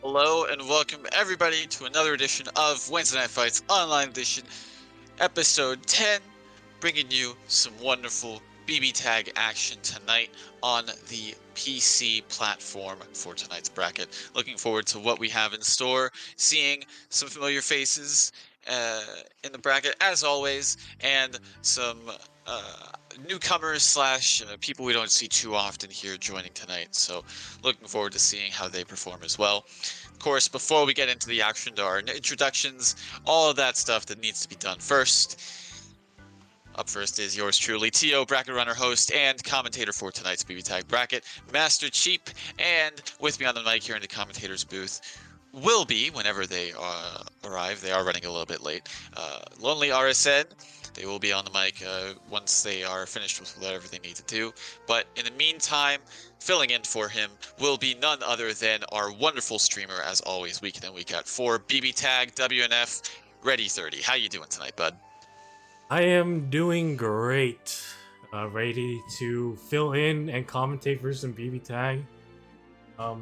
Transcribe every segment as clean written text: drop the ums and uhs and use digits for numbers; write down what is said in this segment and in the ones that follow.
Hello and welcome everybody to another edition of Wednesday Night Fights Online Edition, episode 10, bringing you some wonderful BBTAG action tonight on the PC platform for tonight's bracket. Looking forward to what we have in store, seeing some familiar faces in the bracket as always, and some newcomers slash people we don't see too often here joining tonight. So looking forward to seeing how they perform as well. Of course, before we get into the action, there are introductions, all of that stuff that needs to be done first. Up first is yours truly, T.O. Bracket Runner, host and commentator for tonight's BBTAG bracket, Master Cheap, and with me on the mic here in the commentator's booth will be, whenever they arrive, they are running a little bit late, Lonely RSN. They will be on the mic once they are finished with whatever they need to do. But in the meantime, filling in for him will be none other than our wonderful streamer, as always, week in and week out, for BBTAG WNF Ready 30. How you doing tonight, bud? I am doing great. Ready to fill in and commentate for some BBTAG. A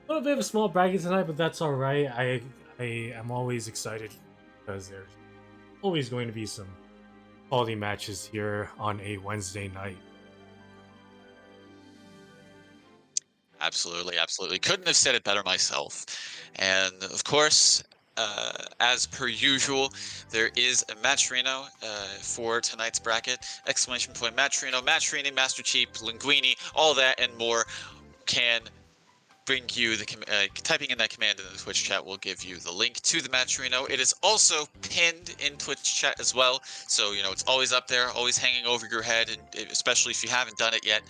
little bit of a small bracket tonight, but that's all right. I am always excited because there's always going to be some quality matches here on a Wednesday night. Absolutely, absolutely. Couldn't have said it better myself. And of course, as per usual, there is a Matcherino for tonight's bracket. Exclamation point Matcherino, Matcherini, Master Cheap, Linguini, all that and more can bring you the typing in that command in the Twitch chat will give you the link to the Matcherino. It is also pinned in Twitch chat as well, so you know it's always up there, always hanging over your head, and especially if you haven't done it yet,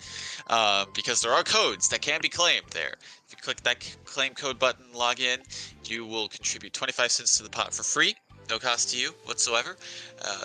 because there are codes that can be claimed there. If you click that claim code button, log in, you will contribute 25 cents to the pot for free. No cost to you whatsoever.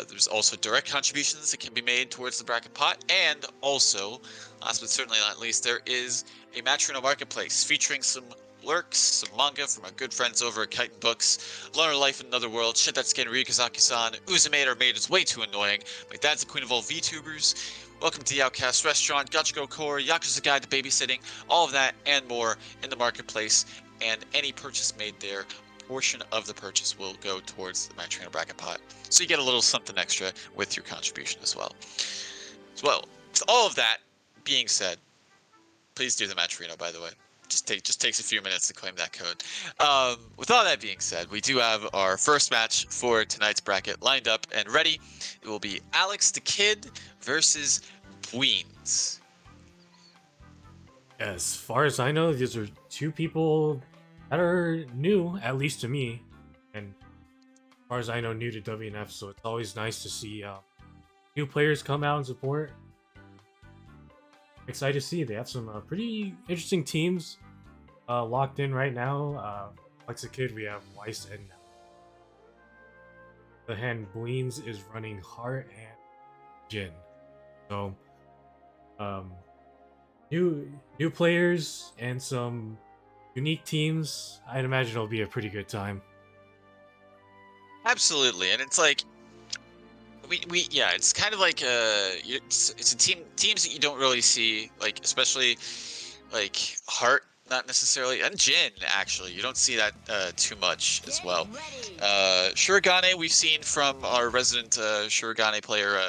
There's also direct contributions that can be made towards the bracket pot, and also, last but certainly not least, there is a Matcherino marketplace featuring some lurks, some manga from our good friends over at Kite Books, Learn Life in Another World, Shit That's Getting Ryukazaki-san, Uzumate Maid is Way Too Annoying, My Dad's the Queen of All VTubers, Welcome to the Outcast Restaurant, Gachiko Core, Yakuza Guide to Babysitting, all of that and more in the marketplace, and any purchase made there, portion of the purchase will go towards the Matcherino bracket pot, so you get a little something extra with your contribution as well. Well, with all of that being said, please do the Matcherino, by the way. Just takes a few minutes to claim that code. With all that being said, we do have our first match for tonight's bracket lined up and ready. It will be Alex the Kid versus Bweens. As far as I know, these are two people that are new, at least to me, and as far as I know, new to WNF, so it's always nice to see new players come out and support. Excited to see they have some pretty interesting teams locked in right now. Alex the Kid, we have Weiss and the hand Bleens is running Heart and Jin. So new players and some unique teams. I'd imagine it'll be a pretty good time. Absolutely, and it's like yeah, it's kind of like it's a teams that you don't really see, like especially like Heart, not necessarily, and Jin actually you don't see that too much as well. Shurigane we've seen from our resident Shurigane player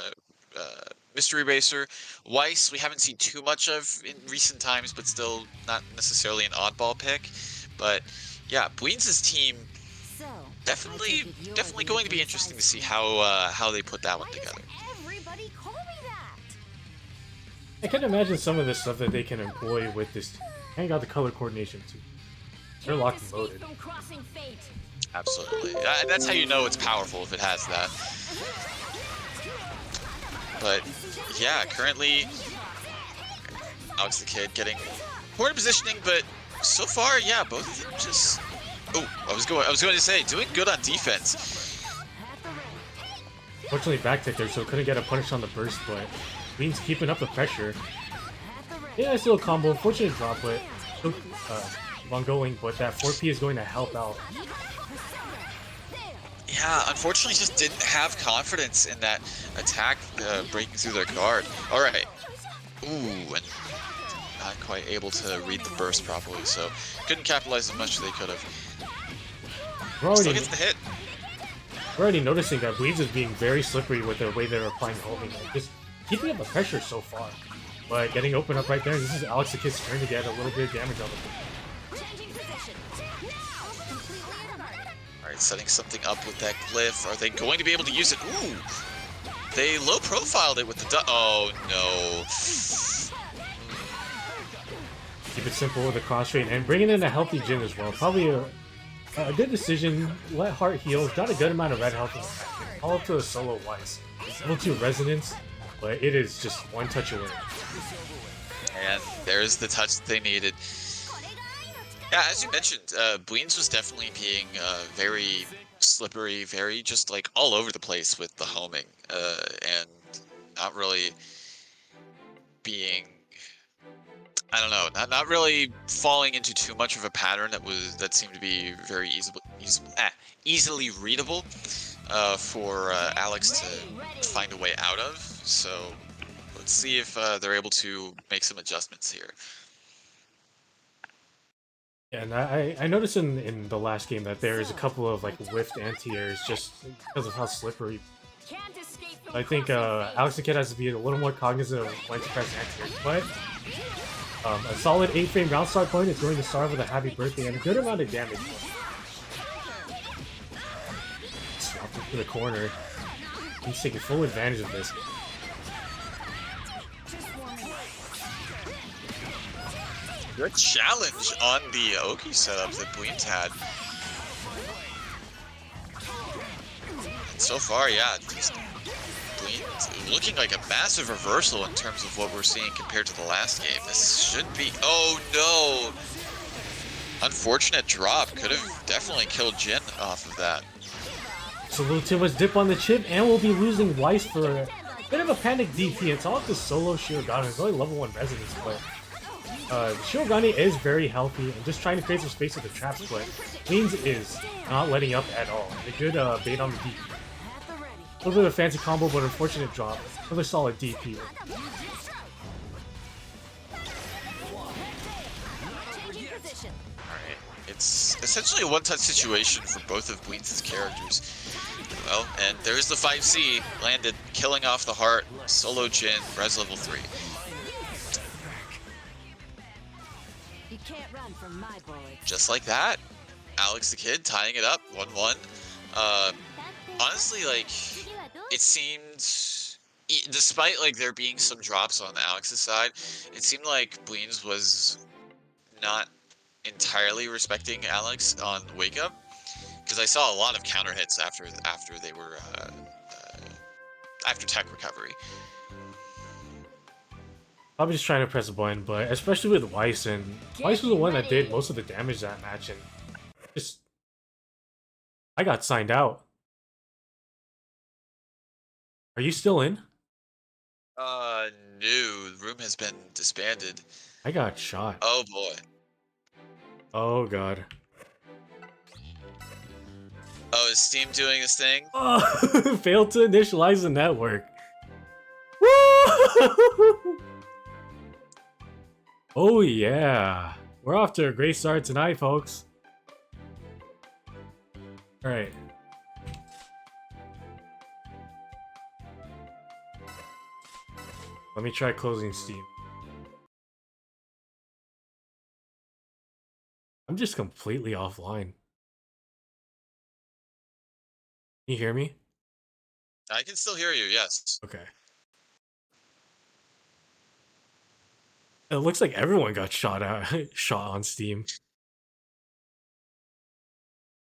Mystery Racer. Weiss we haven't seen too much of in recent times, but still not necessarily an oddball pick. But yeah, Bweens' team definitely going to be interesting to see how they put that one together. I can imagine some of the stuff that they can employ with this. And got the color coordination too. They're locked and loaded. Absolutely. That's how you know it's powerful, if it has that. But yeah, currently Alex the Kid getting corner positioning, but so far, yeah, both of them just. Oh, I was going to say doing good on defense. Fortunately, back tick there, so couldn't get a punish on the burst, but Queen's keeping up the pressure. Yeah, nice little combo. Fortunate drop, but still ongoing. But that 4P is going to help out. Yeah, unfortunately, just didn't have confidence in that attack breaking through their guard. All right. Ooh, and not quite able to read the burst properly, so couldn't capitalize as much as they could have. We're Still already, gets the hit. we're already noticing that Bleeds is being very slippery with the way they're applying homing. Like, just keeping up the pressure so far. But getting open up right there, this is Alex the Kid's turn to get a little bit of damage on the Alright, setting something up with that glyph. Are they going to be able to use it? Ooh! They low profiled it with the oh no. Keep it simple with a cross trade and bringing in a healthy Jin as well. Probably a good decision. Let Heart heal. Got a good amount of red health in the back. Call up to a solo Weiss. Level 2 resonance, but it is just one touch away. And there's the touch that they needed. Yeah, as you mentioned, Bleens was definitely being very slippery, very just like all over the place with the homing, and not really being, I don't know, not really falling into too much of a pattern that seemed to be very easily readable for Alex to find a way out of. So let's see if they're able to make some adjustments here. And I noticed in the last game that there is a couple of like whiffed anti-airs just because of how slippery. I think Alex the Kid has to be a little more cognizant of when to press anti-airs, but a solid 8-frame round start point is going to start with a happy birthday and a good amount of damage. Swapped it to the corner. He's taking full advantage of this. Good challenge on the Oki setup that Bleens had. And so far, yeah, just Bleens looking like a massive reversal in terms of what we're seeing compared to the last game. This should be, oh no! Unfortunate drop, could have definitely killed Jin off of that. So a little too much dip on the chip, and we'll be losing Weiss for a bit of a panic DP. It's all the solo Shirogane. It's only level 1 resonance, but Shirogane is very healthy and just trying to create some space with the traps, but Bleens is not letting up at all. A good bait on the DP. A little bit of a fancy combo, but unfortunate drop. Another solid DP. Alright, it's essentially a one-touch situation for both of Bleens' characters. Well, and there's the 5C, landed, killing off the heart, solo Jin, res level 3. You can't run from my bullets. Just like that, Alex the Kid tying it up, 1-1. Honestly, like, it seemed, despite like there being some drops on Alex's side, it seemed like Bleens was not entirely respecting Alex on Wake Up, because I saw a lot of counter hits after they were after tech recovery. Probably just trying to press a button, but especially with Weiss, and Weiss was the one that did most of the damage that match, and just I got signed out. Are you still in? No, the room has been disbanded. I got shot. Oh boy. Oh god. Oh, is Steam doing this thing? Oh, failed to initialize the network. Woo! Oh yeah. We're off to a great start tonight, folks. Alright. Let me try closing Steam. I'm just completely offline. Can you hear me? I can still hear you, yes. Okay. It looks like everyone got shot on Steam.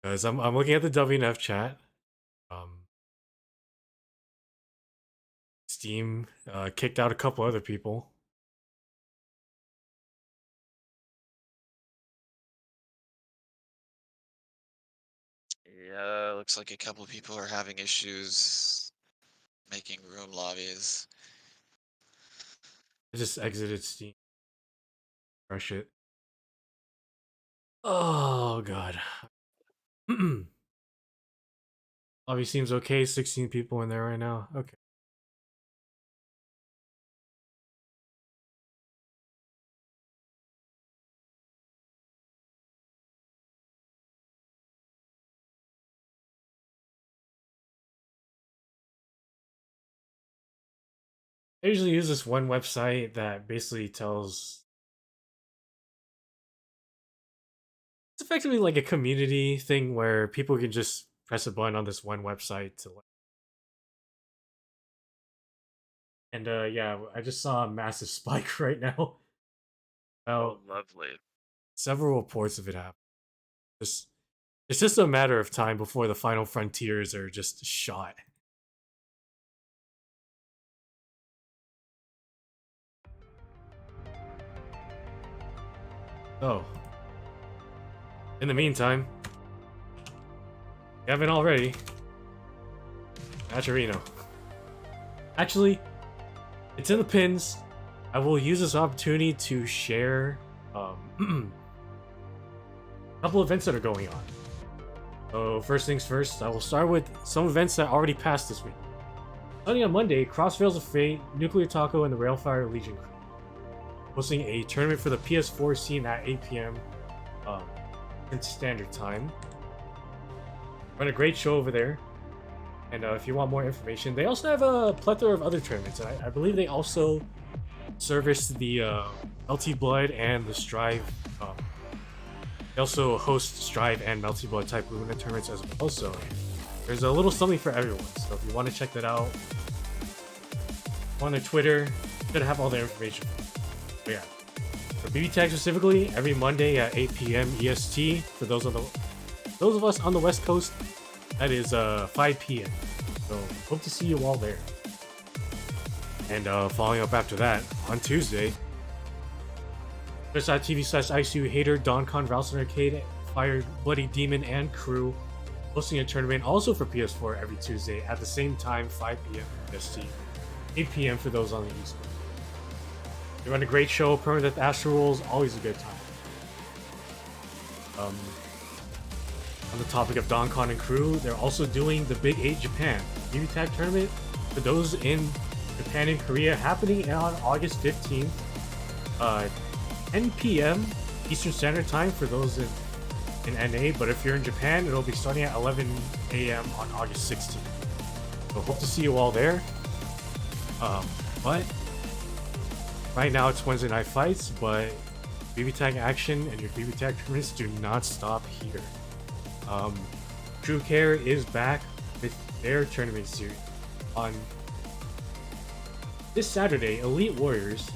Because I'm looking at the WNF chat. Steam kicked out a couple other people. Yeah, looks like a couple people are having issues making room lobbies. I just exited Steam. Crush it. Oh god. Lobby seems okay. 16 people in there right now. Okay. I usually use this one website that basically tells. It's effectively like a community thing where people can just press a button on this one website to. And yeah, I just saw a massive spike right now. Oh, Well, lovely. several reports of it happen. Just it's just a matter of time before the final frontiers are just shot. So, in the meantime, if you haven't already, Matcherino. Actually, it's in the pins. I will use this opportunity to share a couple events that are going on. So first things first, I will start with some events that already passed this week. Starting on Monday, Cross Rails of Fate, Nuclear Taco, and the Railfire Legion crew hosting a tournament for the PS4 scene at 8 p.m. Standard Time. Run a great show over there. And if you want more information, they also have a plethora of other tournaments. I believe they also service the Melty Blood and the Strive. They also host Strive and Melty Blood type Luna tournaments as well. So there's a little something for everyone. So if you want to check that out, on their Twitter, should have all the information. But yeah, for BBTAG specifically, every Monday at 8 p.m. EST. For those of us on the West Coast, that is 5 p.m. So hope to see you all there. And following up after that, on Tuesday, twitch.tv/ICU Hater, DonCon, Ralston Arcade, Fire, Bloody Demon, and crew hosting a tournament also for PS4 every Tuesday at the same time, 5 p.m. EST, 8 p.m. for those on the East Coast. They run a great show, Permanent Astro Rules, always a good time. On the topic of DonCon and crew, they're also doing the Big 8 Japan BBTAG tournament for those in Japan and Korea, happening on August 15th, 10 p.m. Eastern Standard Time for those in NA, but if you're in Japan, it'll be starting at 11 a.m. on August 16th. So hope to see you all there. But right now it's Wednesday Night Fights, but BBTAG action and your BBTAG tournaments do not stop here. True Care is back with their tournament series on this Saturday, Elite Warriors.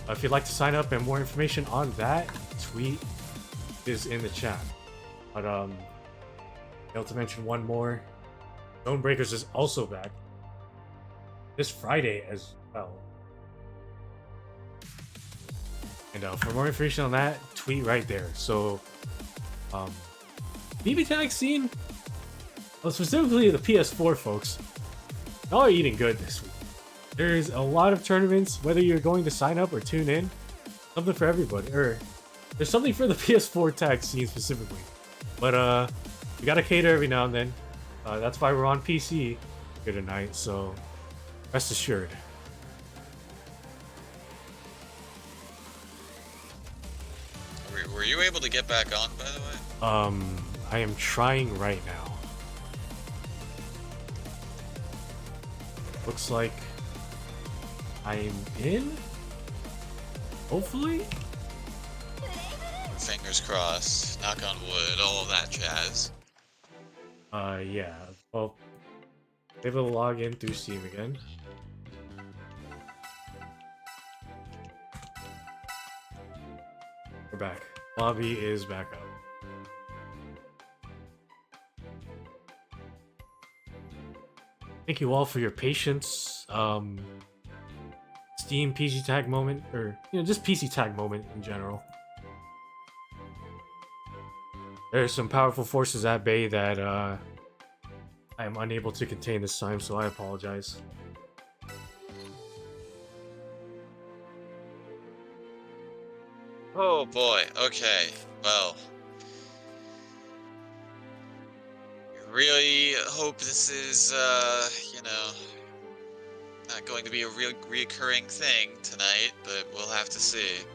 If you'd like to sign up and more information on that, tweet is in the chat. But failed to mention one more. Zone Breakers is also back this Friday as well. And for more information on that, tweet right there. So, BBTAG scene, well, specifically the PS4 folks, y'all are eating good this week. There's a lot of tournaments, whether you're going to sign up or tune in, something for everybody. Or there's something for the PS4 tag scene specifically. But we gotta cater every now and then. That's why we're on PC here tonight, so rest assured. Were you able to get back on, by the way? I am trying right now. Looks like I'm in? Hopefully? Fingers crossed, knock on wood, all of that jazz. Yeah. Well, able to log in through Steam again. We're back. Lobby is back up. Thank you all for your patience. Steam PC tag moment, or just PC tag moment in general. There are some powerful forces at bay that I am unable to contain this time, so I apologize. Oh boy, okay, well. Really hope this is, not going to be a reoccurring thing tonight, but we'll have to see.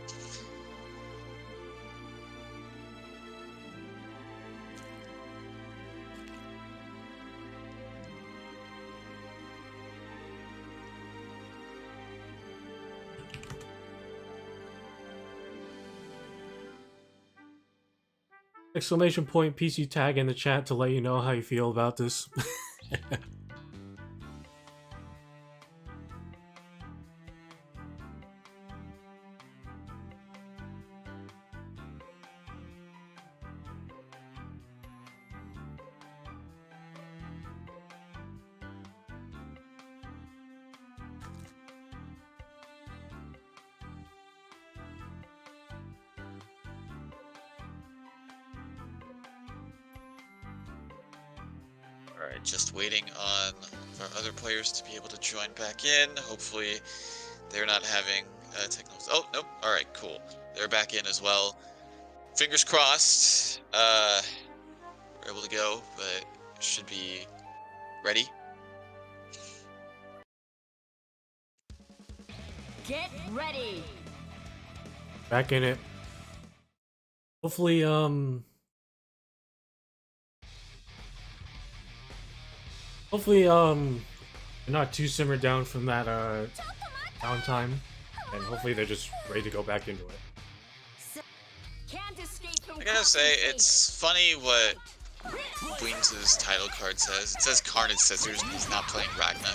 Exclamation point PC tag in the chat to let you know how you feel about this. Alright, just waiting on our other players to be able to join back in. Hopefully they're not having technical... Oh, nope. Alright, cool. They're back in as well. Fingers crossed. We're able to go, but should be ready. Get ready. Back in it. Hopefully, they're not too simmered down from that, downtime. And hopefully they're just ready to go back into it. I gotta say, it's funny what Weens' title card says. It says Carnage Scissors, but he's not playing Ragna.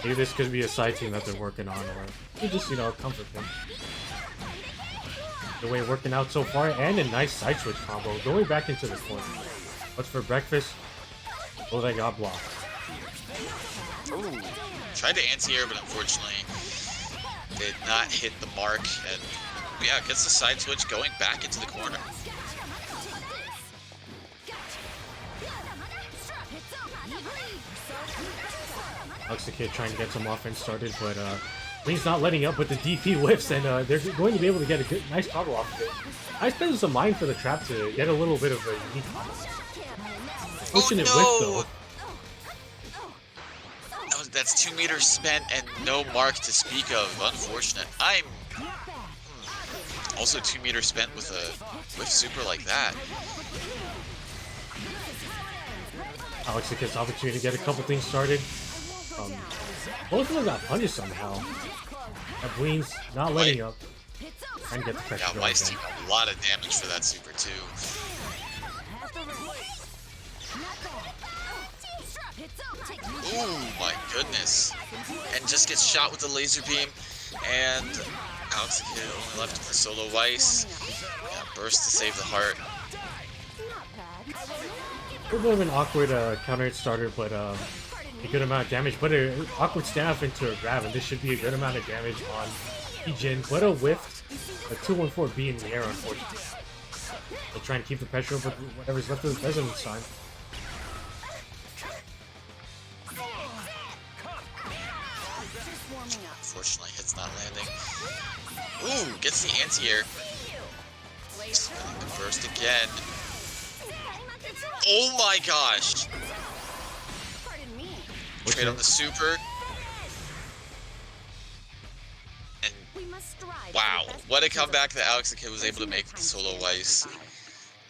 Maybe this could be a side team that they're working on, or just, you know, comfort them. The way working out so far, and a nice side switch combo, going back into the corner. What's for breakfast? Oh, they got blocked. Ooh, tried to anti-air, but unfortunately did not hit the mark, and yeah, gets the side switch going back into the corner. Alex the Kid trying to get some offense started, but Lee's not letting up with the DP whiffs, and they're going to be able to get a good, nice combo off of it. I spent some mind for the trap to get a little bit of a unique combo. Fortunate whiff though. That's 2 meters spent and no mark to speak of. Unfortunate. I'm also 2 meters spent with a whiff super like that. Alex the Kid's opportunity to get a couple things started. Both of them got punished somehow. Bleens not letting up. And get the pressure Yeah, going Weiss again. took a lot of damage for that super too. Ooh, my goodness. And just gets shot with the laser beam. And Alex the Kid only left with the solo Weiss. Yeah, burst to save the heart. A little bit of an awkward counter starter, but a good amount of damage. But an awkward standoff into a grab, and this should be a good amount of damage on Ejin. But a whiff, a 214B in the air, unfortunately. They'll try and keep the pressure up with whatever's left of the Resonance time. Unfortunately, hit's not landing. Ooh, gets the anti-air. Spinning the burst again. Oh my gosh! Trade on the super. And wow, what a comeback that Alex the Kid was able to make with the solo Weiss.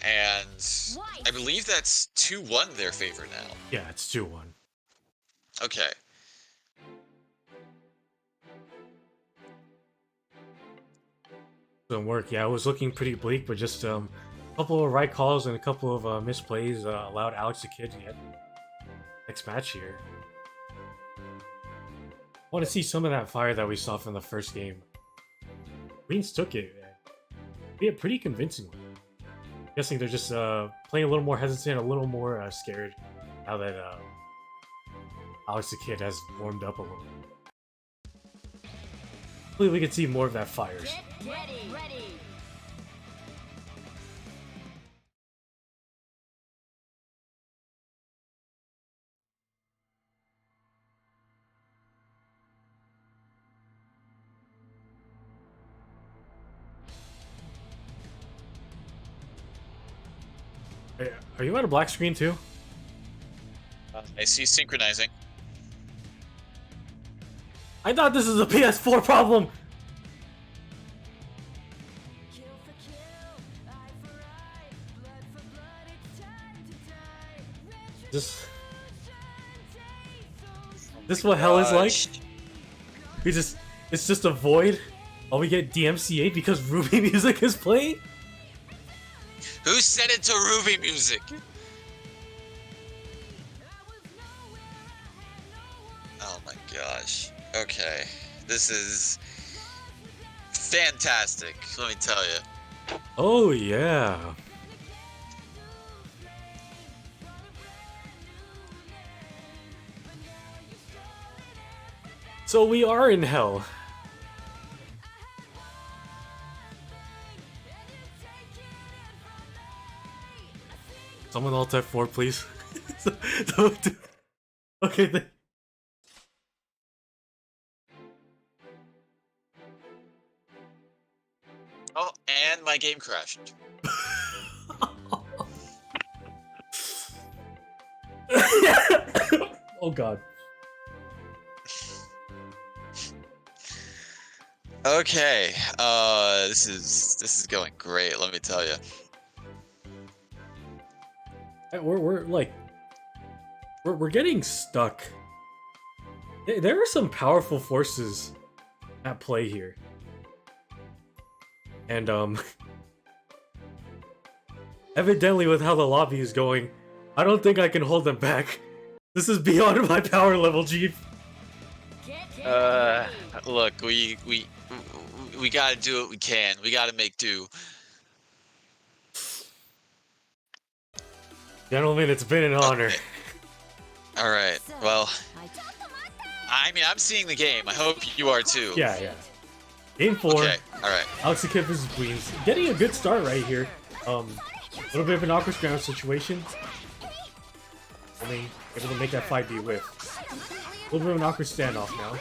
And I believe that's 2-1 their favor now. Yeah, it's 2-1. Okay. Doesn't work. Yeah, it was looking pretty bleak, but just a couple of right calls and a couple of misplays allowed Alex the Kid to get next match here. I want to see some of that fire that we saw from the first game. Queens took it. Yeah, pretty convincingly. I'm guessing they're just playing a little more hesitant, a little more scared now that Alex the Kid has warmed up a little. Hopefully we can see more of that fires. Ready. Hey, are you on a black screen too? I see synchronizing. I thought this was a PS4 problem! This what hell is like? It's just a void Oh, we get DMCA because Ruby music is playing? Who set it to Ruby music? Oh my gosh. Okay. This is fantastic, let me tell you. Oh, yeah. So we are in hell. Someone alt F4, please. Okay, then. Oh, and my game crashed. Oh god. Okay, this is going great, let me tell you. We're getting stuck. There are some powerful forces at play here. And evidently with how the lobby is going, I don't think I can hold them back. This is beyond my power level, Jeep. Look, we gotta do what we can. We gotta make do. Gentlemen, it's been an honor. Okay. Alright, well, I mean, I'm seeing the game. I hope you are too. Yeah. Game 4. Okay, alright. Alex the Kid vs. Queens. Getting a good start right here. A little bit of an awkward ground situation. Only able to make that fight be whiff. A little bit of an awkward standoff now.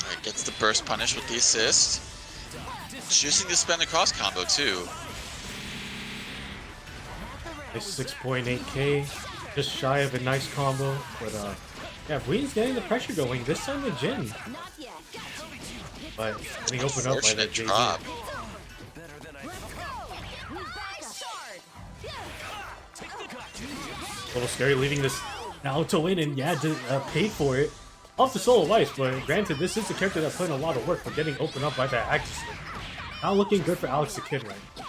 Alright, gets the burst punish with the assist. Choosing to spend the cross combo too. Nice 6.8k. Just shy of a nice combo. But yeah, Queen's getting the pressure going. This time with Jin. But getting opened up by that JD. Drop. A little scary leaving this now to win, and yeah, paid for it off the solo ice. But granted, this is a character that put in a lot of work for getting opened up by that Axis. Not looking good for Alex the Kid right now.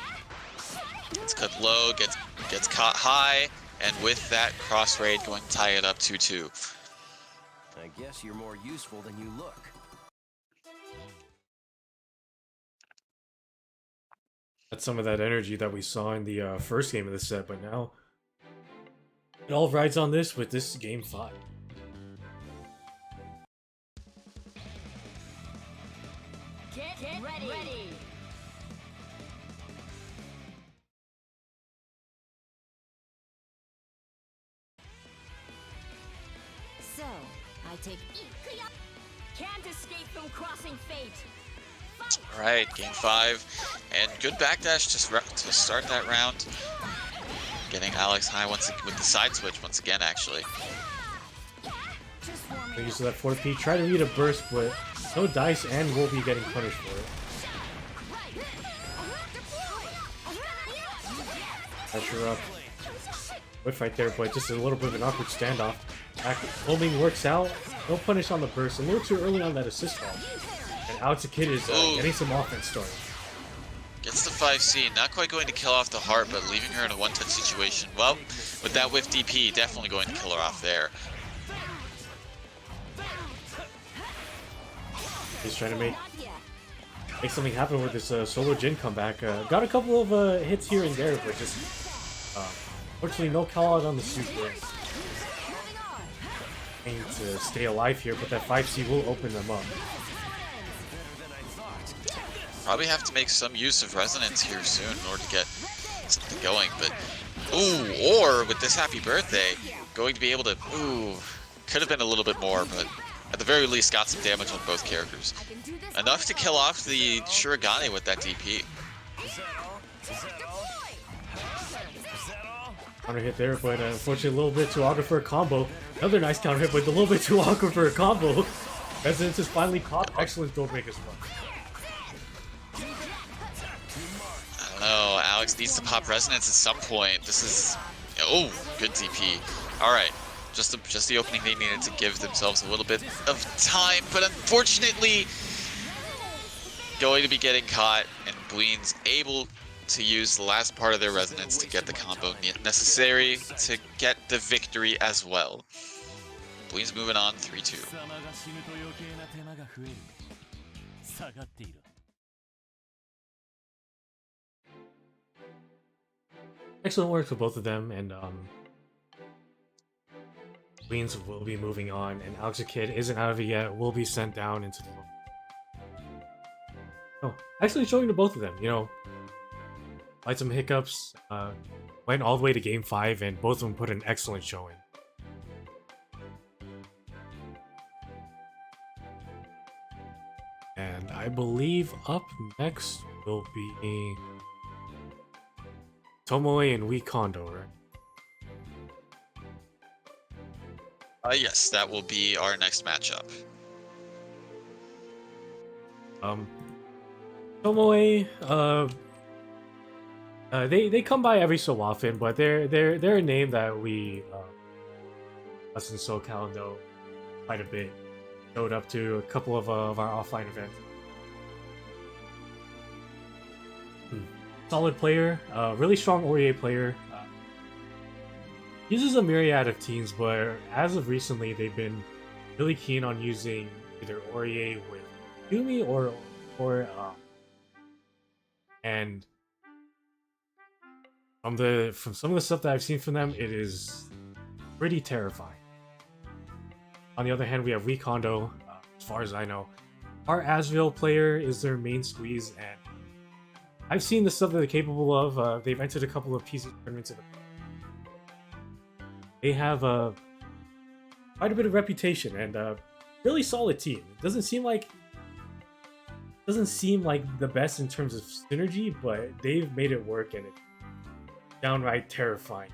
It's cut low, gets caught high, and with that cross raid going to tie it up 2-2. I guess you're more useful than you look. That's some of that energy that we saw in the first game of the set, but now it all rides on this with this game 5. Get ready. So, I take can't escape from crossing fate. Alright, game 5, and good backdash to start that round. Getting Alex high once with the side switch once again, actually. They're using that 4P. Try to read a burst, but no dice and will be getting punished for it. Pressure up. Good fight there, but just a little bit of an awkward standoff. Homing works out. No punish on the burst. A little too early on that assist ball. And Alex the Kid is getting some offense started. Gets the 5C, not quite going to kill off the heart, but leaving her in a one-touch situation. Well, with that whiff DP, definitely going to kill her off there. He's trying to make something happen with this solo Jin comeback. Got a couple of hits here and there, but just fortunately no call out on the super. Trying to stay alive here, but that 5C will open them up. Probably have to make some use of resonance here soon in order to get something going, but ooh, or with this happy birthday, going to be able to, ooh, could have been a little bit more, but at the very least got some damage on both characters. Enough to kill off the Shirogane with that DP. Counter hit there, but unfortunately a little bit too awkward for a combo. Another nice counter hit, but a little bit too awkward for a combo. Resonance is finally caught. Excellent throw break as well. I don't know, Alex needs to pop resonance at some point. This is, oh, good DP. All right, just the opening they needed to give themselves a little bit of time, but unfortunately, going to be getting caught, and Bleens able to use the last part of their resonance to get the combo necessary to get the victory as well. Bleens moving on 3-2. Excellent work for both of them, and Queens will be moving on, and Alex Kid isn't out of it yet, will be sent down into the... Oh, actually showing to both of them, you know, had some hiccups, went all the way to Game 5, and both of them put an excellent showing. And I believe up next will be Tomoe and Wii Kondo, right? Yes, that will be our next matchup. Tomoe, they come by every so often, but they're a name that we us in SoCal know quite a bit. Showed up to a couple of our offline events. Solid player, really strong Aurier player. Uses a myriad of teams, but as of recently, they've been really keen on using either Aurier with Yumi or and from some of the stuff that I've seen from them, it is pretty terrifying. On the other hand, we have Wii Kondo, as far as I know. Our Asriel player is their main squeeze, and I've seen the stuff that they're capable of. They've entered a couple of PC tournaments. They have quite a bit of reputation and a really solid team. It doesn't seem like the best in terms of synergy, but they've made it work, and it's downright terrifying.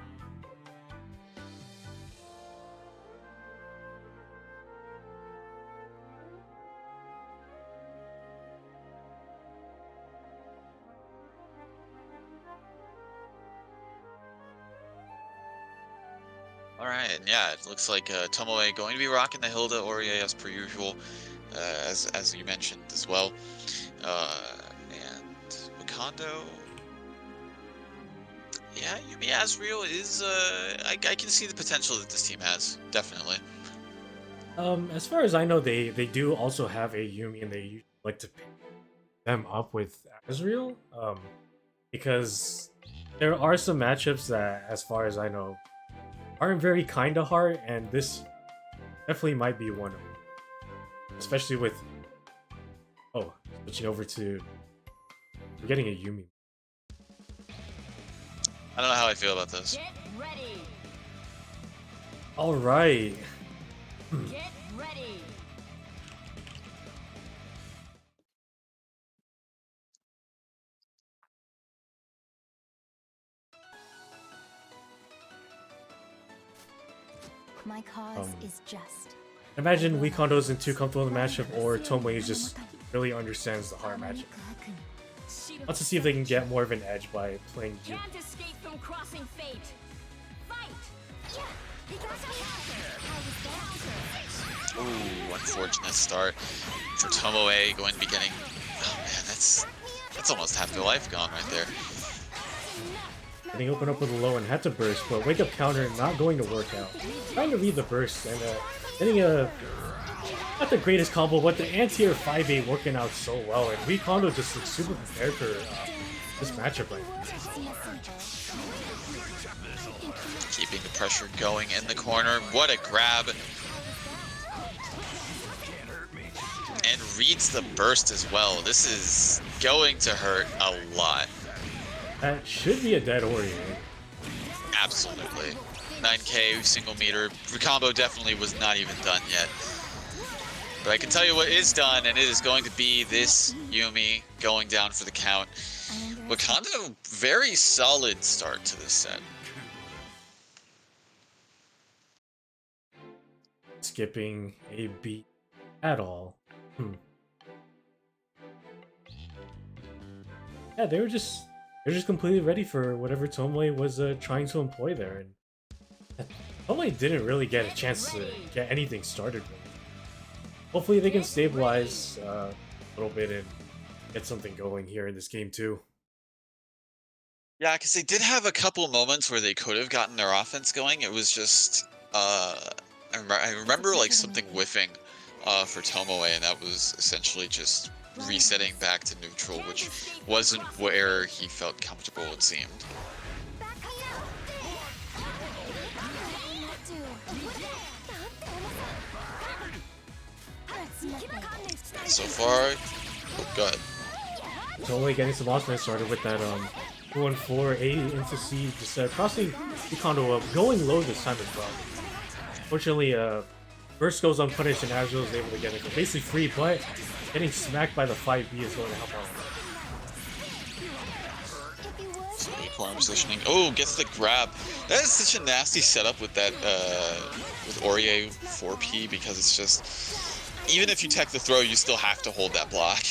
Alright, and yeah, it looks like Tomoe going to be rocking the Hilda Aurier as per usual, as you mentioned as well. And Wakando, yeah, Yumi Asriel is, I can see the potential that this team has, definitely. As far as I know, they do also have a Yumi, and they like to pick them up with Asriel, because there are some matchups that, as far as I know, aren't very kind of hard, and this definitely might be one of them. Especially with... Oh, switching over to... We're getting a Yumi. I don't know how I feel about this. Get ready. Alright. Get ready. My cause is just. Imagine Wii Kondo isn't too comfortable in the matchup, or Tomoe just really understands the hard matchup. Let's see if they can get more of an edge by playing Yumi. Can't escape from crossing fate. Fight. Ooh, unfortunate start for Tomoe, going to be getting... Oh man, that's almost half their life gone right there. Getting open up with a low and had to burst, but wake up counter not going to work out. Trying to read the burst and getting a not the greatest combo, but the anti-air 5A working out so well, and Wii Kondo just looks super prepared for this matchup right now. Keeping the pressure going in the corner. What a grab. And reads the burst as well. This is going to hurt a lot. That should be a dead Aurier. Absolutely. 9k single meter. The combo definitely was not even done yet. But I can tell you what is done, and it is going to be this Yumi going down for the count. Wakanda, very solid start to this set. Skipping a beat at all. Yeah, they're just completely ready for whatever Tomoe was trying to employ there. And Probably didn't really get a chance to get anything started. Hopefully they can stabilize a little bit and get something going here in this game too. Yeah, because they did have a couple moments where they could have gotten their offense going. It was just, I remember like something whiffing for Tomoe, and that was essentially just resetting back to neutral, which wasn't where he felt comfortable, it seemed. So far, oh, go ahead. Tomoe getting some offense started with that 2-1-4 A into C, just crossing Ikondo up, going low this time as well. Fortunately, burst goes unpunished and Azrael is able to get it basically free, but getting smacked by the 5B is going to help out. So corner positioning. Oh, gets the grab. That is such a nasty setup with that with Aurier 4P, because it's just, even if you tech the throw, you still have to hold that block.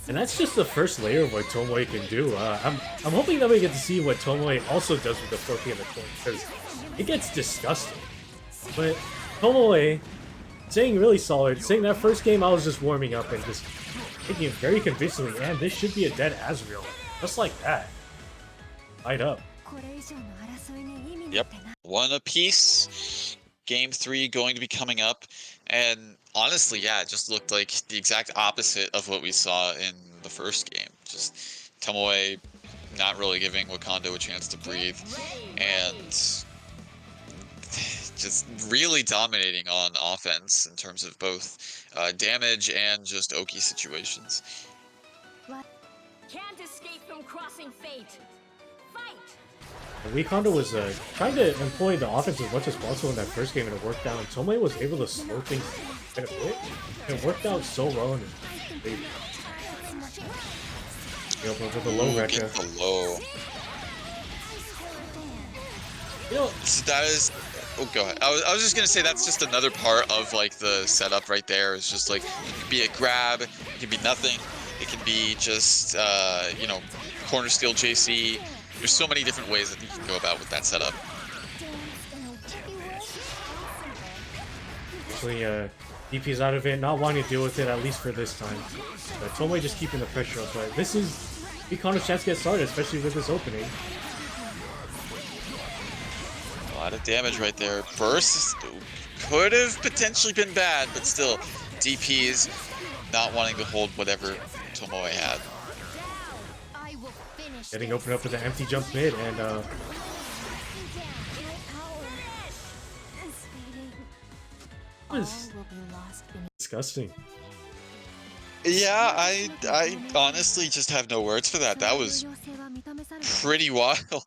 And that's just the first layer of what Tomoe can do. I'm hoping that we get to see what Tomoe also does with the 4P and the corner, because it gets disgusting. But Tomoe, saying really solid, saying that first game I was just warming up and just thinking very convincingly, and this should be a dead Azrael. Just like that. Light up. Yep. One apiece. Game 3 going to be coming up. And honestly, yeah, it just looked like the exact opposite of what we saw in the first game. Just Tomoe not really giving Wakando a chance to breathe, and just really dominating on offense in terms of both damage and just Oki situations. Can't escape from crossing fate. Fight! Wakando was trying to employ the offense as much as possible in that first game, and it worked out. And Tomoe was able to slow things quite a bit. And it worked out so well in his favor. Yep, with the low Rekka. The low. You know, So that is. Oh, go ahead. I was just gonna say that's just another part of like the setup right there. It's just like it could be a grab, it can be nothing, it can be just you know, corner steal JC. There's so many different ways that you can go about with that setup. actually, DP's out of it, not wanting to deal with it, at least for this time. But Tomoe just keeping the pressure up. But this is Wakando's chance to get started, especially with this opening. A lot of damage right there. Burst could have potentially been bad, but still, DP's not wanting to hold whatever Tomoe had. Getting opened up with an empty jump mid, and was disgusting. Yeah, I honestly just have no words for that. That was pretty wild.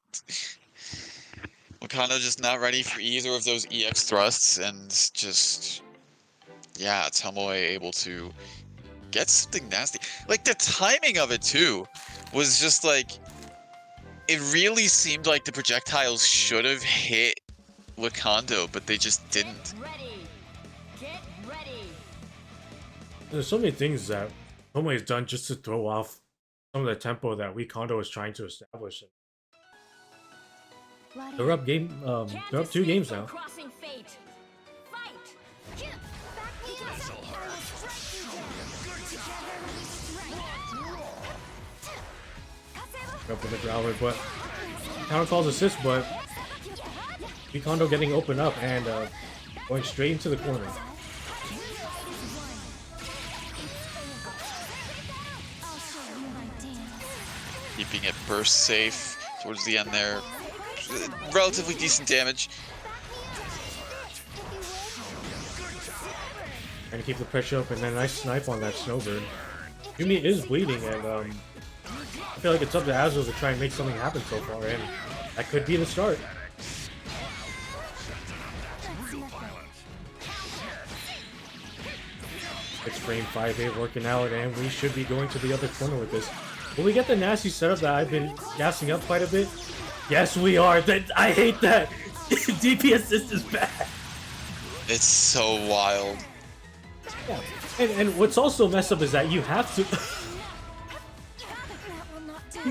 Wakando just not ready for either of those EX thrusts, and just, yeah, Tomoe able to get something nasty. Like, the timing of it, too, was just like, it really seemed like the projectiles should have hit Wakando, but they just didn't. Get ready. There's so many things that Tomoe has done just to throw off some of the tempo that Wakando is trying to establish. They're up they're up 2 games now. Crossing fate. Fight. Up with the growler, but counter calls assist, but Wakando getting opened up and going straight into the corner. Keeping it burst safe towards the end there. Relatively decent damage. Trying to keep the pressure up, and then a nice snipe on that Snowbird. Yumi is bleeding, and I feel like it's up to Azrael to try and make something happen so far, and that could be the start. It's frame 5-8 working out, and we should be going to the other corner with this. Will we get the nasty setup that I've been gassing up quite a bit? Yes, we are. I hate that. DP assist is bad. It's so wild. Yeah. And what's also messed up is that you have to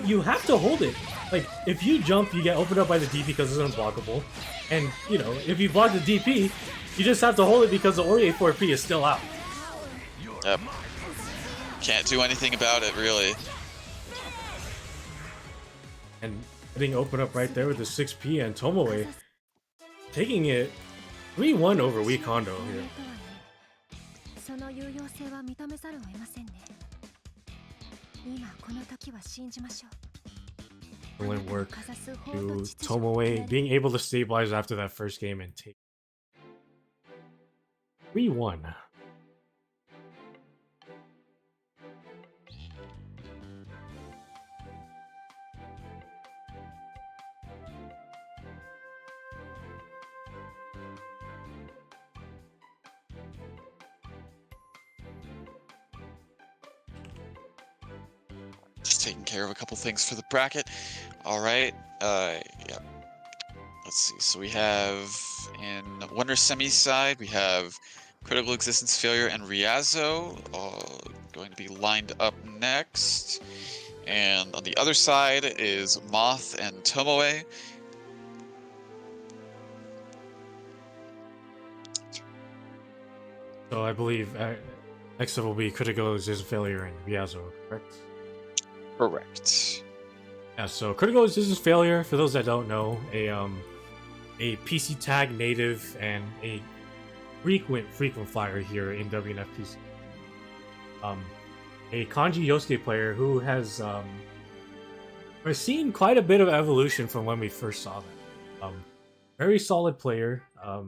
you have to hold it. Like, if you jump, you get opened up by the DP because it's unblockable. And, you know, if you block the DP, you just have to hold it because the Ori 4P is still out. Yep. Can't do anything about it, really. And getting open up right there with the 6P and Tomoe taking it 3-1 over Wii Kondo here. その有用性は認めざるを得ませんね。今この時は信じましょう。 Excellent work to Tomoe being able to stabilize after that first game and take 3-1. Just taking care of a couple things for the bracket. All right. Yeah. Let's see. So we have in Wonder Semi side, we have Critical Existence Failure and Riazo going to be lined up next. And on the other side is Moth and Tomoe. So I believe next up will be Critical Existence Failure and Riazo, correct? Correct. Yeah, so Critical Existence Failure, for those that don't know, a PC tag native and a frequent flyer here in WNF PC. A Kanji Yosuke player who has seen quite a bit of evolution from when we first saw them. Very solid player. I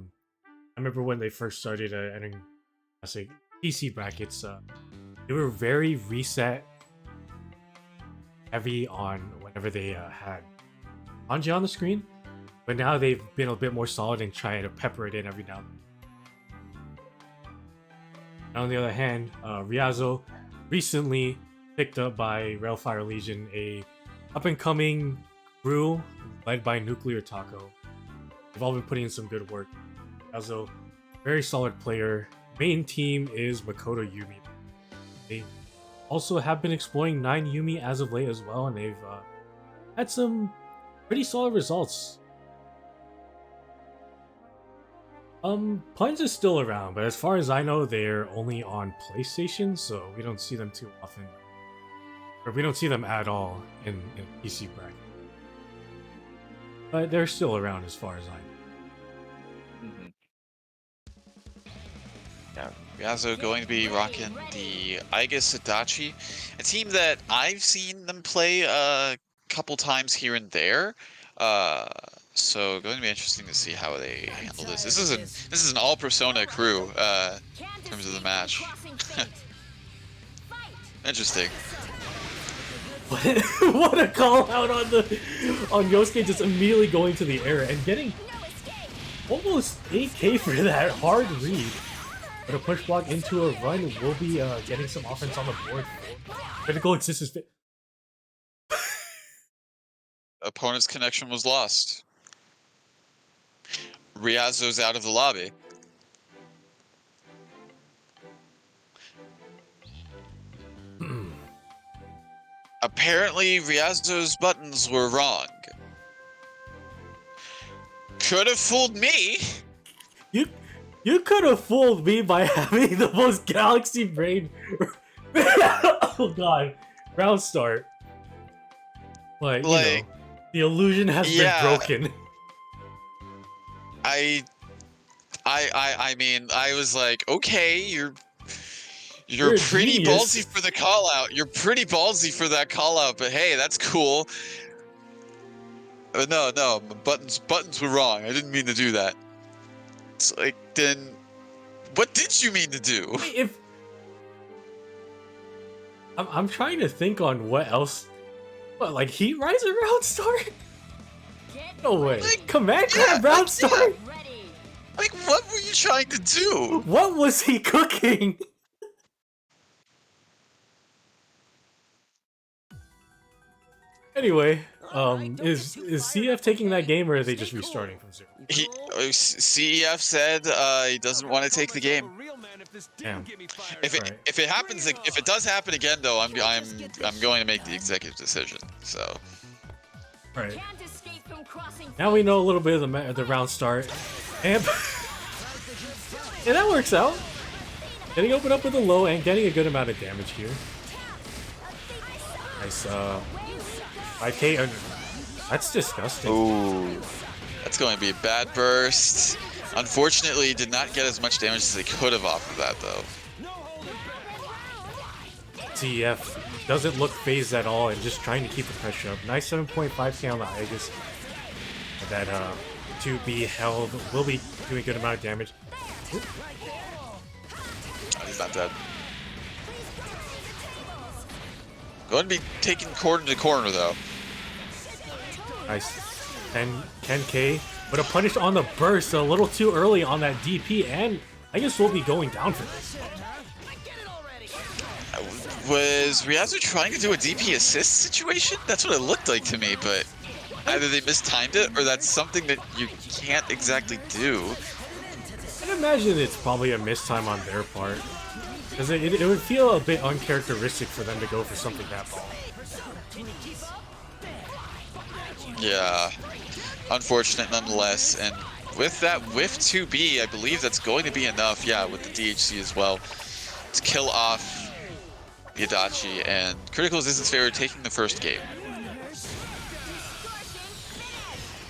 remember when they first started entering, I say, PC brackets. They were very reset heavy on whenever they had Kanji on the screen, but now they've been a bit more solid and trying to pepper it in every now and then. On the other hand, Riazo recently picked up by Railfire Legion, a up-and-coming crew led by Nuclear Taco. They've all been putting in some good work. Riazo, very solid player. Main team is Makoto Yumi. They also have been exploring 9 Yumi as of late as well, and they've had some pretty solid results. Puns is still around, but as far as I know, they're only on PlayStation, so we don't see them too often. Or we don't see them at all in PC bracket. But they're still around as far as I know. Yeah, Riazo going to be rocking the Aiga Sadachi, a team that I've seen them play a couple times here and there. So going to be interesting to see how they handle this. This is an all Persona crew in terms of the match. Interesting. What a call out on Yosuke just immediately going to the air and getting almost 8k for that hard read. But a push block into a run will be getting some offense on the board. Critical Existence. Opponent's connection was lost. Riazo's out of the lobby. Apparently, Riazo's buttons were wrong. Could have fooled me. You could have fooled me by having the most galaxy brain. Oh god, round start. But you know, the illusion has been broken. I mean, I was like, okay, you're pretty ballsy for the call out. You're pretty ballsy for that call out, but hey, that's cool. No, buttons were wrong. I didn't mean to do that. It's like, then what did you mean to do? If I'm trying to think on what else. What, like Heat Rise around start? No way. Like, Command Grab round start? Like, what were you trying to do? What was he cooking? Anyway, is CF taking that game, or are they just restarting from zero? CEF said he doesn't want to take the game. Damn. If it happens, if it does happen again, though, I'm going to make the executive decision. So. Right. from crossing Now we know a little bit of the round start, and and that works out. Getting opened up with a low and getting a good amount of damage here. Nice, 5K under. That's disgusting. Ooh, that's going to be a bad burst. Unfortunately, did not get as much damage as they could have off of that, though. TF doesn't look phased at all and just trying to keep the pressure up. Nice 7.5k on the Aegis. That 2B held will be doing a good amount of damage. Oop. Oh, he's not dead. Going to be taken corner to corner, though. Nice. 10k. But a punish on the burst a little too early on that DP, and I guess we'll be going down for this. Was Ryazu trying to do a DP assist situation? That's what it looked like to me, but either they mistimed it or that's something that you can't exactly do. I'd imagine it's probably a mistime on their part. Because it would feel a bit uncharacteristic for them to go for something that ball. Yeah, unfortunate nonetheless. And with that whiff 2B, I believe that's going to be enough, yeah, with the DHC as well, to kill off Adachi, and Critical Resistance Failure taking the first game.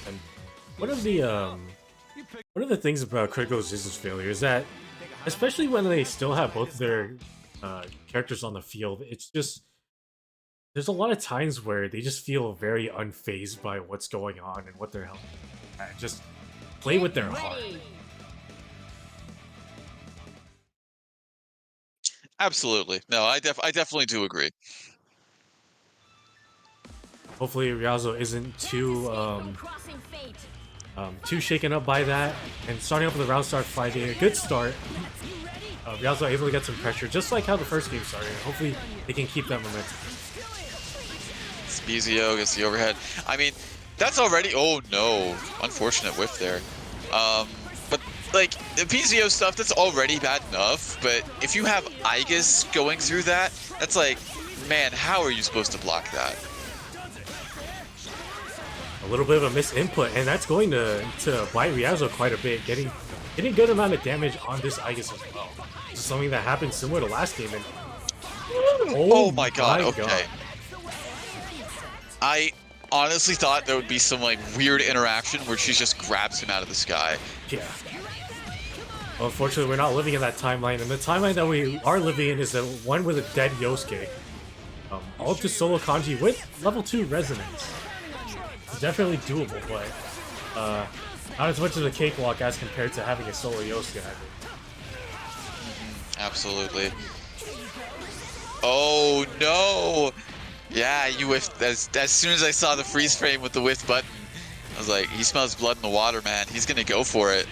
And one of the things about Critical Resistance Failure is that, especially when they still have both of their characters on the field, it's just there's a lot of times where they just feel very unfazed by what's going on and what they're helping. Just play with their heart. Absolutely. No, I definitely do agree. Hopefully Ryazo isn't too shaken up by that. And starting off with a round start fighting, a good start. Ryazo able to get some pressure, just like how the first game started. Hopefully they can keep that momentum. Spezio gets the overhead. I mean, that's already... Oh, no. Unfortunate whiff there. But, like, the PZO stuff, that's already bad enough. But if you have Aegis going through that, that's like, man, how are you supposed to block that? A little bit of a missed input, and that's going to bite Ryazo quite a bit, getting a good amount of damage on this Aegis as well. This is something that happened similar to last game. And oh my god, okay. I honestly thought there would be some like weird interaction where she just grabs him out of the sky. Yeah. Well, unfortunately, we're not living in that timeline, and the timeline that we are living in is the one with a dead Yosuke. All to solo kanji with level 2 resonance. It's definitely doable, but not as much of a cakewalk as compared to having a solo Yosuke. Absolutely. Oh no! Yeah, you whiffed. As soon as I saw the freeze frame with the whiff button, I was like, he smells blood in the water, man. He's gonna go for it.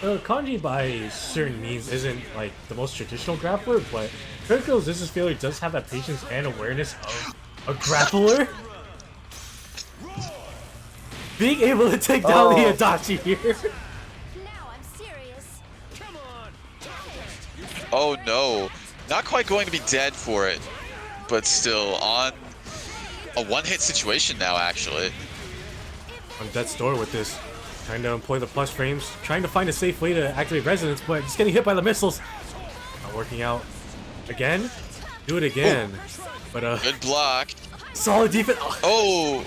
Kanji by certain means isn't like the most traditional grappler, but Critical Resistance Failure does have that patience and awareness of a grappler. Being able to take down the Adachi here. Now I'm serious. Come on. Oh no. Not quite going to be dead for it, but still on a one-hit situation now, actually. On death's door with this. Trying to employ the plus frames, trying to find a safe way to activate resonance, but just getting hit by the missiles. Not working out. Again? Do it again. Oh. But Good block. solid defense. Oh.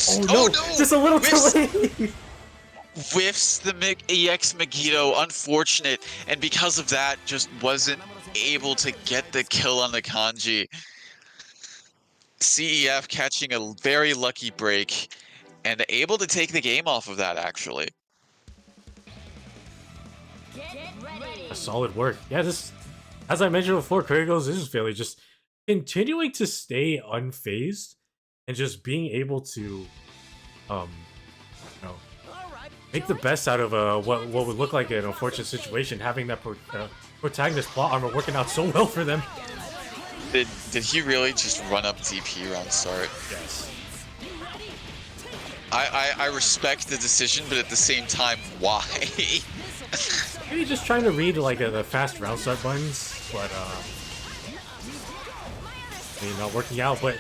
Oh no, just a little too late. Whiffs the EX Megiddo, unfortunate, and because of that, just wasn't able to get the kill on the kanji. CEF catching a very lucky break and able to take the game off of that, actually. Solid work. Yeah, this, as I mentioned before, Critical Resistance Failure just continuing to stay unfazed and just being able to, you know, make the best out of what would look like an unfortunate situation, having that protagonist plot armor working out so well for them. Did he really just run up DP around start? Yes. I respect the decision, but at the same time, why? Maybe just trying to read like the fast round start buttons, but I mean, not working out. But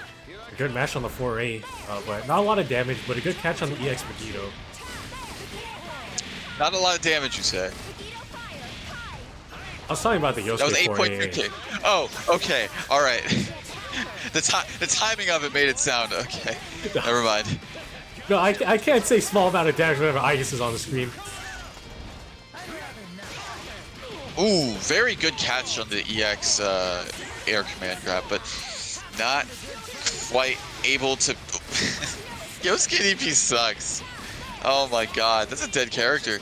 A good match on the 4A, but not a lot of damage, but a good catch on the EX Megiddo. Not a lot of damage, you say? I was talking about the Yosuke That was 4A. 8.3k. Oh, okay. All right. The timing of it made it sound okay. Never mind. No, I can't say small amount of damage whenever Aegis is on the screen. Ooh, very good catch on the EX air command grab, but not quite able to. Yosuke DP sucks. Oh my god, that's a dead character.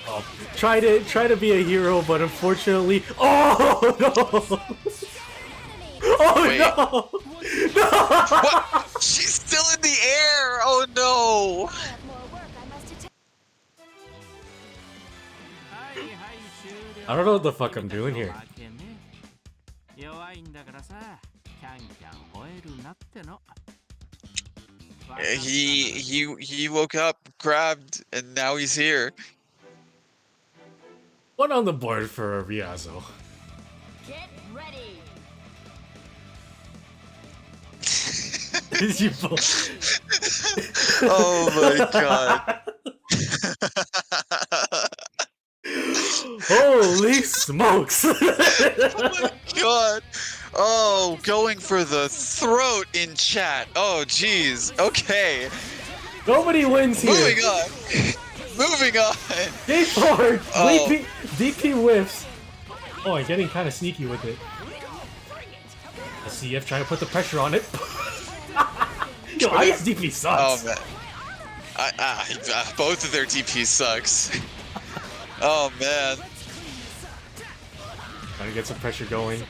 Oh, try to be a hero, but unfortunately, oh no! Oh Wait. no! No! What? She's still in the air! Oh no! I don't know what the fuck I'm doing here. He woke up, grabbed, and now he's here. One on the board for Ryazo. Get ready. You both. Oh my god. Holy smokes! Oh my god. Oh, going for the throat in chat. Oh jeez. Okay. Nobody wins here. Moving on. Moving on. Game forward. Oh. DP whiffs. Oh, I'm getting kind of sneaky with it. CF trying to put the pressure on it. Yo, Ice DP sucks. Oh man. Both of their DPs sucks. Oh man. Trying to get some pressure going.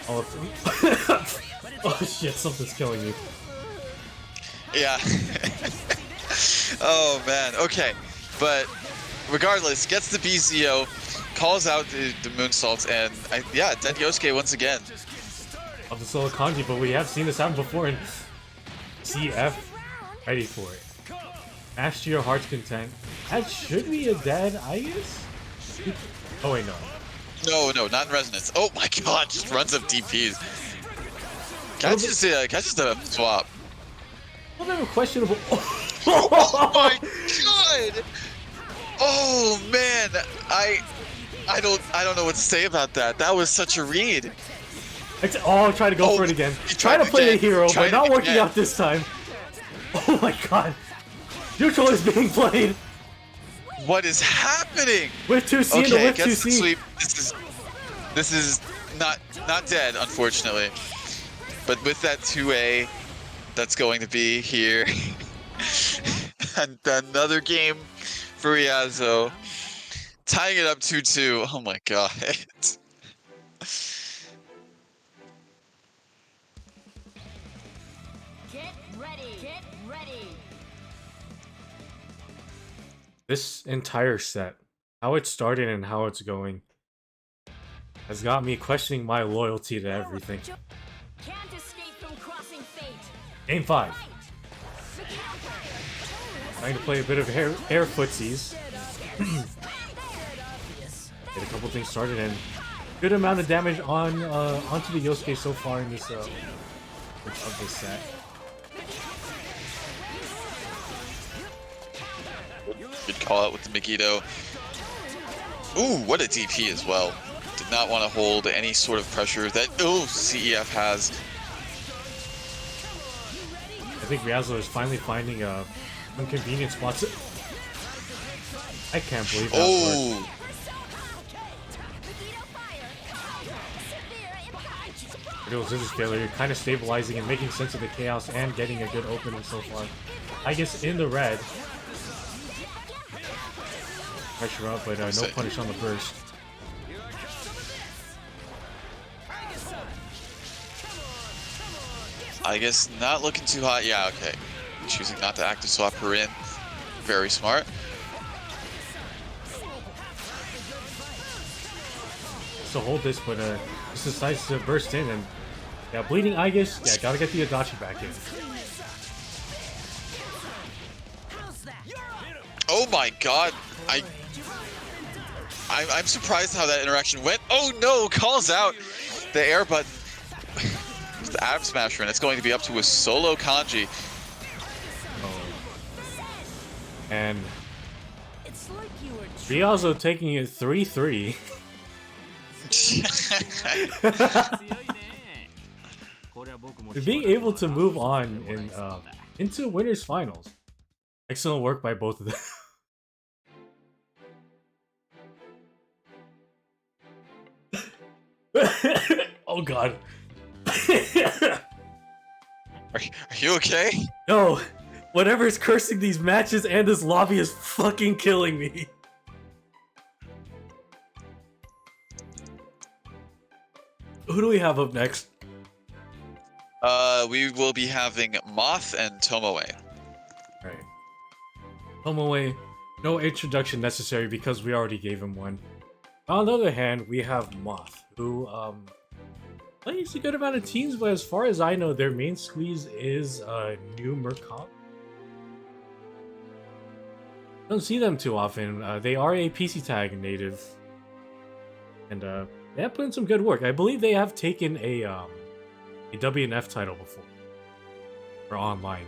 Oh, oh shit, something's killing me. Yeah. Oh man. Okay. But regardless, gets the BZO, calls out the moonsaults, and yeah, dead Yosuke once again. Of the solo kanji, but we have seen this happen before in CF. Ready for it. Mash to your heart's content. That should be a dead Ice? Oh wait, no. No, not in resonance. Oh my god, just runs up DPs. Catches a swap. A little bit of a questionable. Oh my god! Oh man, I don't know what to say about that. That was such a read. Oh, try to go for it again. Try to play the hero, but not working out this time. Oh my god. Neutral is being played. What is happening? With 2C and the Okay, with gets the 2C. sweep. This is not dead, unfortunately. But with that 2A, that's going to be here. And another game for Ryazo. Tying it up 2-2. Oh my god. Get ready. Get ready. This entire set, how it started and how it's going, has got me questioning my loyalty to everything. Can't escape from crossing fate. Game 5. Trying to play a bit of air footsies. Get a couple things started and good amount of damage on onto the Yosuke so far in this of this set. Good call out with the Megiddo. Ooh, what a DP as well. Did not want to hold any sort of pressure that CEF has. I think Ryazo is finally finding inconvenient spots. I can't believe that worked. Riddle Scissors failure, kind of stabilizing and making sense of the chaos and getting a good opening so far. I guess in the red. Pressure up, but no punish on the burst. I guess not looking too hot. Yeah, okay. Choosing not to active swap her in. Very smart. So hold this, but just decides to burst in and yeah, bleeding Aegis. Yeah, gotta get the Adachi back in. Oh my god. I'm surprised how that interaction went. Oh no, calls out the air button. Ab Smasher, and it's going to be up to a solo Kanji. Oh. And It's like you were Riazo taking it 3-3. Being able to move on in into winners finals. Excellent work by both of them. Oh god. Are you okay? No! Whatever is cursing these matches and this lobby is fucking killing me. Who do we have up next? We will be having Moth and Tomoe. Right. Tomoe, no introduction necessary because we already gave him one. On the other hand, we have Moth, who plays a good amount of teams, but as far as I know, their main squeeze is New Mercant. Don't see them too often. They are a PC tag native, and they have put in some good work. I believe they have taken a WNF title before, or online.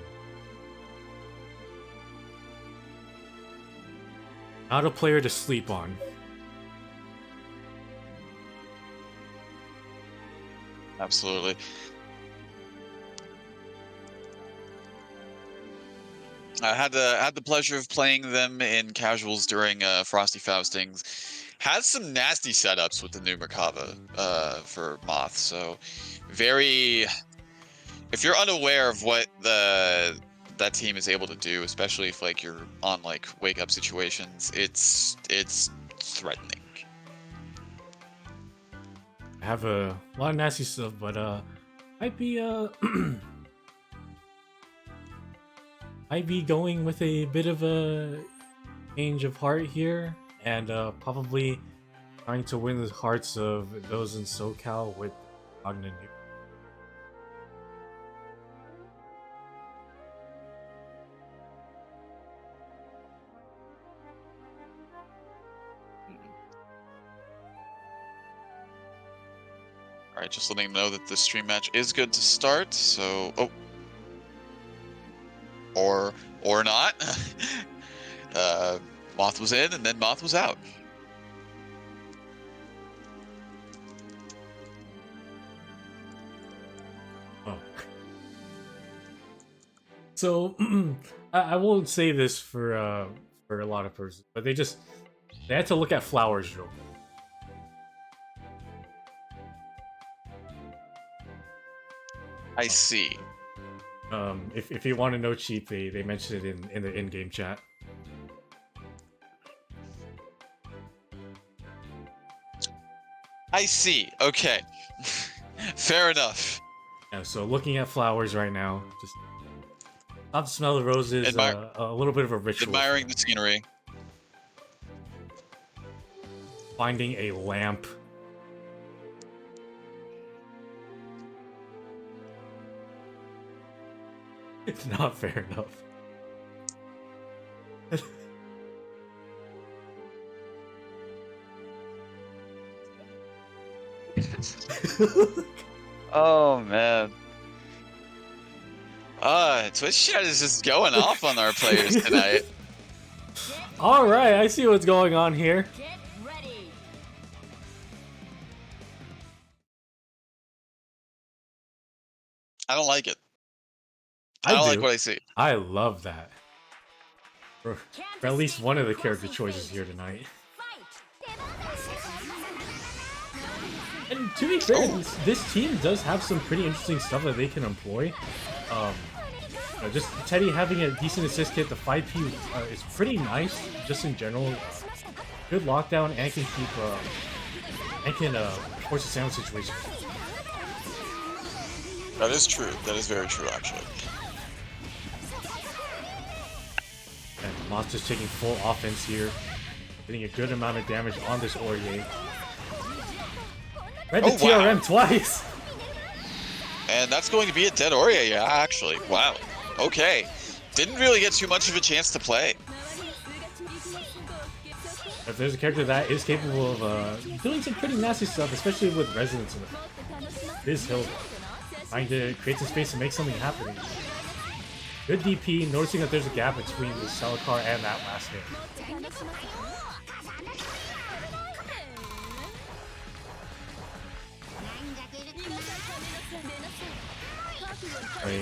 Not a player to sleep on. Absolutely. I had the pleasure of playing them in casuals during Frosty Faustings. Had some nasty setups with the new Merkava for Moth, so very. If you're unaware of what that team is able to do, especially if like you're on like wake up situations, it's threatening. I have a lot of nasty stuff, but might be might be going with a bit of a change of heart here, and probably trying to win the hearts of those in SoCal with Magna Nu. All right, just letting them know that the stream match is good to start. So, or not. Moth was in, and then Moth was out. Oh. So I won't say this for a lot of persons, but they had to look at flowers real quick. I see. If you want to know cheat, they mentioned it in the in-game chat. I see. Okay. Fair enough. Yeah, so looking at flowers right now, just stop to smell the roses. A little bit of a ritual. Admiring the scenery. Finding a lamp. It's not fair enough. Oh man. Twitch chat is just going off on our players tonight. All right, I see what's going on here. Get ready. I don't like it. I don't like what I see. I love that. For at least one of the character choices here tonight. And to be fair, this team does have some pretty interesting stuff that they can employ. Just Teddy having a decent assist kit, the 5P is pretty nice, just in general. Good lockdown and can keep and can force a sound situation. That is true. That is very true, actually. And Monster's taking full offense here, getting a good amount of damage on this Aurier. Read the TRM twice! And that's going to be a dead Aurier, yeah, actually. Wow. Okay. Didn't really get too much of a chance to play. If there's a character that is capable of doing some pretty nasty stuff, especially with resonance in it, it is Hilda. trying to create some space to make something happen. Good DP, noticing that there's a gap between the Celicar and that last hit.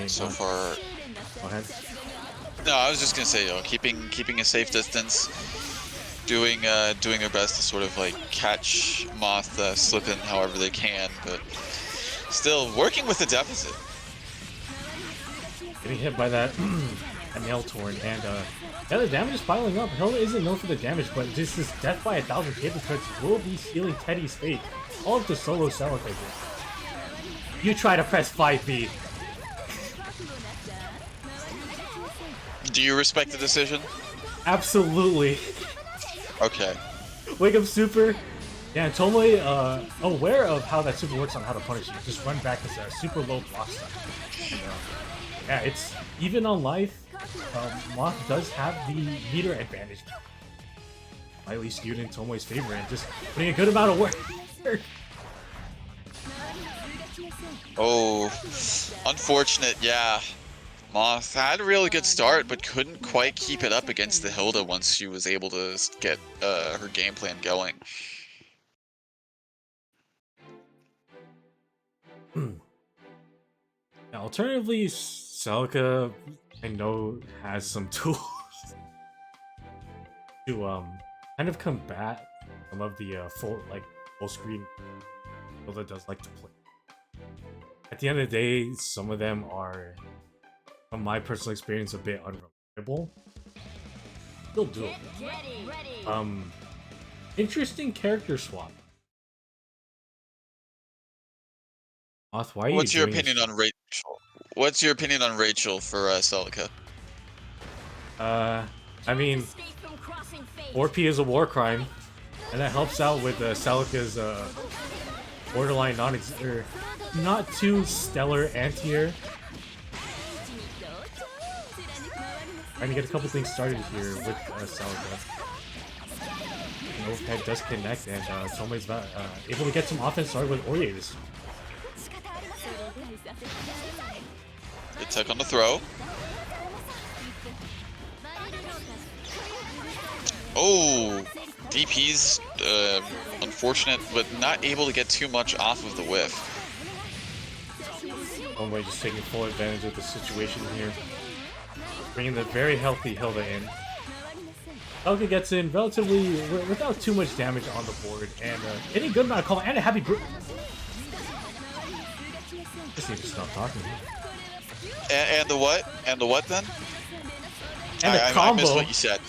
So far, Go ahead. no, I was just gonna say, keeping a safe distance, doing their best to sort of like catch Moth slipping however they can, but still working with the deficit. Getting hit by that nail torn, and yeah, the damage is piling up. Hilda isn't known for the damage, but just this death by 1,000 paper cuts will be sealing Teddy's fate. All of the solo Celica here. You try to press 5B. Do you respect the decision? Absolutely. Okay. Wake up super. Yeah, and Tomoe, aware of how that super works on how to punish you. Just run back as a super low block stun. And, yeah, it's even on life. Moth does have the meter advantage. Slightly skewed in Tomoe's favor and just putting a good amount of work. Oh, unfortunate, yeah. Moth had a really good start, but couldn't quite keep it up against the Hilda once she was able to get her game plan going. Now, alternatively, Celica, I know, has some tools to kind of combat some of the full screen Hilda does like to play. At the end of the day, some of them are, from my personal experience, a bit unreliable. Still doable. Interesting character swap. Moth, why are What's you your doing opinion this? on Rachel? What's your opinion on Rachel for Celica? I mean, 4P is a war crime, and that helps out with Celica's borderline not too stellar anti-air. Trying to get a couple things started here with Celica. Overhead does connect, and Tomoe's able to get some offense started with Orie this time. Good tech on the throw. Oh, DP's unfortunate, but not able to get too much off of the whiff. Tomoe just taking full advantage of the situation here. Bringing the very healthy Hilda in. Celica gets in relatively without too much damage on the board, and getting a good amount of call and a happy group. Just need to stop talking. And the what? And the what then? And the combo. I missed what you said.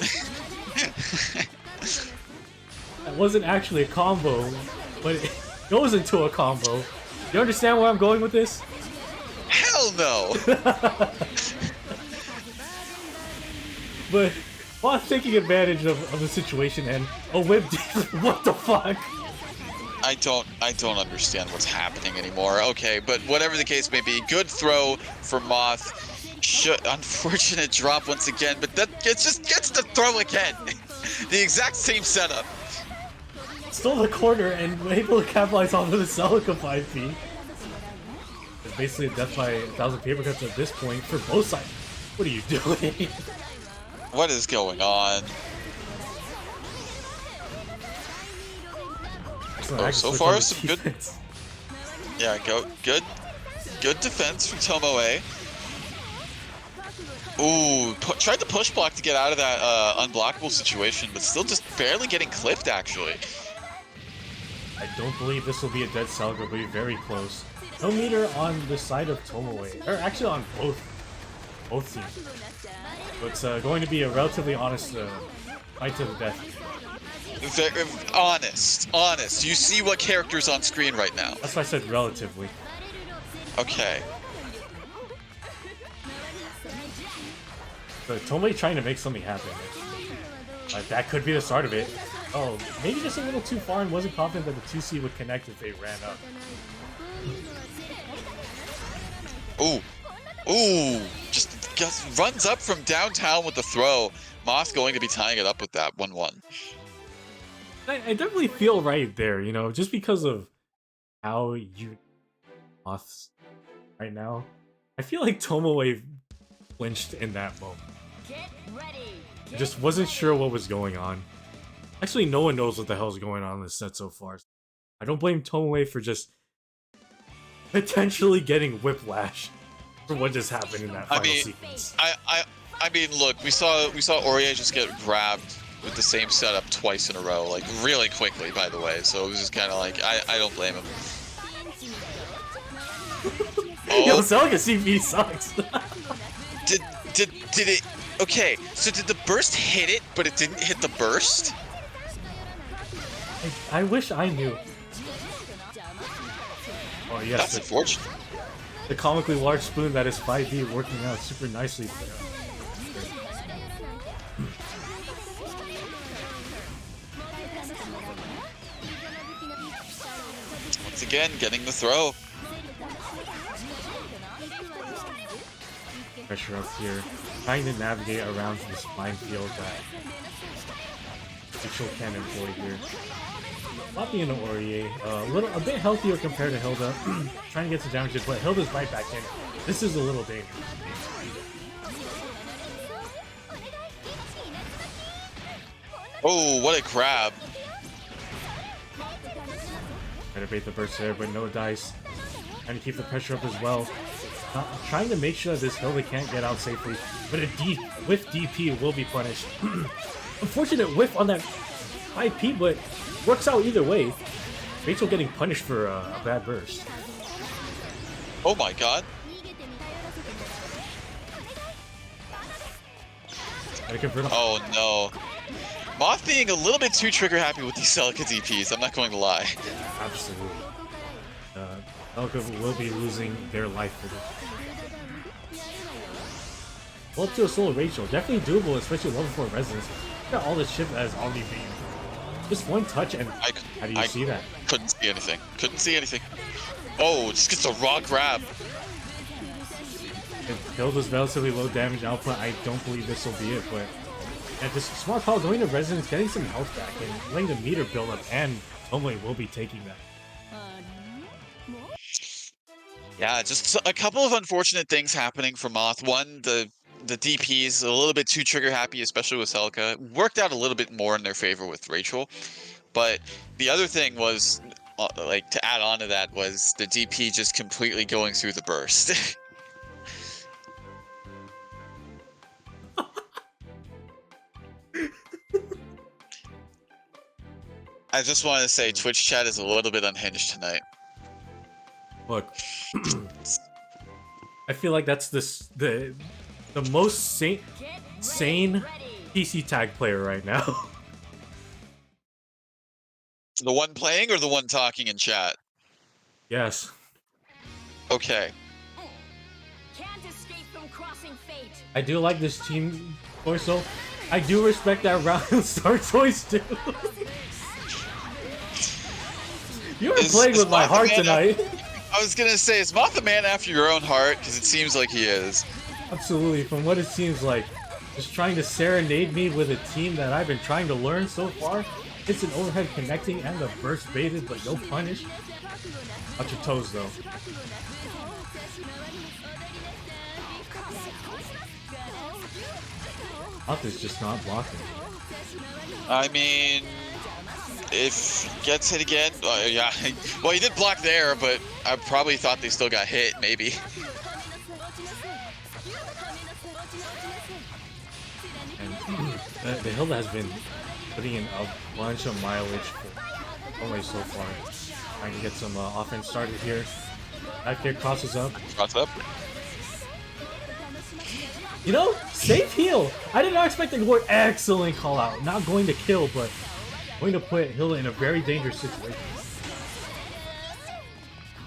That wasn't actually a combo, but it goes into a combo. You understand where I'm going with this? Hell no! But while taking advantage of the situation and a whip, what the fuck? I don't understand what's happening anymore. Okay, but whatever the case may be, good throw for Moth. Unfortunate drop once again, but that just gets the throw again. The exact same setup. Stole the corner and able to capitalize on the Celica 5P. It's basically a death by 1,000 paper cuts at this point for both sides. What are you doing? What is going on? Oh, so far some good. Yeah, good defense from Tomoe. Ooh, tried to push block to get out of that unblockable situation, but still just barely getting clipped actually. I don't believe this will be a dead Celica, but be very close. No meter on the side of Tomoe, or actually on both teams. So it's going to be a relatively honest fight to the death. Very honest. You see what character's on screen right now. That's why I said relatively. Okay. So Tomoe trying to make something happen. That could be the start of it. Oh, maybe just a little too far and wasn't confident that the 2C would connect if they ran up. Ooh, just runs up from downtown with the throw. Moth going to be tying it up with that 1-1. I definitely feel right there, you know, just because of how you Moth's right now. I feel like Tomoe flinched in that moment. Get ready. I just wasn't sure what was going on. Actually, no one knows what the hell's going on in this set so far. I don't blame Tomoe for just potentially getting whiplash for what just happened in that final sequence. I mean, look, we saw Aurier just get grabbed with the same setup twice in a row, like really quickly, by the way. So it was just kind of like I don't blame him. Yo, Oh, Celica CP sucks. did it? Okay, so did the burst hit it, but it didn't hit the burst? I wish I knew. Oh yes, That's unfortunate. the comically large spoon that is 5D working out super nicely for him. Once again, getting the throw. Pressure up here, trying to navigate around this minefield that Rachel can employ here. Not being an Aurier, a bit healthier compared to Hilda. Trying to get some damage, but Hilda's right back in. This is a little dangerous. Oh, what a grab! Trying to bait the burst there, but no dice. Trying to keep the pressure up as well. Trying to make sure this Hilda can't get out safely, but a whiff DP will be punished. Unfortunate whiff on that high P, but works out either way. Rachel getting punished for a bad burst. Oh my god! Gotta convert. Oh no! Moth being a little bit too trigger happy with these Celica DPs. I'm not going to lie. Absolutely. Celica will be losing their life for this. Well, up to a solo Rachel, definitely doable, especially level 4 Resonance. Got all the chip that is already being. Just one touch and how do you see that? Couldn't see anything. Couldn't see anything. Oh, just gets a raw grab. If Hilda's relatively low damage output, I don't believe this will be it, but yeah, just smart call going to Resonance, getting some health back, and letting the meter build up, and Tomoe will be taking that. Yeah, just a couple of unfortunate things happening for Moth. One, the DP is a little bit too trigger happy, especially with Celica. Worked out a little bit more in their favor with Rachel. But the other thing was, like, to add on to that, was the DP just completely going through the burst. I just want to say Twitch chat is a little bit unhinged tonight. Look, I feel like that's the most sane PC tag player right now. The one playing or the one talking in chat? Yes. Okay. Can't escape from crossing fate. I do like this team torso. I do respect that round star choice too. You were playing with my heart tonight. I was gonna say, is Moth a man after your own heart? Because it seems like he is. Absolutely, from what it seems like. Just trying to serenade me with a team that I've been trying to learn so far. It's an overhead connecting and the burst baited, but no punish. Watch your toes though. Moth is just not blocking. I mean, if he gets hit again, yeah. Well, he did block there, but I probably thought they still got hit, maybe. And the Hilda has been putting in a bunch of mileage for only so far. Trying to get some offense started here. Back there crosses up. Cross up. You know, safe heal. I did not expect the word excellent call out. Not going to kill, but going to put Hilda in a very dangerous situation.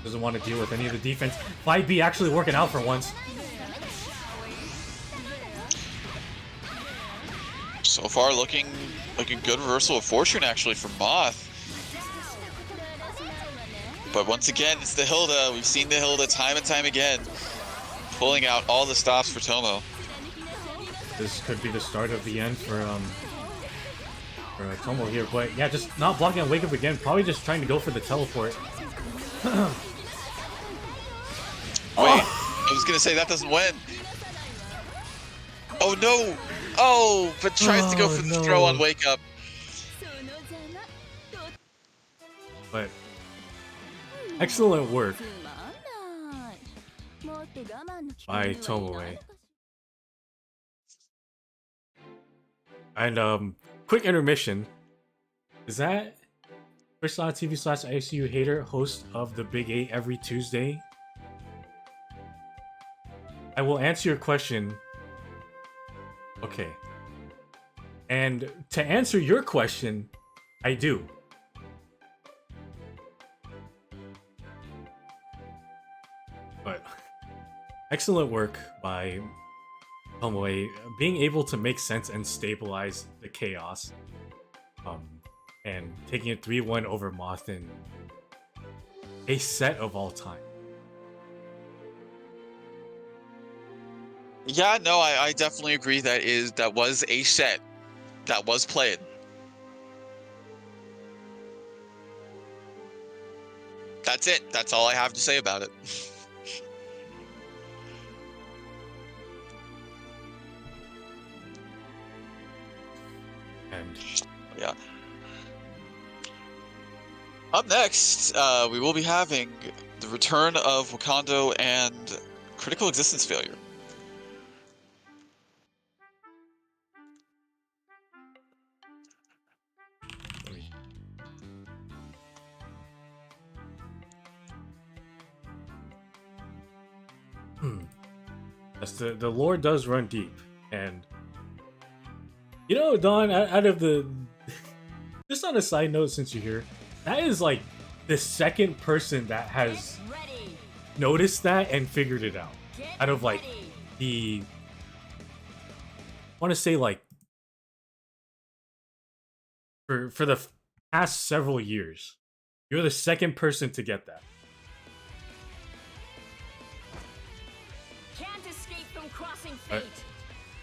Doesn't want to deal with any of the defense. 5B actually working out for once. So far, looking like a good reversal of fortune actually for Moth. But once again, it's the Hilda. We've seen the Hilda time and time again, pulling out all the stops for Tomo. This could be the start of the end for Tomo here, but yeah, just not blocking on Wake Up again. Probably just trying to go for the teleport. Wait, gonna say that doesn't win. Oh no! Oh, but tries to go for the throw on wake up. But excellent work by Tomoe. And quick intermission. Is that Twitch.tv/ICU Hater, host of the Big 8 every Tuesday? I will answer your question. Okay. And to answer your question, I do. But excellent work by Tomoe, being able to make sense and stabilize the chaos. And taking it 3-1 over Moth in a set of all time. Yeah, no, I definitely agree that was a set that was played. That's it. That's all I have to say about it. And yeah. Up next, we will be having the return of Wakando and Critical Existence Failure. Yes, the lore does run deep, and you know, Don, out of the just on a side note, since you're here, that is like the second person that has noticed that and figured it out. Out of like the, I want to say like for the past several years, you're the second person to get that.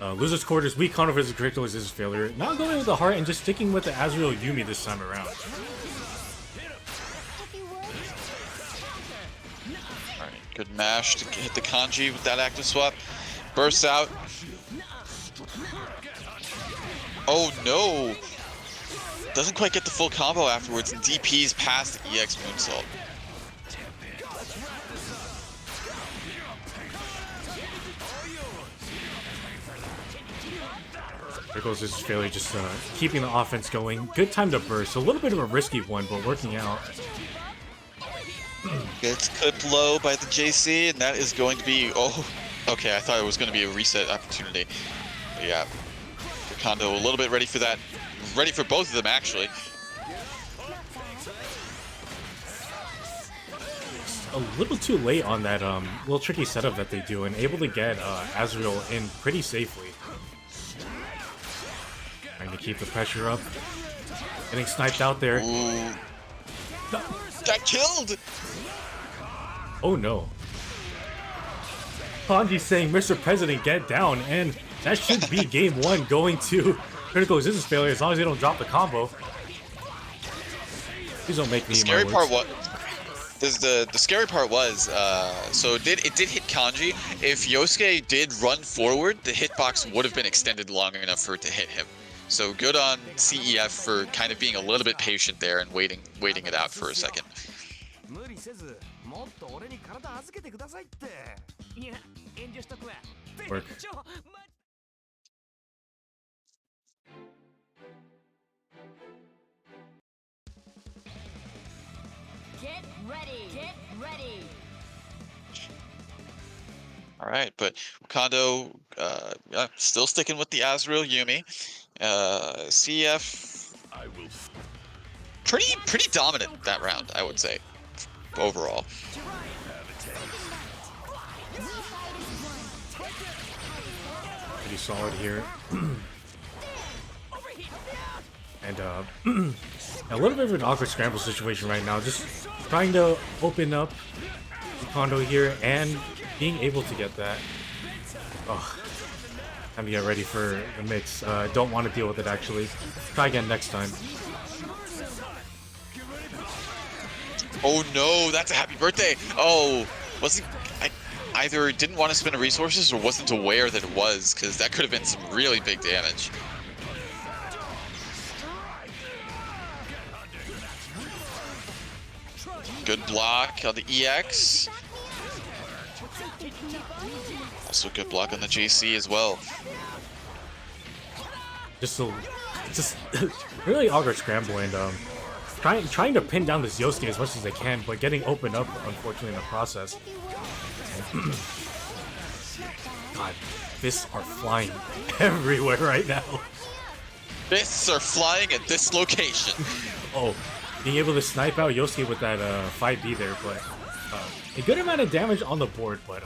Loser's Quarters, weak counter versus critical resistance failure. Not going with the heart and just sticking with the Azrael Yumi this time around. Alright, good mash to hit the kanji with that active swap. Bursts out. Oh no! Doesn't quite get the full combo afterwards and DPs past the EX moonsault. There goes this failure, just keeping the offense going. Good time to burst. A little bit of a risky one, but working out. Gets clipped low by the JC, and that is going to be... Oh, okay, I thought it was going to be a reset opportunity. But yeah, Wakando a little bit ready for that. Ready for both of them, actually. A little too late on that little tricky setup that they do, and able to get Azrael in pretty safely. Trying to keep the pressure up. Getting sniped out there. Ooh. Got killed! Oh no. Kanji saying, Mr. President, get down, and that should be game one going to critical resistance failure as long as they don't drop the combo. Please don't make me eat my words. The scary part was... The scary part was, so it did hit Kanji. If Yosuke did run forward, the hitbox would have been extended long enough for it to hit him. So good on CEF for kind of being a little bit patient there and waiting it out for a second. Work. Get ready. Get ready. All right, but Wakando still sticking with the Azrael Yumi. CF pretty dominant that round, I would say, overall. Pretty solid here. And a little bit of an awkward scramble situation right now. Just trying to open up Kondo here and being able to get that. Oh, time to get ready for the mix. Don't want to deal with it actually. Try again next time. Oh no, that's a happy birthday. Oh, was it? either didn't want to spend resources or wasn't aware that it was, because that could have been some really big damage. Good block on the EX. Also good block on the JC as well. Just really awkward scramble and trying to pin down this Yosuke as much as they can, but getting opened up unfortunately in the process. God, fists are flying everywhere right now. Fists are flying at this location. Oh, being able to snipe out Yosuke with that 5B there, but a good amount of damage on the board, but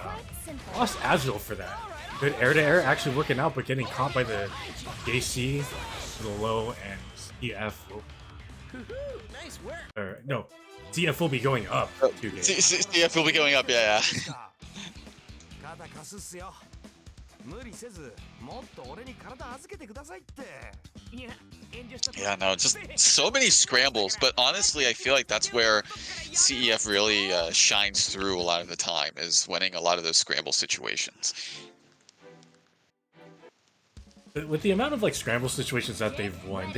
lost Azrael for that. Good air-to-air actually working out, but getting caught by the JC to the low, and CF will... no, CF will be going up. CF will be going up, yeah. Yeah, no, just so many scrambles, but honestly, I feel like that's where CEF really shines through a lot of the time, is winning a lot of those scramble situations. With the amount of like scramble situations that they've won,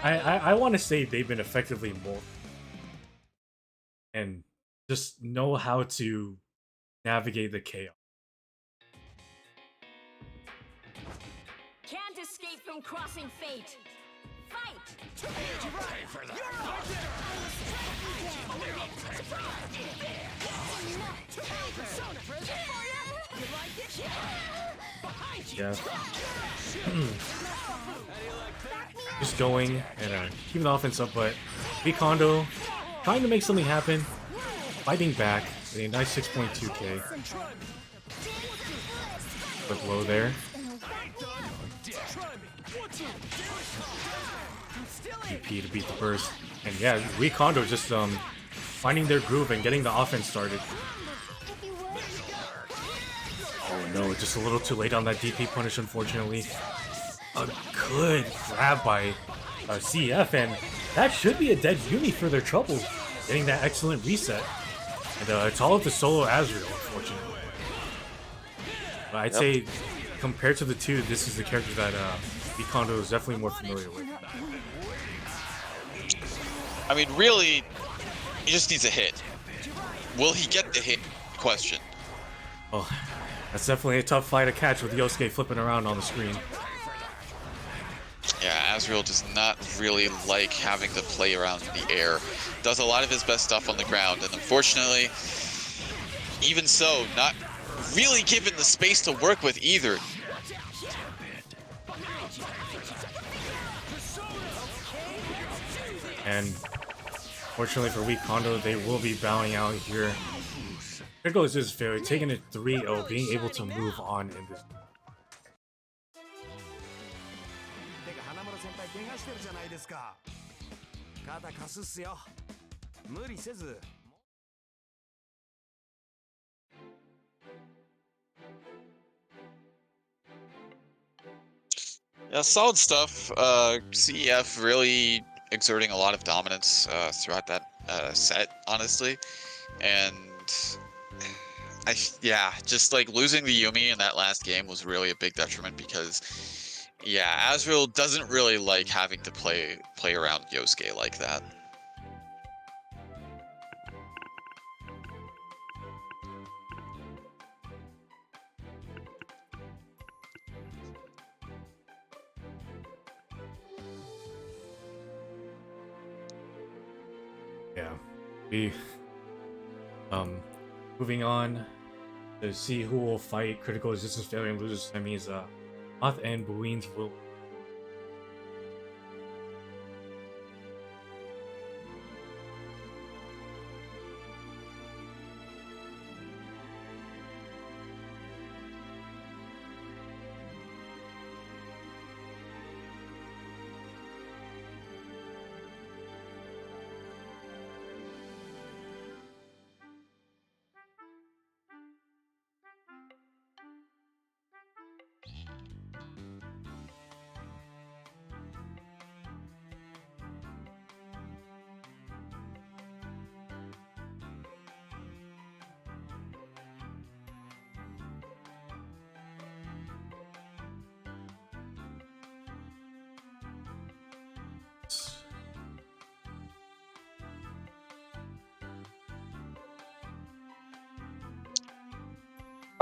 I want to say they've been effectively more and just know how to navigate the chaos. Can't escape from crossing fate. Fight! Yeah. Just going and keeping the offense up, but Kondo trying to make something happen, fighting back with a nice 6.2k. But low there. DP to beat the burst. And yeah, Kondo just finding their groove and getting the offense started. Oh no, just a little too late on that DP punish, unfortunately. A good grab by CF, and that should be a dead Yumi for their trouble, getting that excellent reset. And it's all up to solo Azrael, unfortunately. But I'd say, compared to the two, this is the character that Kondo is definitely more familiar with. I mean, really, he just needs a hit. Will he get the hit? Question. Oh, that's definitely a tough fight to catch with Yosuke flipping around on the screen. Yeah, Azrael does not really like having to play around in the air. Does a lot of his best stuff on the ground, and unfortunately, even so, not really given the space to work with either. And fortunately for Kondo, they will be bowing out here. Here goes his failure, taking it 3-0, being able to move on in this. Yeah, solid stuff. CEF really exerting a lot of dominance throughout that set, honestly. And yeah, just like losing the Yumi in that last game was really a big detriment because, yeah, Azrael doesn't really like having to play around Yosuke like that. Yeah, moving on to see who will fight critical resistance failure and losers semis. Moth and Buins will.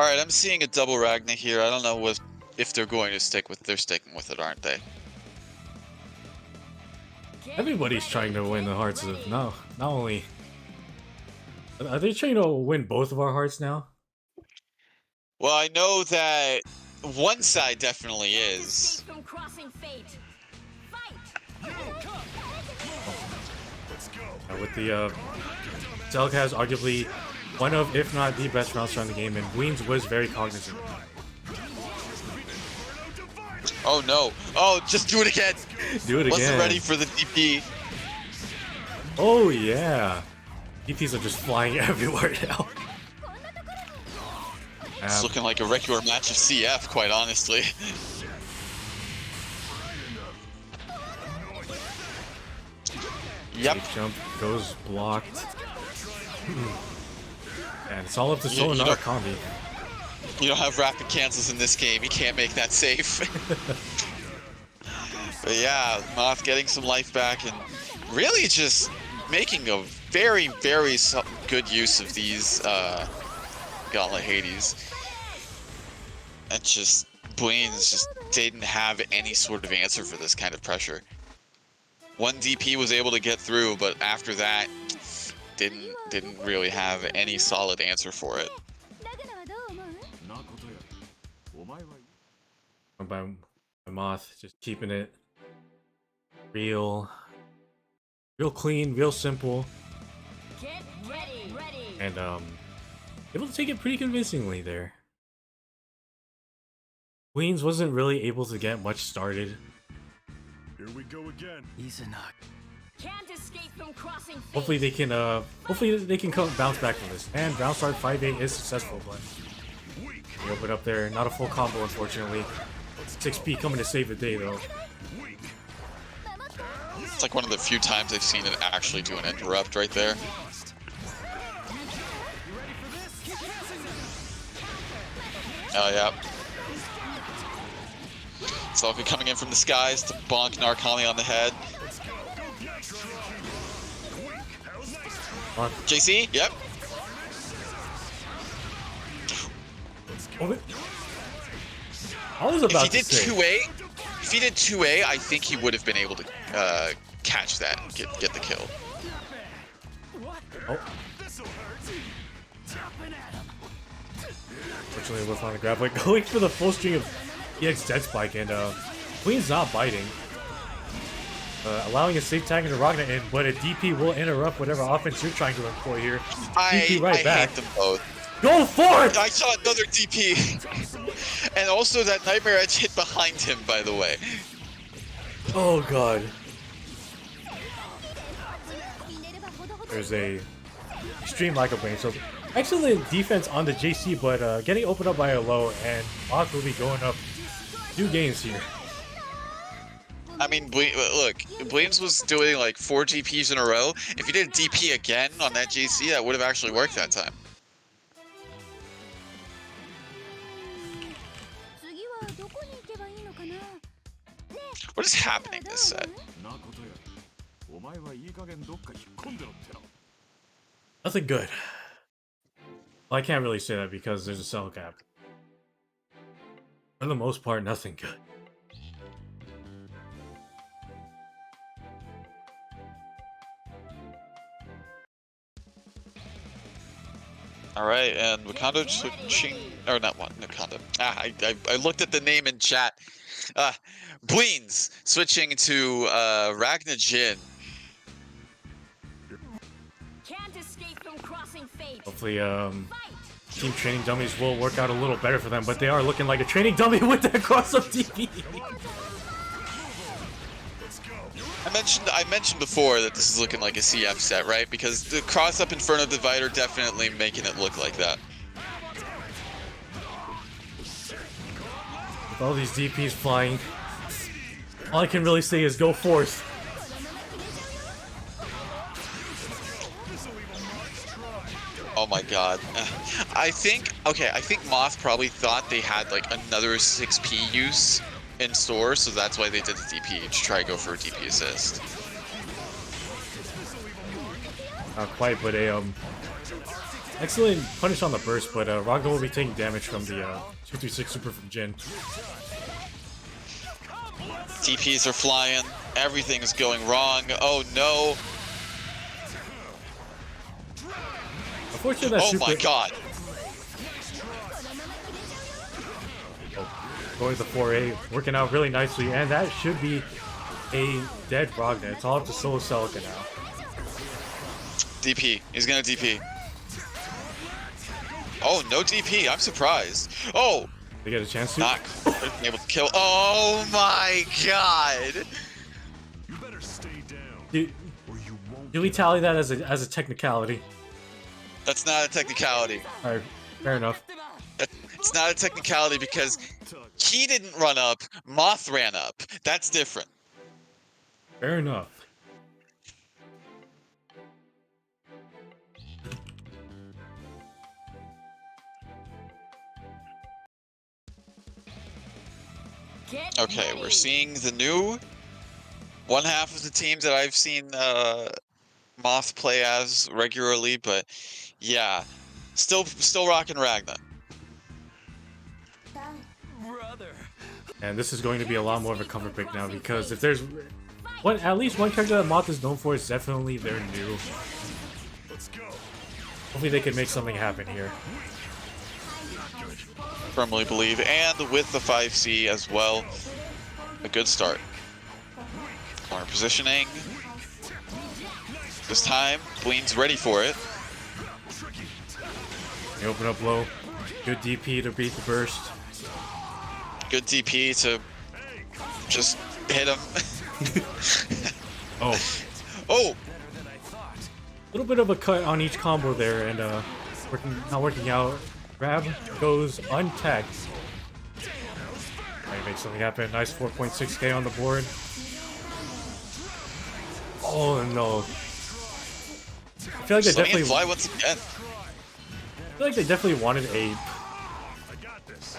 All right, I'm seeing a double Ragna here. I don't know if they're going to stick with. They're sticking with it, aren't they? Everybody's trying to win the hearts of not only. Are they trying to win both of our hearts now? Well, I know that one side definitely is. From crossing fate. With the Zelk has arguably one of, if not the best round start in the game, and Weens was very cognizant. Oh no! Oh, just do it again! Do it again. Wasn't ready for the DP. Oh yeah, DPs are just flying everywhere now. It's looking like a regular match of CF, quite honestly. Yep. Jump goes blocked. And it's all up to Solinar combi. You don't have rapid cancels in this game. You can't make that safe. But yeah, Moth getting some life back and really just making a very, very good use of these Gauntlet Hades. And just Blaines just didn't have any sort of answer for this kind of pressure. One DP was able to get through, but after that, didn't really have any solid answer for it. By Moth, just keeping it real clean, real simple, Get ready. and able to take it pretty convincingly there. Queens wasn't really able to get much started. Here we go again. Can't escape from crossing fate. Hopefully they can bounce back from this. And round start 5-8 is successful, but we open up there. Not a full combo, unfortunately. 6P coming to save the day, though. It's like one of the few times I've seen it actually do an interrupt right there. Oh yeah. Selkie coming in from the skies to bonk Narkami on the head. JC, yep. I was about If he did to say. 2A, if he did 2A, I think he would have been able to catch that and get the kill. Oh. Fortunately, we're on the grab, but going for the full string of EX Dead Spike, and Queen's not biting. Allowing a safe tag into Ragna in, but a DP will interrupt whatever offense you're trying to employ here. DP right back. Hate them both. Go for it! I saw another DP. And also that Nightmare Edge hit behind him, by the way. Oh god. There's a extreme lack of brain. So excellent defense on the JC, but getting opened up by a low, and Moth will be going up 2 games here. I mean, look, Blames was doing like 4 DPs in a row. If he did a DP again on that JC, that would have actually worked that time. What is happening this set? Nothing good. Well, I can't really say that because there's a cell gap. For the most part, nothing good. Alright, and Wakanda switching, or not one, Wakanda. I looked at the name in chat. Bleens switching to Ragna Jin. Can't escape from crossing fate. Hopefully, team training dummies will work out a little better for them, but they are looking like a training dummy with that cross-up DP. I mentioned before that this is looking like a CF set, right? Because the cross-up Inferno Divider definitely making it look like that. With all these DPs flying, all I can really say is go forth. Oh my god. I think Moth probably thought they had like another 6P use in store, so that's why they did the DP, to try to go for a DP assist. Not quite, but a Excellent punish on the burst, but Ragnar will be taking damage from the 236 super from Jin. TPs are flying. Everything's going wrong. Oh no. Unfortunately, that Oh super... my god. Oh, going to 4A, working out really nicely, and that should be a dead Ragnar. It's all up to Solo Celica now. DP. He's gonna DP. Oh, no DP. I'm surprised. Oh! They get a chance to? Not able to kill. Oh my god! You better stay down, Do, or you won't. do we tally that as a technicality? That's not a technicality. Alright, fair enough. It's not a technicality because he didn't run up, Moth ran up. That's different. Fair enough. Get Okay, ready. we're seeing the new one half of the teams that I've seen Moth play as regularly, but yeah, still rocking Ragna. Brother. And this is going to be a lot more of a cover pick now, because if there's at least one character that Moth is known for, is definitely their new. Let's go. Hopefully they can make something happen here. Firmly believe, and with the 5C as well, a good start. Corner positioning. This time, Bleen's ready for it. They open up low. Good DP to beat the burst. Good DP to just hit him. Oh, Oh! a little bit of a cut on each combo there, and not working out. Grab goes untech. Might make something happen. Nice 4.6k on the board. Oh no. I feel like they Just let me definitely. fly once again. I feel like they definitely wanted a. I got this.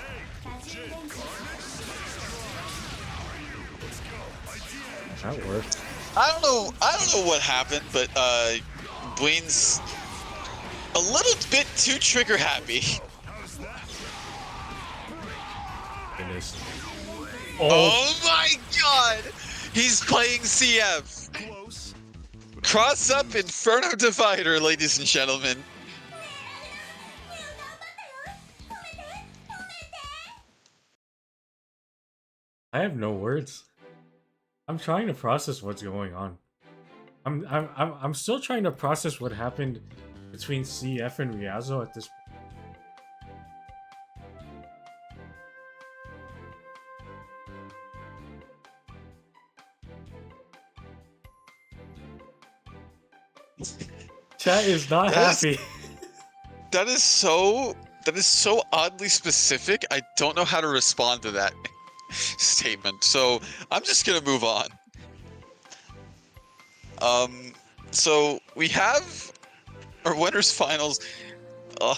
That worked. I don't know what happened, but Bleen's a little bit too trigger happy. Goodness. Oh my god! He's playing CF. Close. Cross up Inferno Divider, ladies and gentlemen. I have no words. I'm trying to process what's going on. I'm still trying to process what happened between CF and Riazo at this point. Chat is not happy. That is so oddly specific. I don't know how to respond to that statement. So I'm just gonna move on. So we have our winners finals. A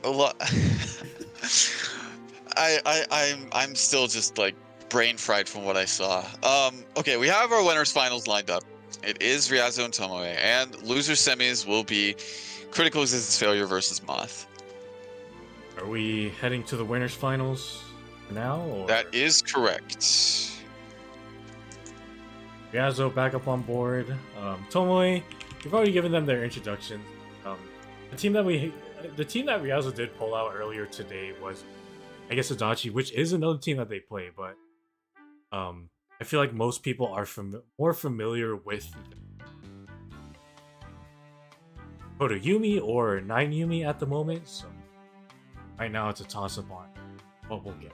lot. I'm still just like brain fried from what I saw. Okay, we have our winners finals lined up. It is Riazo and Tomoe, and loser semis will be Critical Existence Failure versus Moth. Are we heading to the winners finals now? Or? That is correct. Riazo back up on board. Tomoe, we've already given them their introduction. The team that Riazo did pull out earlier today was, I guess, Adachi, which is another team that they play, but I feel like most people are more familiar with Yumi or 9 Yumi at the moment, so right now it's a toss-up on what we'll get.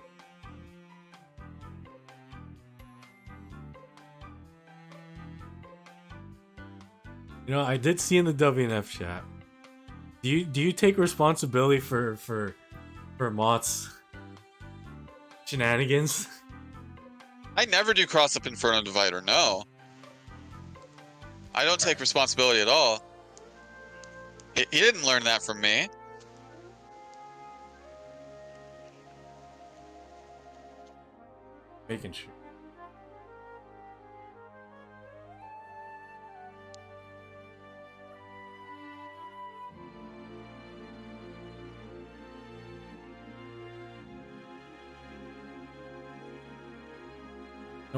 You know, I did see in the WNF chat. Do you take responsibility for Mott's shenanigans? I never do cross up Inferno Divider, no. I don't take responsibility at all. He didn't learn that from me. Making sure.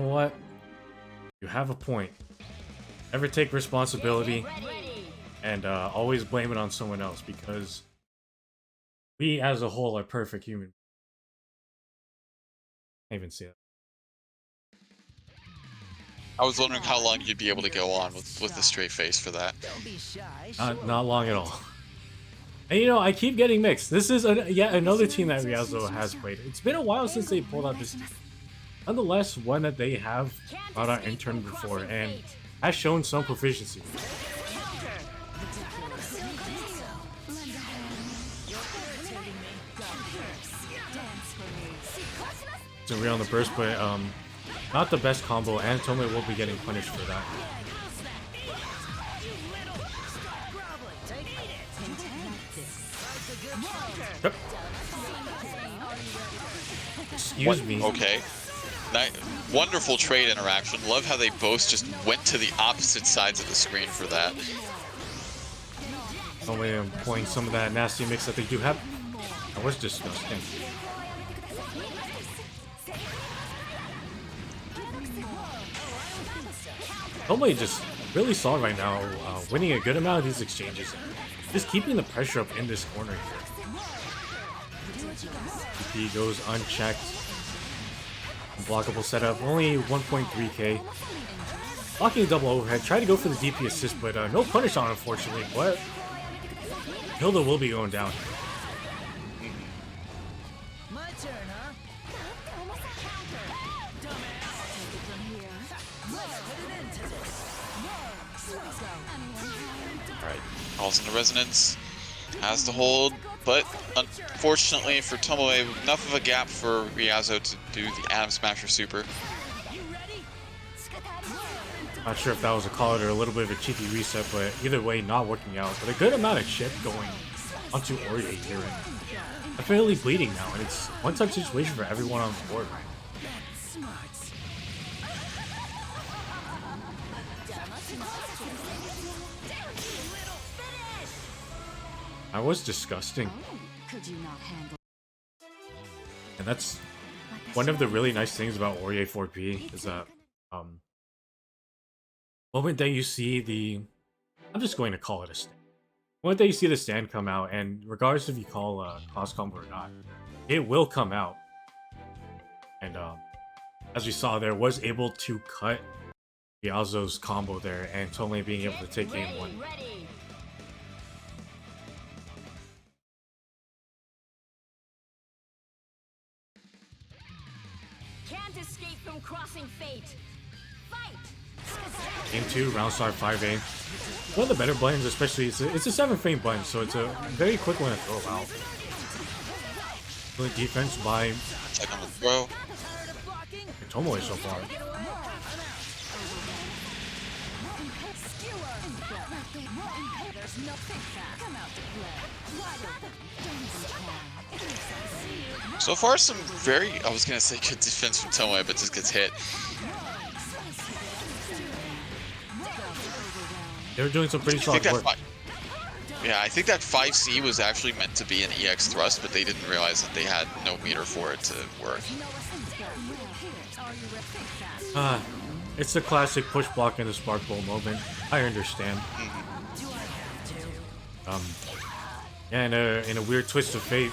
You know what? You have a point. Never take responsibility and always blame it on someone else, because we as a whole are perfect human. I can't even see it. I was wondering how long you'd be able to go on with a straight face for that. Don't be shy. Not long at all. And you know, I keep getting mixed. This is yet another team that Ryazo has played. It's been a while since they pulled out this team. Nonetheless, one that they have brought out in turn before and has shown some proficiency. It's a real on the burst, but not the best combo, and Tomoe will be getting punished for that. Yep. Excuse me. Okay. Wonderful trade interaction. Love how they both just went to the opposite sides of the screen for that. Only employing some of that nasty mix that they do have. That was disgusting. Tomoe just really solid right now, winning a good amount of these exchanges. Just keeping the pressure up in this corner here. TP goes unchecked. Unblockable setup, only 1.3k. Blocking a double overhead, try to go for the DP assist, but no punish on, unfortunately. But Hilda will be going down. My turn, huh? Alright, calls into resonance. Has to hold, but unfortunately for Tomoe, enough of a gap for Ryazo to do the Atom Smasher Super. Not sure if that was a call or a little bit of a cheeky reset, but either way, not working out. But a good amount of chip going onto Ori here, and definitely bleeding now, and it's one-touch situation for everyone on the board right now. That was disgusting. And that's one of the really nice things about Ori 4P is that moment that you see the, I'm just going to call it a stand. The moment that you see the stand come out, and regardless if you call cross combo or not, it will come out. And as we saw there, was able to cut Ryazo's combo there, and Tomoe being able to take game one. Can't escape from crossing fate. Fight! Game 2, round start 5A. One of the better buttons, especially, it's a 7-frame button, so it's a very quick one to throw out. Good defense by Check on the throw. Tomoe so far. So far, some very, I was gonna say good defense from Tomoe, but just gets hit. They were doing some pretty solid work. Yeah, I think that 5C was actually meant to be an EX thrust, but they didn't realize that they had no meter for it to work. It's the classic push block in the Spark Bowl moment. I understand. Yeah, in a weird twist of fate,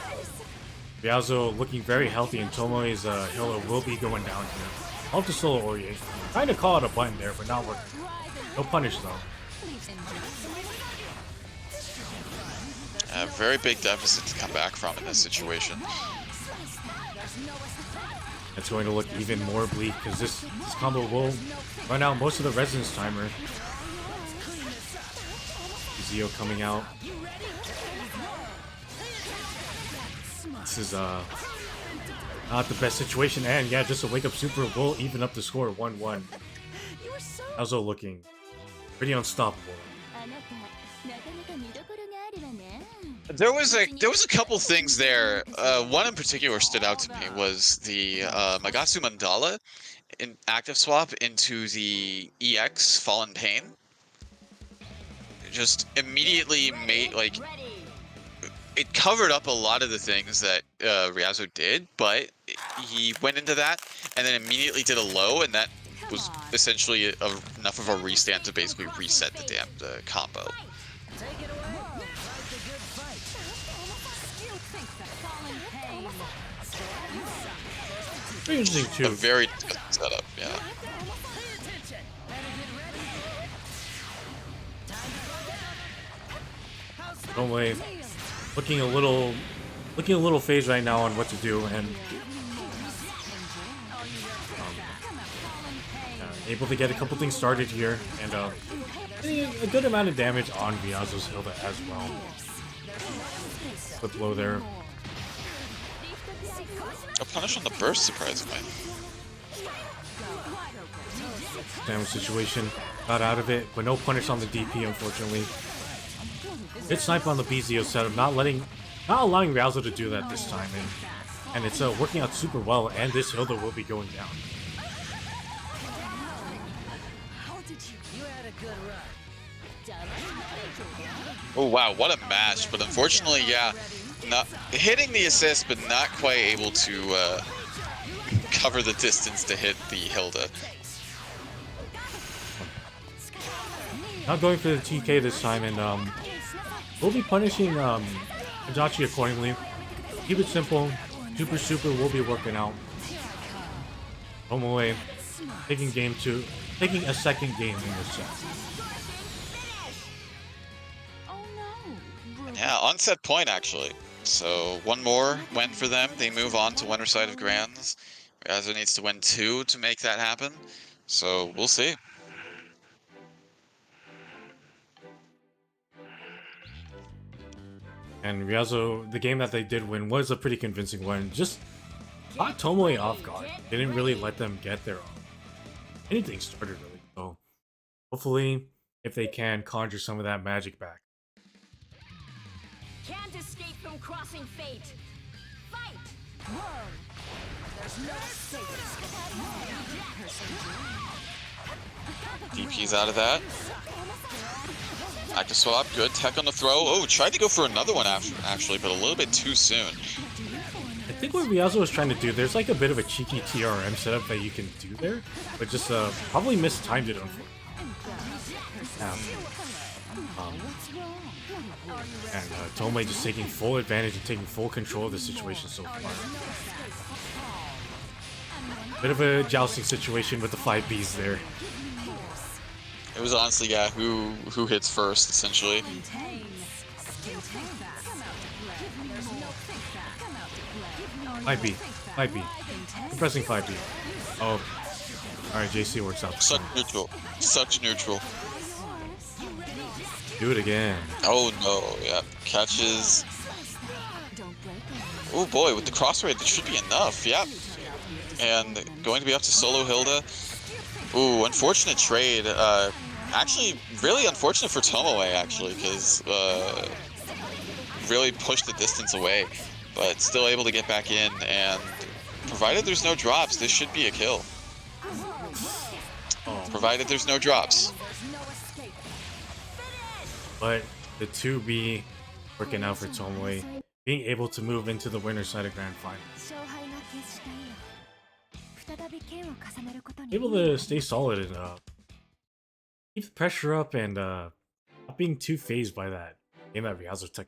Ryazo looking very healthy, and Tomoe's Hilo will be going down here. Off the solo Ori. Trying to call it a button there, but not working. No punish though. A very big deficit to come back from in this situation. It's going to look even more bleak because this combo will run out most of the resonance timer. Zio coming out. This is not the best situation, and yeah, just a wake up super will even up the score 1-1. Also looking pretty unstoppable. There was a couple things there. One in particular stood out to me was the Magatsu Mandala in active swap into the EX Fallen Pain. It just immediately made, like, it covered up a lot of the things that Ryazo did, but he went into that and then immediately did a low, and that was essentially enough of a restand to basically reset the combo. Take it away. Fight the good fight. You think that falling pain. Pretty interesting A too. very different setup, yeah. Pay attention. Better get ready. Time to slow down. How's that? Tomoe looking a little phased right now on what to do, and able to get a couple things started here, and getting a good amount of damage on Viazo's Hilda as well. Flip blow there. A punish on the burst, surprisingly. Damage situation. Got out of it, but no punish on the DP, unfortunately. Good snipe on the BZO setup, not allowing Viazo to do that this time, and it's working out super well, and this Hilda will be going down. You had a good run. Oh wow, what a match! But unfortunately, yeah, not hitting the assist, but not quite able to cover the distance to hit the Hilda. Not going for the TK this time, and we'll be punishing Adachi accordingly. Keep it simple. Super will be working out. Tomoe taking a second game in this set. Yeah, on set point actually. So one more win for them. They move on to winner side of Grands. Riazo needs to win 2 to make that happen. So we'll see. And Riazo, the game that they did win was a pretty convincing one. Just caught Tomoe off guard. Didn't really let them get their anything started really. So hopefully, if they can conjure some of that magic back. Can't escape from crossing fate. Fight! Whoa! There's no DP's out of that. Active swap, good. Tech on the throw. Oh, tried to go for another one after, actually, but a little bit too soon. I think what Riazo was trying to do, there's like a bit of a cheeky TRM setup that you can do there, but just probably mistimed it, unfortunately. And Tomoe just taking full advantage and taking full control of the situation so far. Bit of a jousting situation with the 5Bs there. It was honestly, yeah, who hits first, essentially. 5B. Compressing 5B. Oh. Alright, JC works out. Such neutral. Such neutral. Do it again. Oh no, yeah. Catches. Oh boy, with the cross raid, that should be enough, yeah. And going to be up to solo Hilda. Ooh, unfortunate trade. Actually, really unfortunate for Tomoe, actually, because really pushed the distance away, but still able to get back in, and provided there's no drops, this should be a kill. Provided there's no drops. But the 2B working out for Tomoe, being able to move into the winner's side of Grand Final. Able to stay solid and keep the pressure up and not being too phased by that game that Riazo took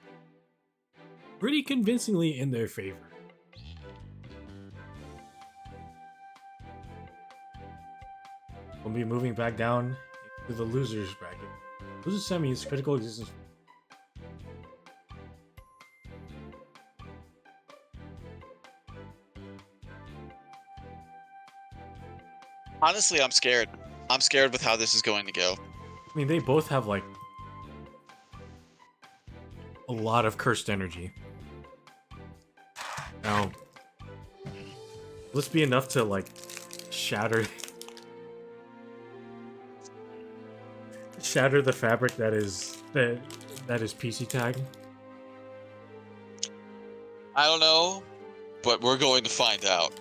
pretty convincingly in their favor. We'll be moving back down to the losers bracket. Losers semis, critical existence. Honestly, I'm scared. I'm scared with how this is going to go. I mean, they both have like a lot of cursed energy. Now, let's be enough to like shatter the fabric that is PC tag. I don't know, but we're going to find out.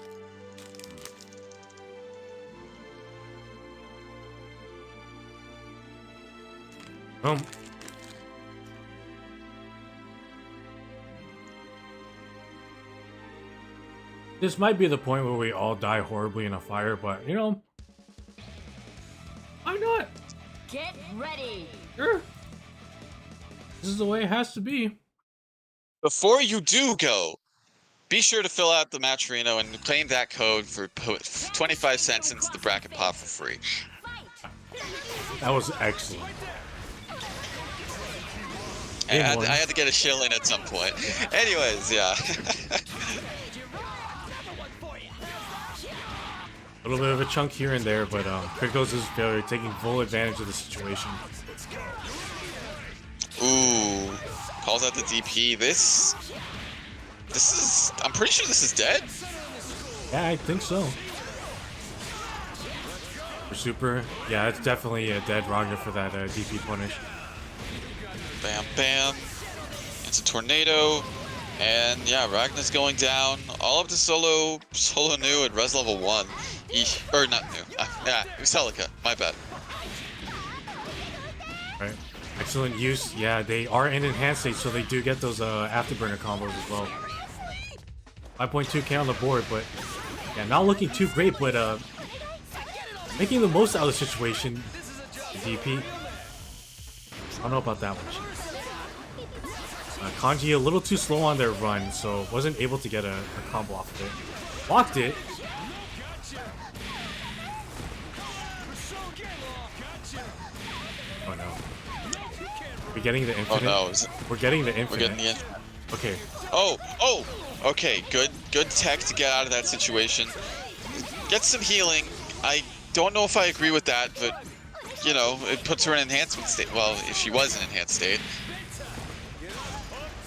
This might be the point where we all die horribly in a fire, but you know, why not? Get ready. Sure. This is the way it has to be. Before you do go, be sure to fill out the match Reno and claim that code for 25 cents into the bracket pot for free. That was excellent. I had to get a shill in at some point. Anyways, yeah. A little bit of a chunk here and there, but Crickles' failure taking full advantage of the situation. Ooh, calls out the DP. This is, I'm pretty sure this is dead. Yeah, I think so. For Super, yeah, it's definitely a dead Ragnar for that DP punish. Bam, bam. It's a tornado. And yeah, Ragnar's going down. All up to solo new at res level 1. Or not new. Yeah, it was Celica. My bad. Right. Excellent use. Yeah, they are in enhanced state, so they do get those afterburner combos as well. 5.2k on the board, but yeah, not looking too great, but making the most out of the situation. DP. I don't know about that much. Kanji a little too slow on their run, so wasn't able to get a combo off of it. Blocked it. Oh no. We're getting the infinite. Oh no. We're getting the We're infinite. getting the infinite. Okay. Oh! Okay, good tech to get out of that situation. Get some healing. I don't know if I agree with that, but, you know, it puts her in enhancement state. Well, if she was in enhanced state.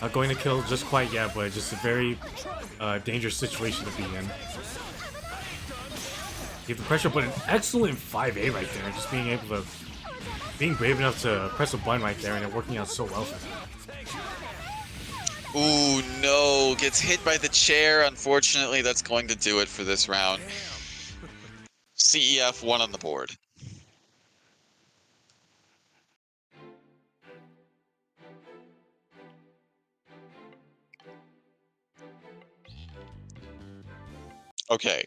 Not going to kill just quite yet, but just a very dangerous situation to be in. Keep the pressure, but an excellent 5A right there. Just being brave enough to press a button right there, and it working out so well for him. Ooh, no. Gets hit by the chair. Unfortunately, that's going to do it for this round. CEF 1 on the board. Okay.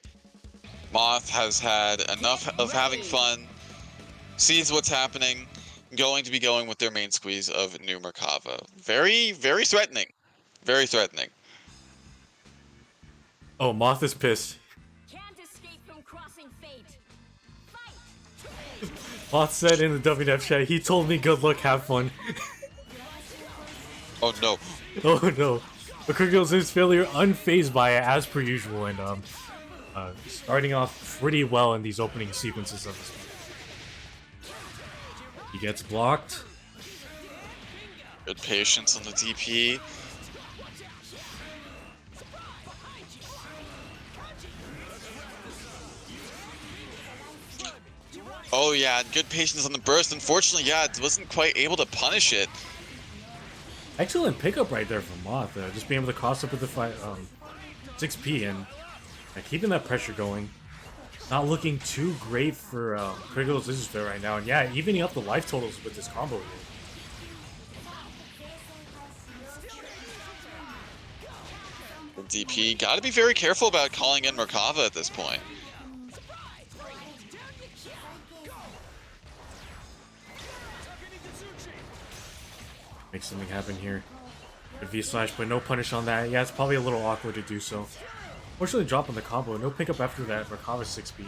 Moth has had enough of having fun, sees what's happening, going to be going with their main squeeze of New Merkava. Very, very threatening. Very threatening. Oh, Moth is pissed. Can't escape from crossing fate. Fight. Moth said in the WNF chat, he told me good luck, have fun. Oh no. Oh no. But Crickles is failure unfazed by it as per usual, and starting off pretty well in these opening sequences of this game. He gets blocked. Good patience on the DP. Oh yeah, good patience on the burst. Unfortunately, yeah, it wasn't quite able to punish it. Excellent pickup right there from Moth. Just being able to cross up with the 6P and keeping that pressure going. Not looking too great for Crickles Isisfair right now. And yeah, evening up the life totals with this combo here. The DP, gotta be very careful about calling in Merkava at this point. Make something happen here. Good V-slash, but no punish on that. Yeah, it's probably a little awkward to do so. Fortunately, dropping the combo. No pickup after that. Merkava 6B.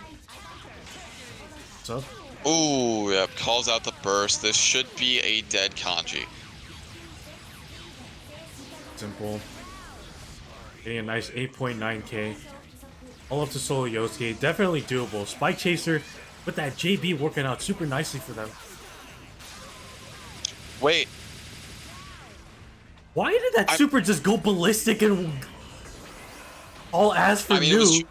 What's up? Ooh, yep, calls out the burst. This should be a dead Kanji. Simple. Getting a nice 8.9k. All up to solo Yosuke. Definitely doable. Spike Chaser with that JB working out super nicely for them. Wait. Why did that super just go ballistic and all as for new?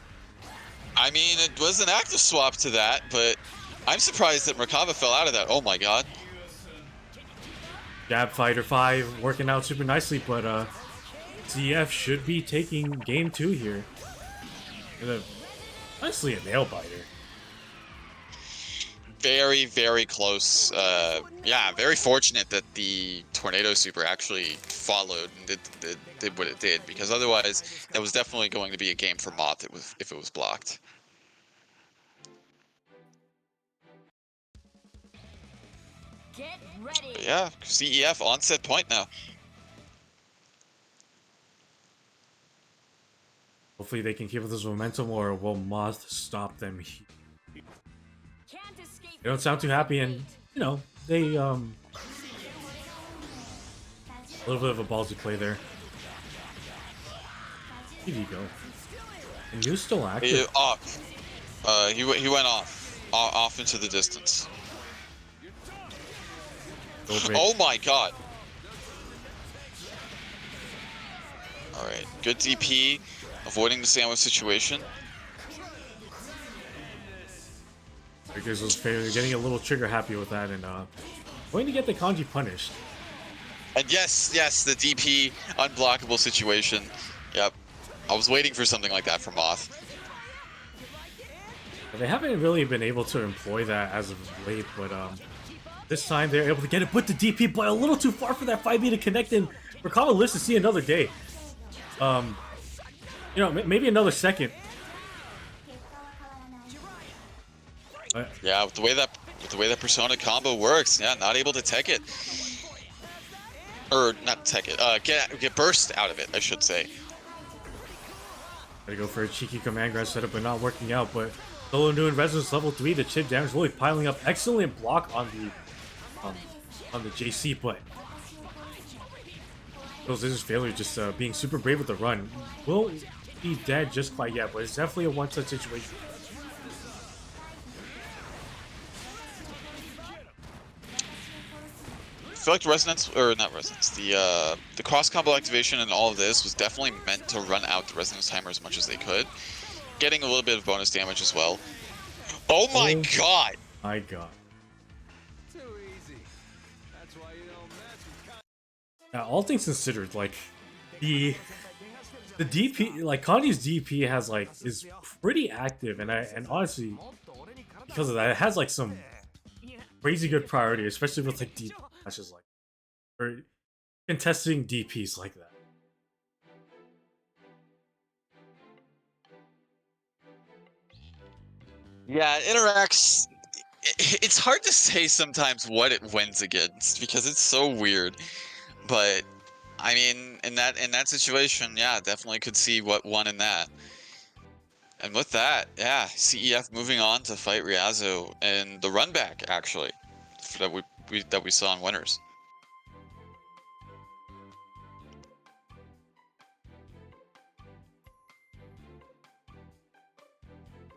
I mean, it was an active swap to that, but I'm surprised that Merkava fell out of that. Oh my god. Jab Fighter 5 working out super nicely, but CF should be taking game 2 here. Honestly, a nail biter. very, very close. Yeah, very fortunate that the Tornado Super actually followed and did what it did, because otherwise that was definitely going to be a game for Moth if it was blocked. Get ready. But yeah, CEF on set point now. Hopefully they can keep up this momentum, or will Moth stop them? Can't escape They don't sound too happy, and you know they a little bit of a ballsy play there. Here you go. And you're still active. Off. He went off into the distance. Oh my god. All right, good DP, avoiding the sandwich situation. Because was getting a little trigger happy with that, and going to get the kanji punished. And yes, the DP unblockable situation. Yep, I was waiting for something like that from Moth. They haven't really been able to employ that as of late, but this time they're able to get it, put the DP, but a little too far for that 5B to connect, and Rakama lives to see another day. You know, maybe another second. Yeah, with the way that Persona combo works, yeah, not able to tech it, or not tech it, get burst out of it, I should say. Gotta go for a cheeky command grab setup, but not working out. But Solo doing resistance level 3, the chip damage really piling up. Excellent block on the JC, but those is failure, just being super brave with the run. Will be dead just quite yet, but it's definitely a one-touch situation. I feel like resonance, or not resonance, the cross combo activation and all of this was definitely meant to run out the resonance timer as much as they could, getting a little bit of bonus damage as well. Oh my god! My god. Now, all things considered, like the DP, like Kanji's DP has is pretty active, and honestly, because of that, it has like some crazy good priority, especially with like deep matches or contesting DPs like that. Yeah, it interacts. It's hard to say sometimes what it wins against because it's so weird. But I mean, in that situation, yeah, definitely could see what won in that. And with that, yeah, CEF moving on to fight Ryazo and the run back actually that we saw in winners.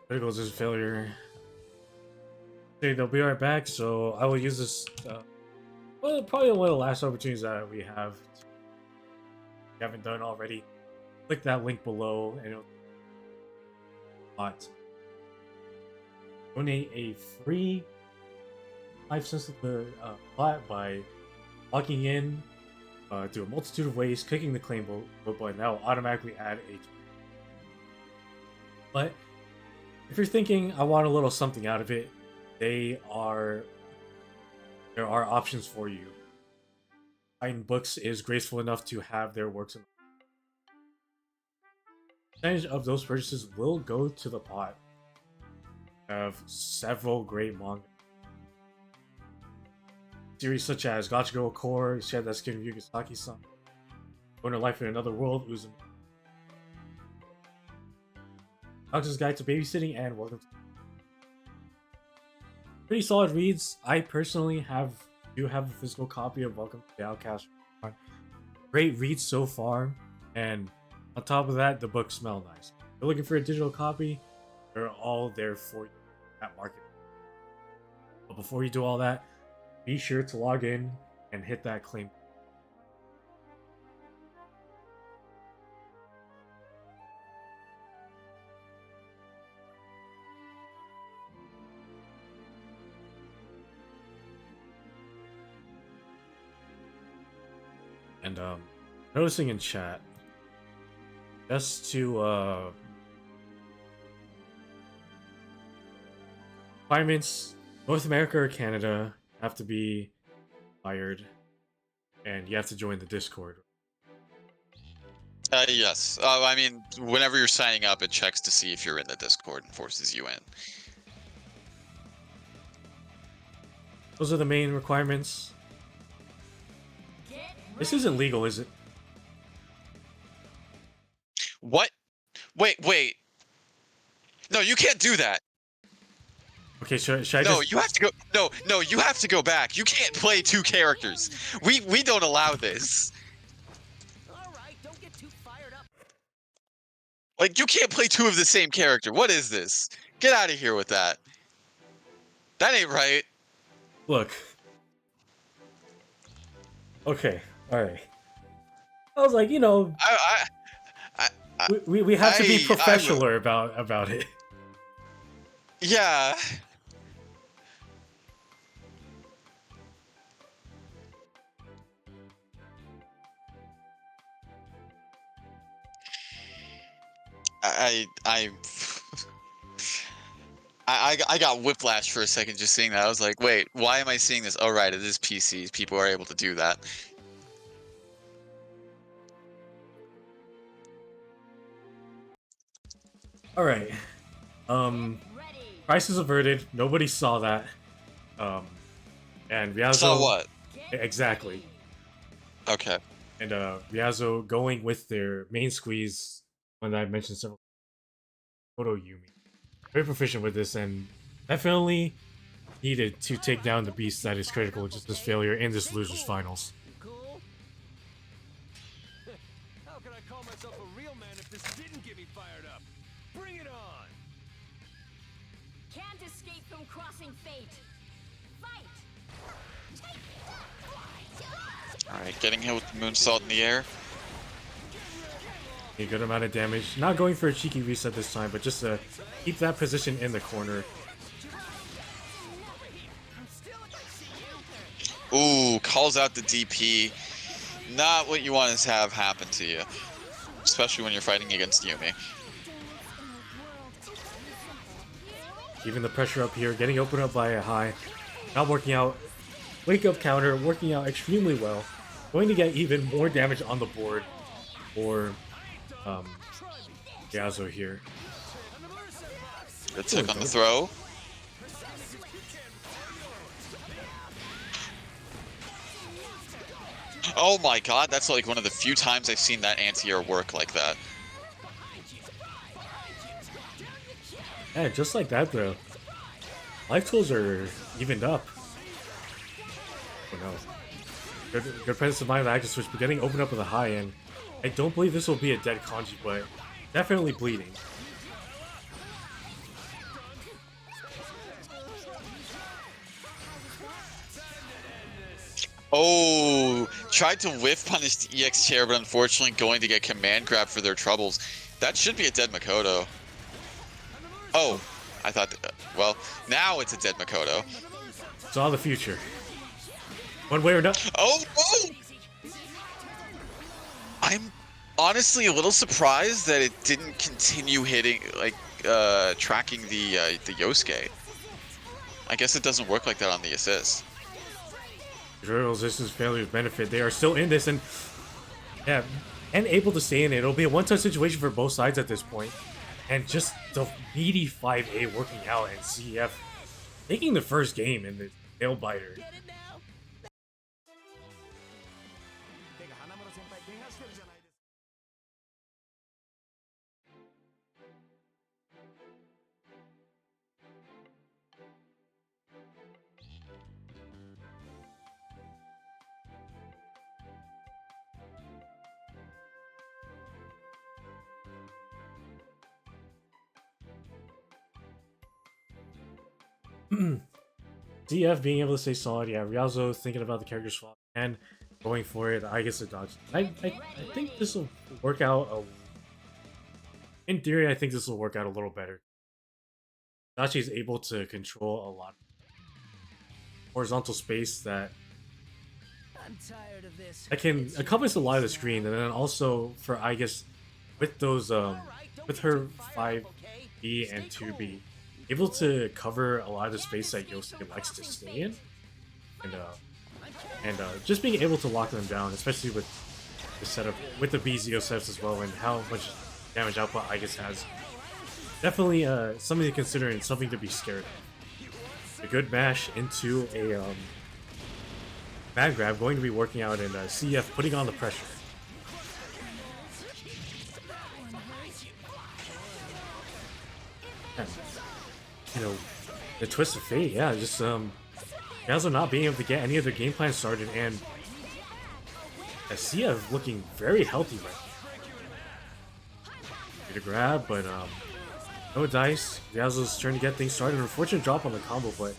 There goes his failure. Okay, they'll be right back, so I will use this. Well, probably one of the last opportunities that we have. If you haven't done already, click that link below and it'll donate a free 5 cents to the bot by logging in through a multitude of ways, clicking the claim vote button. That will automatically add a. But if you're thinking, I want a little something out of it, there are options for you. Titan Books is graceful enough to have their works in. Percentage of those purchases will go to the pot. We have several great manga series such as Gotcha Girl Core, Shed That Skin Yugasaki-san, Going to Life in Another World, Uzumi, Doctor's Guide to Babysitting, and Welcome to. Pretty solid reads. I personally do have a physical copy of Welcome to the Outcast. Great reads so far, and on top of that, the books smell nice. If you're looking for a digital copy, they're all there for you at market. But before you do all that, be sure to log in and hit that claim. And noticing in chat, just to requirements North America or Canada have to be fired, and you have to join the Discord. Yes. I mean, whenever you're signing up, it checks to see if you're in the Discord and forces you in. Those are the main requirements. This isn't legal, is it? What? Wait. No, you can't do that. Okay, should I No, just... you have to go. No, you have to go back. You can't play two characters. We don't allow this. Alright, don't get too fired up. Like, you can't play two of the same character. What is this? Get out of here with that. That ain't right. Look. Okay, alright. I was like, you know, we have to be professional about it. Yeah. I got whiplash for a second just seeing that. I was like, wait, why am I seeing this? Oh, right, it is PCs. People are able to do that. Alright. Crisis averted. Nobody saw that. And Ryazo... So what? Exactly. Okay. And Ryazo going with their main squeeze, one that I mentioned several Koto Yumi. Very proficient with this and definitely needed to take down the beast that is critical just this failure in this loser's finals. Cool? How can I call myself a real man if this didn't get me fired up? Bring it on! Can't escape from crossing fate. Fight! Alright, getting hit with the moonsault in the air. A good amount of damage. Not going for a cheeky reset this time, but just to keep that position in the corner. Ooh, calls out the DP. Not what you want to have happen to you. Especially when you're fighting against Yumi. Keeping the pressure up here, getting opened up by a high. Not working out. Wake up counter, working out extremely well. Going to get even more damage on the board for Ryazo here. Good tick on the throw. Oh my god, that's like one of the few times I've seen that anti-air work like that. Yeah, just like that though. Life tools are evened up. Oh no. Good presence of mind that I just switched, but getting opened up with a high end. I don't believe this will be a dead kanji, but definitely bleeding. Oh, tried to whiff punish the EX chair, but unfortunately going to get command grab for their troubles. That should be a dead Makoto. Oh, I thought, well, now it's a dead Makoto. Saw the future. One way or another. Oh, oh! I'm honestly a little surprised that it didn't continue hitting, like, tracking the Yosuke. I guess it doesn't work like that on the assist. Journals, this is failure's benefit. They are still in this and yeah, and able to stay in it. It'll be a one-touch situation for both sides at this point. And just the meaty 5A working out and CF taking the first game in the nail biter. DF being able to stay solid, yeah. Ryazo thinking about the character swap and going for it. I guess a dodge. I think this will work out. In theory, I think this will work out a little better. Dachi is able to control a lot of horizontal space that can encompass a lot of the screen, and then also for I guess with those with her 5B and 2B, able to cover a lot of the space that Yosuke likes to stay in, and just being able to lock them down, especially with the setup with the BZO sets as well, and how much damage output Igus has. Definitely something to consider and something to be scared of. A good mash into a bad grab going to be working out, and CF putting on the pressure. And, you know, the twist of fate, yeah, just Gazo not being able to get any of their game plan started, and CF looking very healthy right now. Get a grab, but no dice. Gazo's trying to get things started. An unfortunate drop on the combo, but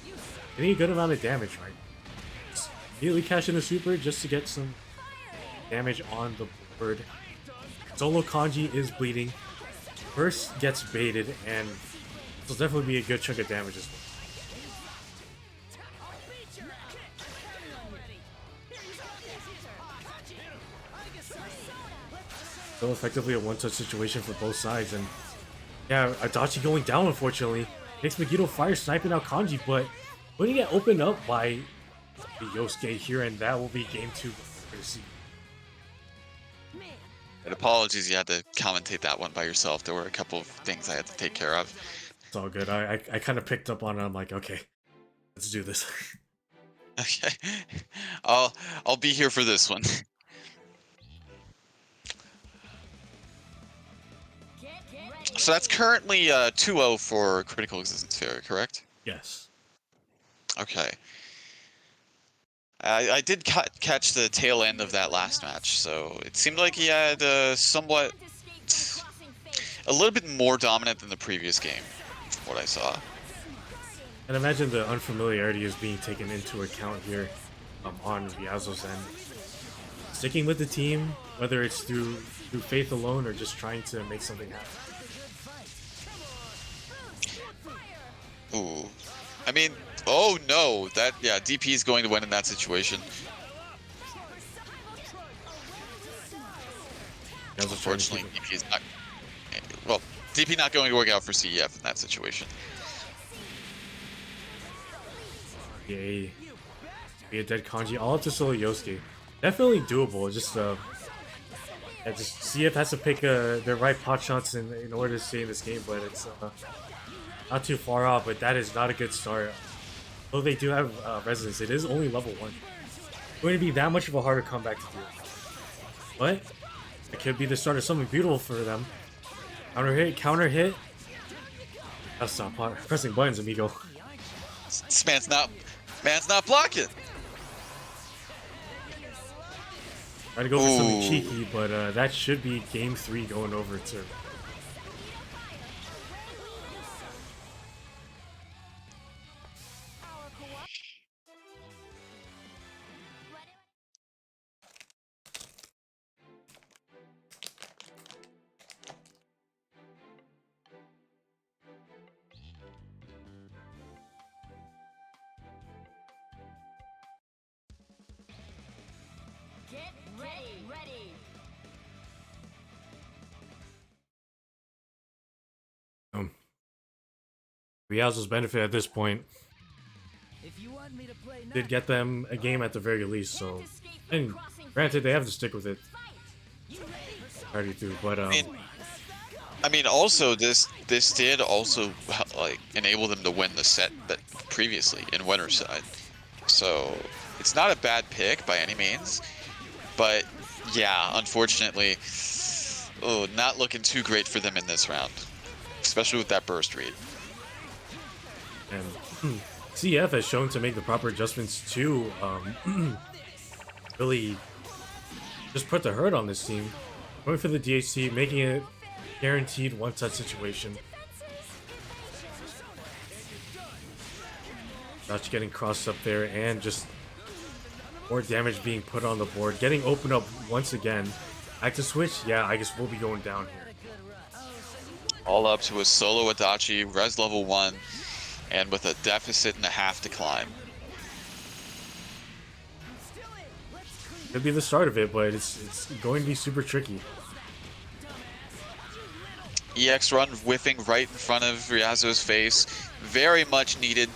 getting a good amount of damage, right? Just immediately cash in a super just to get some damage on the board. Solo Kanji is bleeding. First gets baited, and this will definitely be a good chunk of damage as well. So effectively a one-touch situation for both sides, and yeah, Adachi going down unfortunately. Makes Megiddo fire sniping out Kanji, but going to get opened up by the Yosuke here, and that will be game 2 for the season. And apologies, you had to commentate that one by yourself. There were a couple of things I had to take care of. It's all good. I kind of picked up on it. I'm like, okay, let's do this. Okay, I'll be here for this one. So that's currently 2-0 for Critical Existence Failure, correct? Yes. Okay. I did catch the tail end of that last match, so it seemed like he had somewhat a little bit more dominant than the previous game, from what I saw. And imagine the unfamiliarity is being taken into account here on Ryazo's end. Sticking with the team, whether it's through faith alone or just trying to make something happen. Ooh. I mean, oh no, yeah, DP is going to win in that situation. Unfortunately, DP is not, well, DP not going to work out for CEF in that situation. Yay. Be a dead Kanji, all up to solo Yosuke. Definitely doable, just CF has to pick their right pot shots in order to stay in this game, but it's not too far off, but that is not a good start. Though they do have resonance, it is only level 1. It's going to be that much of a harder comeback to do. But it could be the start of something beautiful for them. Counter hit, counter hit. That's not pressing buttons, amigo. This man's not blocking. Try to go for something cheeky, but that should be game 3 going over to. Get ready. Ryazo's benefit at this point If you want me to play did get them a game at the very least, so, and granted they have to stick with it already through, but I mean, also this did also like enable them to win the set that previously in winner's side, so it's not a bad pick by any means, but yeah, unfortunately, not looking too great for them in this round, especially with that burst read. And CF has shown to make the proper adjustments to really just put the hurt on this team. Going for the DHC, making it guaranteed one-touch situation. Dutch getting crossed up there, and just more damage being put on the board. Getting opened up once again. Active switch, yeah, I guess we'll be going down here. All up to a solo Adachi, res level 1, and with a deficit and a half to climb. Could be the start of it, but it's going to be super tricky. EX run whiffing right in front of Ryazo's face. Very much needed.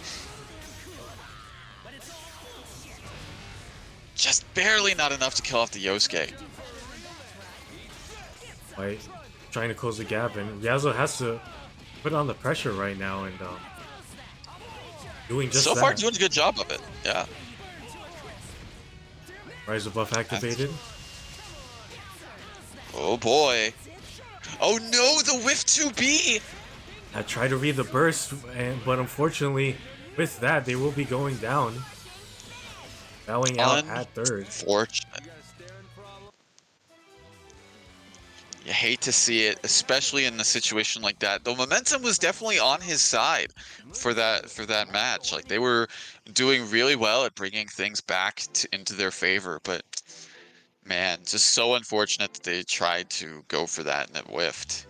Just barely not enough to kill off the Yosuke. Right, trying to close the gap, and Ryazo has to put on the pressure right now, and doing just So that. far, doing a good job of it. Yeah. Rise of buff activated. Oh boy. Oh no, the whiff 2B! I tried to read the burst, but unfortunately, with that, they will be going down. Bowing out at third. Unfortunate. You hate to see it, especially in a situation like that. The momentum was definitely on his side for that match. Like, they were doing really well at bringing things back into their favor, but man, just so unfortunate that they tried to go for that and it whiffed.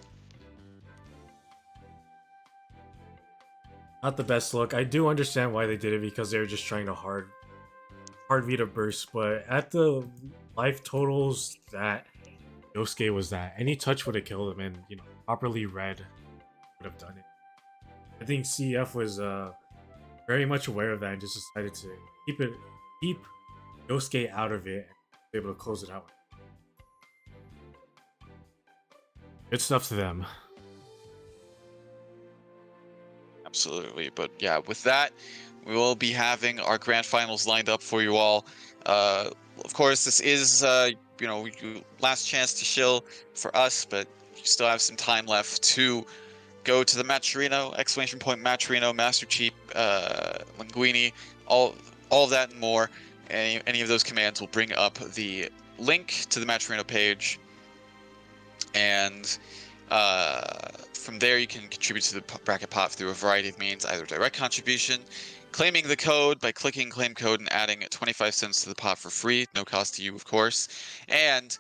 Not the best look. I do understand why they did it, because they were just trying to hard Vita burst, but at the life totals that Yosuke was that, any touch would have killed him, and properly read would have done it. I think CF was very much aware of that and just decided to keep Yosuke out of it and be able to close it out. Good stuff to them. Absolutely, but yeah, with that, we will be having our grand finals lined up for you all. Of course, this is last chance to shill for us, but you still have some time left to go to the Matcherino, exclamation point Matcherino, Master Chief, Linguini, all of that and more. Any of those commands will bring up the link to the Matcherino page, and from there you can contribute to the bracket pot through a variety of means, either direct contribution, claiming the code by clicking claim code and adding 25 cents to the pot for free, no cost to you, of course, and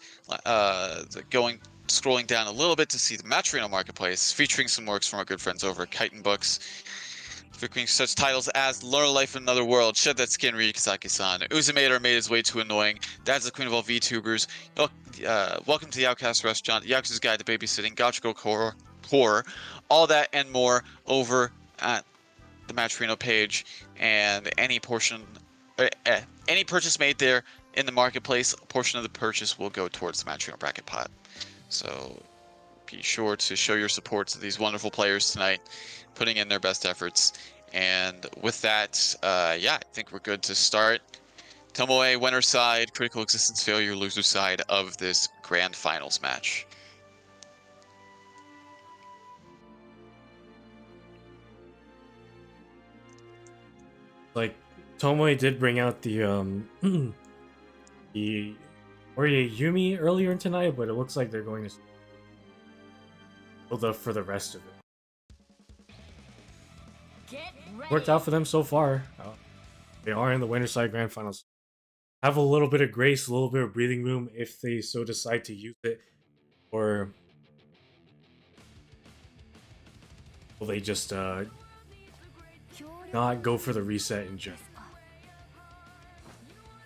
scrolling down a little bit to see the Matcherino Marketplace, featuring some works from our good friends over at Chitin Books, featuring such titles as Learn a Life in Another World, Shed That Skin, Ryukisaki-san, Uzumator Made His Way Too Annoying, Dad's the Queen of All VTubers, Welcome to the Outcast Restaurant, Yakuza's Guide to Babysitting, Gotcha Girl Horror, all that and more over at the Matcherino page, and any purchase made there in the marketplace, a portion of the purchase will go towards the Matcherino bracket pot. So be sure to show your support to these wonderful players tonight, putting in their best efforts. And with that, yeah, I think we're good to start. Tomoe, winner side, critical existence failure, loser side of this grand finals match. Like, Tomoe did bring out the the Yumi earlier in tonight, but it looks like they're going to build up for the rest of it. Worked out for them so far. They are in the winner side grand finals. Have a little bit of grace, a little bit of breathing room if they so decide to use it, or will they just not go for the reset in general?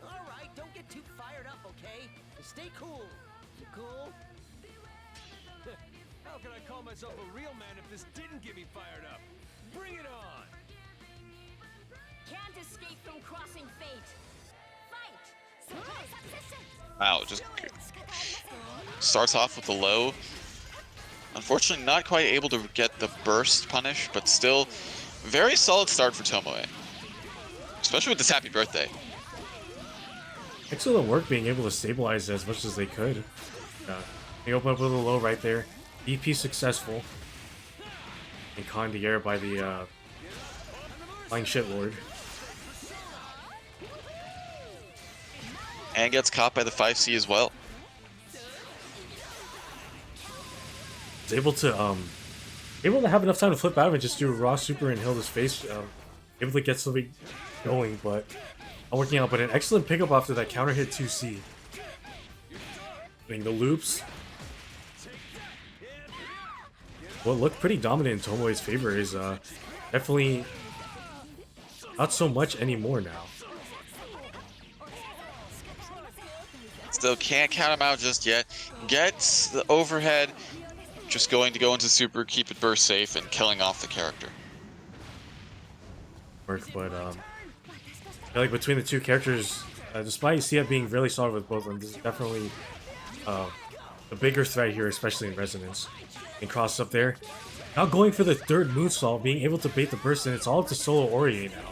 Alright, don't get too fired up, okay? Stay cool. You cool? How can I call myself a real man if this didn't get me fired up? Bring it on! Can't escape from crossing fate. Fight! Wow, just starts off with a low. Unfortunately, not quite able to get the burst punish, but still very solid start for Tomoe. Especially with this happy birthday. Excellent work being able to stabilize as much as they could. They open up a little low right there. DP successful. And conned the air by the Flying Shit Lord. And gets caught by the 5C as well. Is able to have enough time to flip out and just do a raw super and Hilda's face. Able to get something going, but not working out. But an excellent pickup after that counter hit 2C. Doing the loops. What looked pretty dominant in Tomoe's favor is definitely not so much anymore now. Still can't count him out just yet. Gets the overhead just going to go into super, keep it burst safe, and killing off the character. Work, but I feel like between the two characters, despite CF being really solid with both of them, this is definitely the bigger threat here, especially in Resonance. And Cross up there. Now going for the third moonsault, being able to bait the burst, and it's all up to solo Aurier now.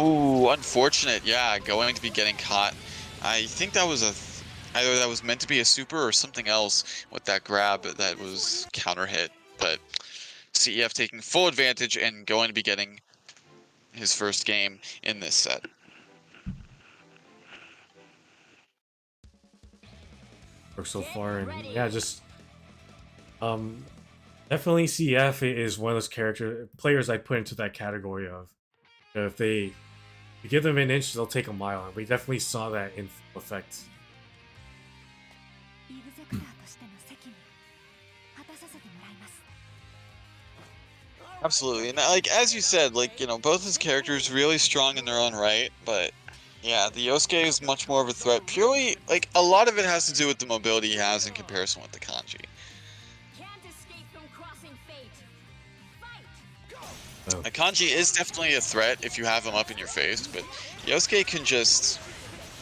Ooh, unfortunate. Yeah, going to be getting caught. I think that was either that was meant to be a super or something else with that grab that was counter hit. But CEF taking full advantage and going to be getting his first game in this set. Work so far, and yeah, just definitely CF is one of those players I put into that category of if you give them an inch, they'll take a mile, and we definitely saw that in full effect. Absolutely, and like as you said, like both his characters really strong in their own right, but yeah, the Yosuke is much more of a threat. Purely, like a lot of it has to do with the mobility he has in comparison with the Kanji. Oh. Kanji is definitely a threat if you have him up in your face, but Yosuke can just,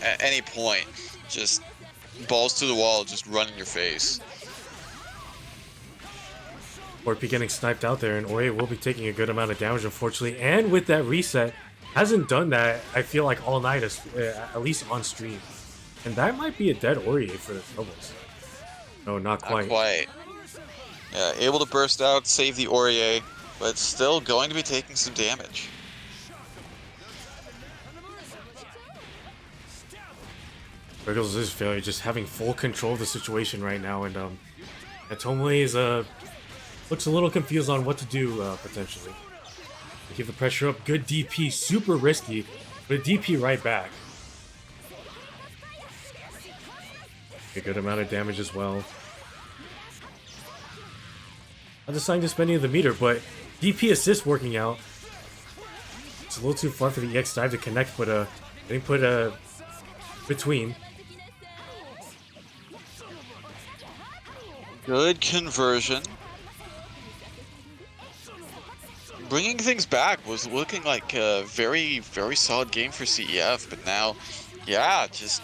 at any point, just balls to the wall, just run in your face. Orpy getting sniped out there, and Aurier will be taking a good amount of damage, unfortunately. And with that reset, hasn't done that, I feel like, all night, at least on stream. And that might be a dead Aurier for the troubles. No, not quite. Not quite. Yeah, able to burst out, save the Aurier, but still going to be taking some damage. Briggles is failure, just having full control of the situation right now, and Tomoe is looks a little confused on what to do potentially. Keep the pressure up, good DP, super risky, but a DP right back. A good amount of damage as well. Not deciding to spend any of the meter, but DP assist working out. It's a little too far for the EX dive to connect, but getting put between. Good conversion. Bringing things back was looking like a very, very solid game for CEF, but now, yeah, just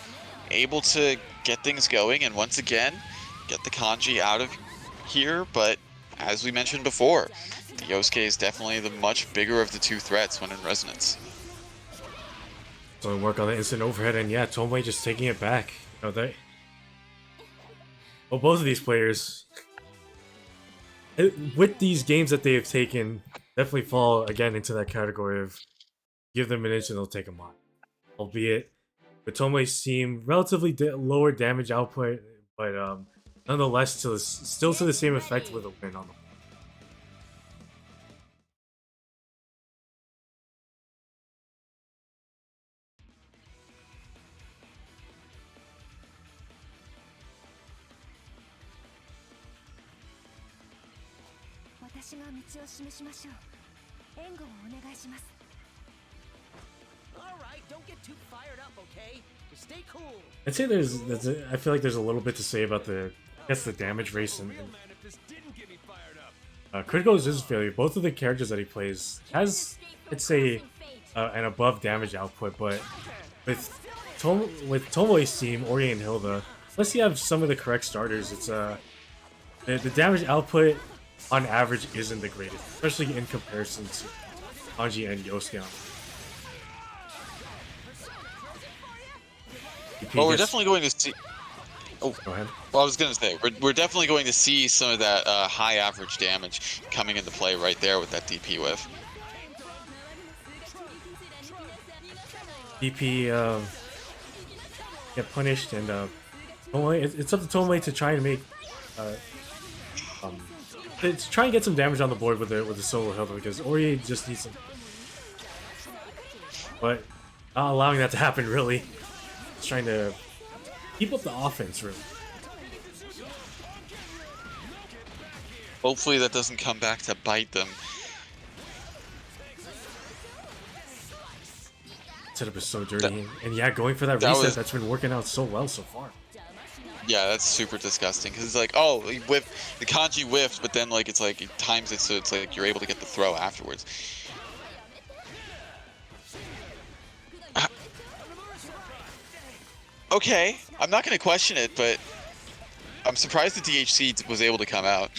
able to get things going and once again get the Kanji out of here. But as we mentioned before, the Yosuke is definitely the much bigger of the two threats when in Resonance. So work on the instant overhead, and yeah, Tomoe just taking it back. Well, both of these players, with these games that they have taken, definitely fall again into that category of give them an inch and they'll take a mile. Albeit, the Tomoe's team relatively lower damage output, but nonetheless still to the same effect with a win on the. I'd say I feel like there's a little bit to say about the damage race and Critical is failure. Both of the characters that he plays has, I'd say, an above damage output, but with Tomoe's team, Ori and Hilda, unless you have some of the correct starters, it's the damage output on average isn't the greatest, especially in comparison to Kanji and Yosuke. Well, we're definitely going to see. Oh, go ahead. Well, I was going to say, we're definitely going to see some of that high average damage coming into play right there with that DP whiff. DP get punished, and it's up to Tomoe to try and make to try and get some damage on the board with the solo Hilda, because Ori just needs some, but not allowing that to happen really. Just trying to keep up the offense really. Hopefully that doesn't come back to bite them. Setup is so dirty, and yeah, going for that reset that's been working out so well so far. Yeah, that's super disgusting because it's like, oh, he whipped, the kanji whiffed, but then like it's like it times it so it's like you're able to get the throw afterwards. Ah, okay, I'm not gonna question it, but I'm surprised the DHC was able to come out.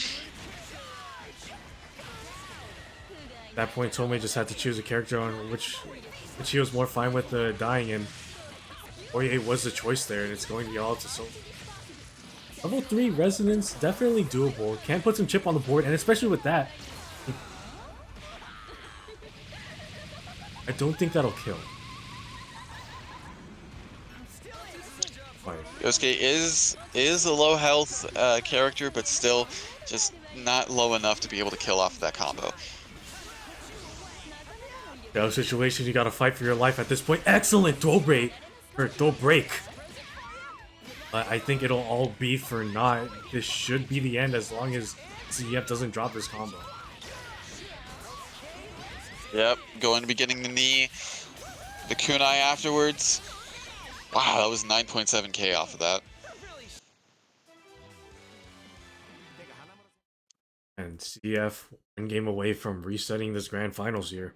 At that point, Tomei just had to choose a character on which he was more fine with dying in. Oye was the choice there, and it's going to be all to Soul. Level 3 Resonance, definitely doable. Can put some chip on the board, and especially with that, I don't think that'll kill. Fine. Yosuke is a low health character, but still just not low enough to be able to kill off that combo. No situation, you gotta fight for your life at this point. Excellent throw break, or throw break. I think it'll all be for naught. This should be the end as long as CF doesn't drop this combo. Yep, going to be getting the knee, the kunai afterwards. Wow, that was 9.7k off of that. And CF one game away from resetting this grand finals here.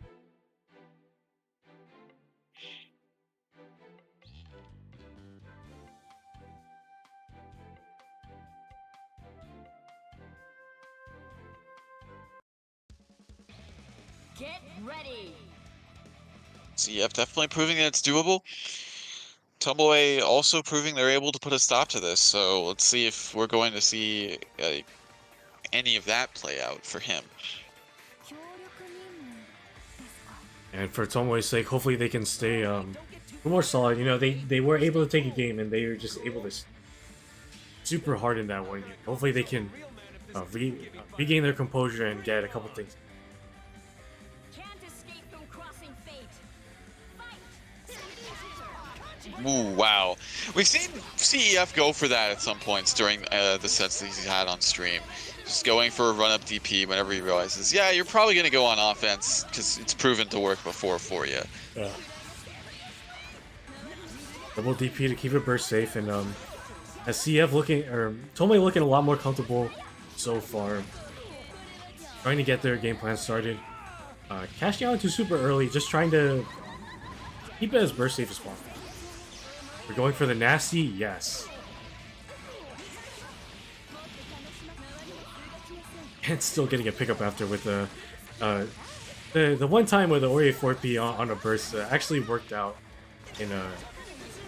Get ready. CF definitely proving that it's doable. Tumbleway also proving they're able to put a stop to this, so let's see if we're going to see any of that play out for him. And for Tomoe's sake, hopefully they can stay more solid. You know, they were able to take a game, and they were just able to super hard in that one game. Hopefully they can regain their composure and get a couple things. Can't escape from crossing fate. Ooh, wow. We've seen CEF go for that at some points during the sets that he's had on stream. Just going for a run-up DP whenever he realizes, yeah, you're probably going to go on offense because it's proven to work before for you. Yeah. Double DP to keep it burst safe, and as CF looking, or Tomoe looking a lot more comfortable so far. Trying to get their game plan started. Cashing out too super early, just trying to keep it as burst safe as possible. We're going for the nasty, yes. And still getting a pickup after with the one time where the Ori 4P on a burst actually worked out in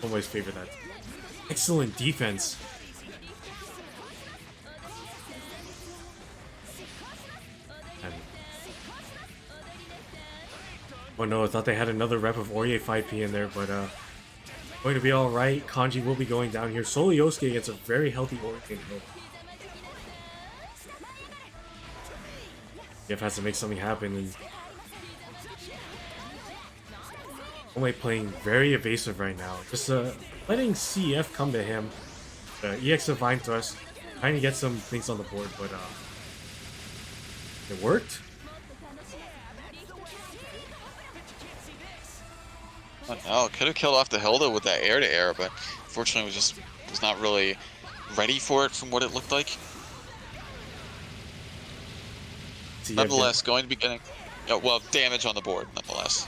Tomoe's favor. That excellent defense. And, oh no, I thought they had another rep of Ori 5P in there, but going to be alright. Kanji will be going down here. Solo Yosuke against a very healthy Ori. Jeff has to make something happen, and only playing very evasive right now. Just letting CF come to him. EX Divine Thrust, trying to get some things on the board, but it worked. Oh no, could have killed off the Hilda with that air-to-air, but unfortunately was not really ready for it from what it looked like. Nonetheless, going to be getting, well, damage on the board, nonetheless.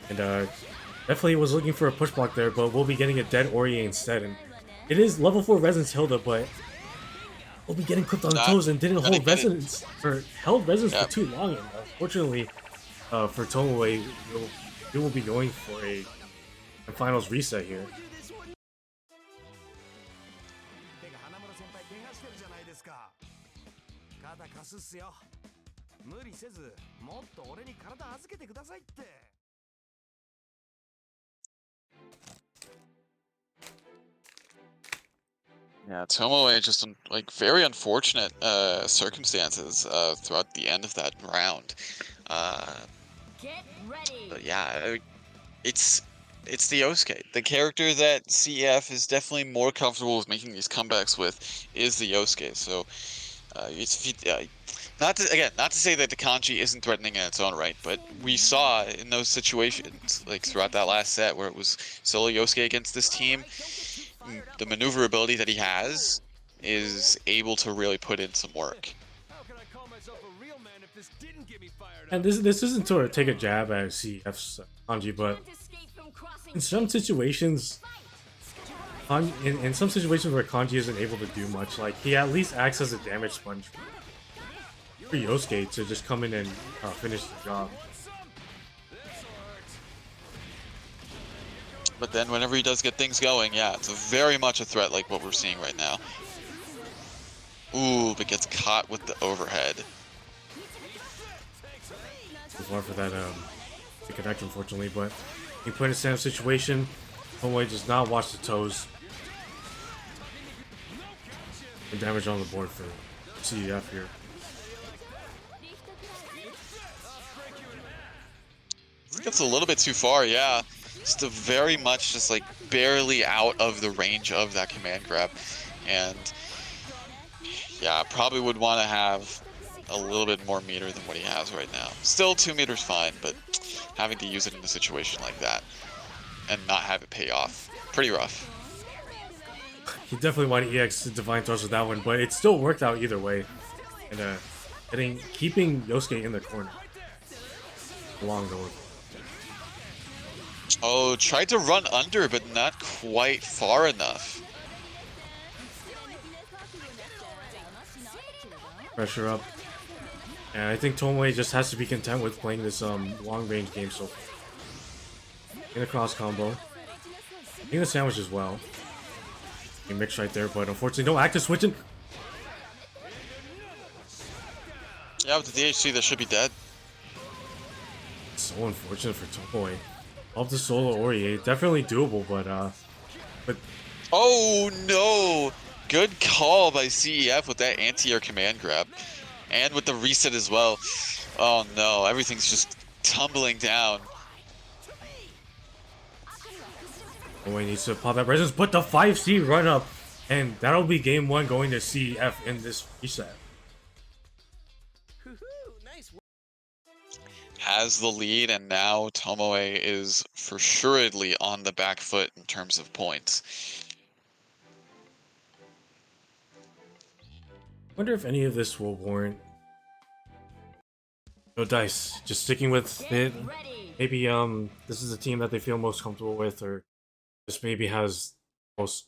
And definitely was looking for a push block there, but we'll be getting a dead Ori instead. And it is level 4 Resonance Hilda, but we'll be getting clipped on the toes and didn't hold Resonance, or held Resonance for too long. And unfortunately, for Tomoe, we will be going for a finals reset here. Yeah, Tomoe just like very unfortunate circumstances throughout the end of that round. Get ready. But yeah, it's the Yosuke. The character that CF is definitely more comfortable with making these comebacks with is the Yosuke. So it's not to say that the kanji isn't threatening in its own right, but we saw in those situations, like throughout that last set where it was solo Yosuke against this team, the maneuverability that he has is able to really put in some work. How can I call myself a real man if this didn't get me fired And up? this isn't to take a jab at CF's Kanji, but Can't escape from crossing in some situations, in some situations where Kanji isn't able to do much, like he at least acts as a damage sponge for Yosuke to just come in and finish the job. But then whenever he does get things going, yeah, it's very much a threat like what we're seeing right now. Ooh, but gets caught with the overhead. It's hard for that to connect, unfortunately, but he put in a stand-up situation. Homeboy does not watch the toes. And damage on the board for CEF here. I think that's a little bit too far, yeah. Just a very much just like barely out of the range of that command grab. And yeah, probably would want to have a little bit more meter than what he has right now. Still 2 meters fine, but having to use it in a situation like that and not have it pay off, pretty rough. He definitely wanted EX Divine Thrust with that one, but it still worked out either way. And keeping Yosuke in the corner. Long going. Oh, tried to run under, but not quite far enough. Pressure up. And I think Tomoe just has to be content with playing this long range game so far. In a cross combo. In the sandwich as well. He mixed right there, but unfortunately no active switching. Yeah, with the DHC, that should be dead. So unfortunate for Tomoe. Off the solo Ori, definitely doable, but Oh no! Good call by CEF with that anti-air command grab. And with the reset as well. Oh no, everything's just tumbling down. Tomoe needs to pop that resistance, but the 5C run up, and that'll be game 1 going to CEF in this reset. Has the lead, and now Tomoe is for suredly on the back foot in terms of points. Wonder if any of this will warrant no dice. Just sticking with it. Maybe this is a team that they feel most comfortable with, or just maybe has most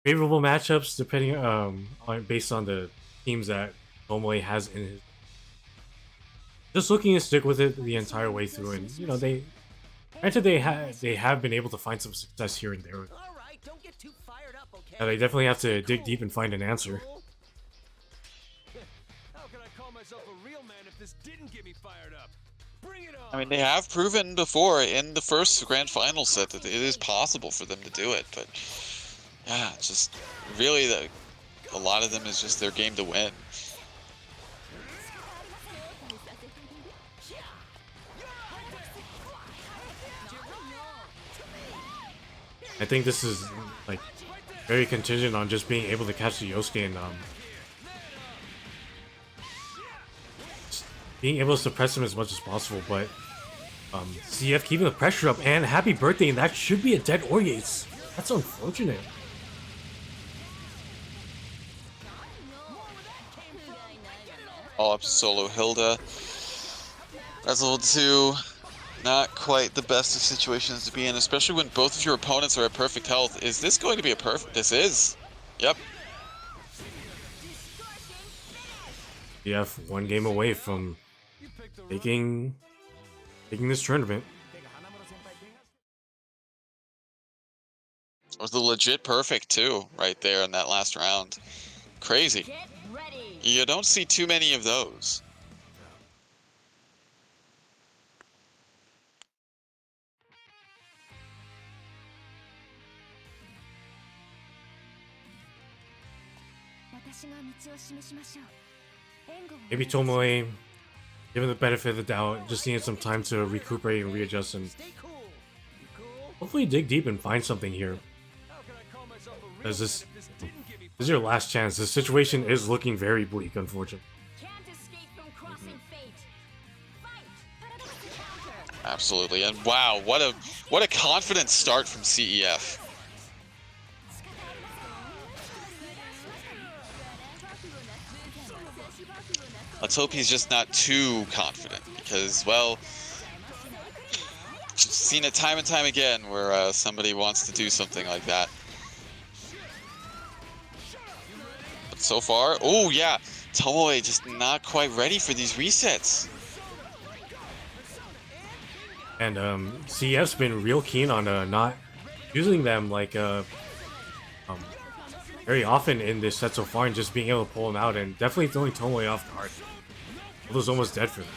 favorable matchups depending on based on the teams that Tomoe has in his. Just looking to stick with it the entire way through, and you know they have been able to find some success here and there. And they definitely have to dig deep and find an answer. How can I call myself a real man if this didn't get me fired up? Bring it on! I mean, they have proven before in the first grand final set that it is possible for them to do it, but yeah, just really a lot of them is just their game to win. I think this is like very contingent on just being able to catch the Yosuke and being able to suppress him as much as possible. But CF keeping the pressure up, and happy birthday, and that should be a dead Oryates. That's unfortunate. All up to solo Hilda. That's level 2. Not quite the best of situations to be in, especially when both of your opponents are at perfect health. Is this going to be a perfect? This is. Yep. CF 1 game away from taking this tournament. It was the legit perfect too, right there in that last round. Crazy. You don't see too many of those. Maybe Tomoe, given the benefit of the doubt, just needed some time to recuperate and readjust, and hopefully dig deep and find something here. As this is your last chance. The situation is looking very bleak, unfortunately. Absolutely, and wow, what a confident start from CEF. Let's hope he's just not too confident, because, well, seen it time and time again where somebody wants to do something like that. But so far, oh yeah, Tomoe just not quite ready for these resets. And CF's been real keen on not using them like very often in this set so far, and just being able to pull them out, and definitely throwing Tomoe off guard. Although almost dead for them.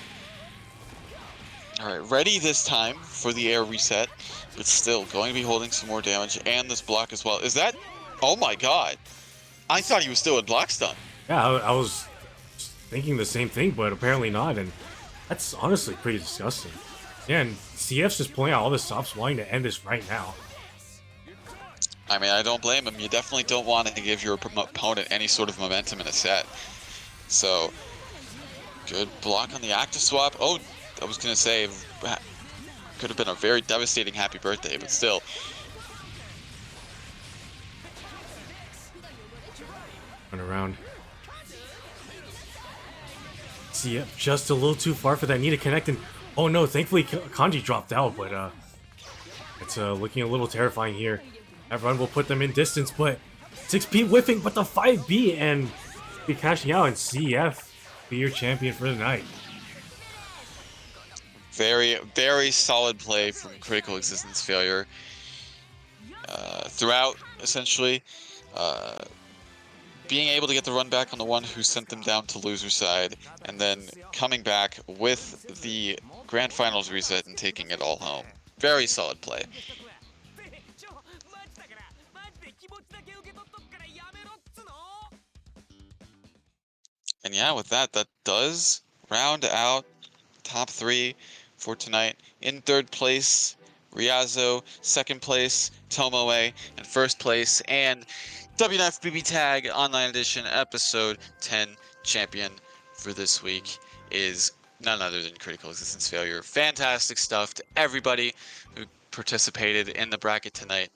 Alright, ready this time for the air reset, but still going to be holding some more damage, and this block as well. Is that... Oh my god! I thought he was still in block stun. Yeah, I was thinking the same thing, but apparently not, and that's honestly pretty disgusting. Yeah, and CF's just pulling out all the stops, wanting to end this right now. I mean, I don't blame him. You definitely don't want to give your opponent any sort of momentum in a set. So, good block on the active swap. Oh, I was going to say, could have been a very devastating happy birthday, but still. Run around. CF just a little too far for that need to connect, and oh no, thankfully Kanji dropped out, but it's looking a little terrifying here. That run will put them in distance, but 6P whiffing, but the 5B, and be cashing out, and CF be your champion for the night. Very, very solid play from Critical Existence Failure throughout, essentially. Being able to get the run back on the one who sent them down to loser side, and then coming back with the Grand Finals reset and taking it all home. Very solid play. And yeah, with that, that does round out top 3 for tonight. In 3rd place, Ryazo. 2nd place, Tomoe. And 1st place, and WNF BBTAG Online Edition Episode 10 champion for this week is none other than Critical Existence Failure. Fantastic stuff to everybody who participated in the bracket tonight,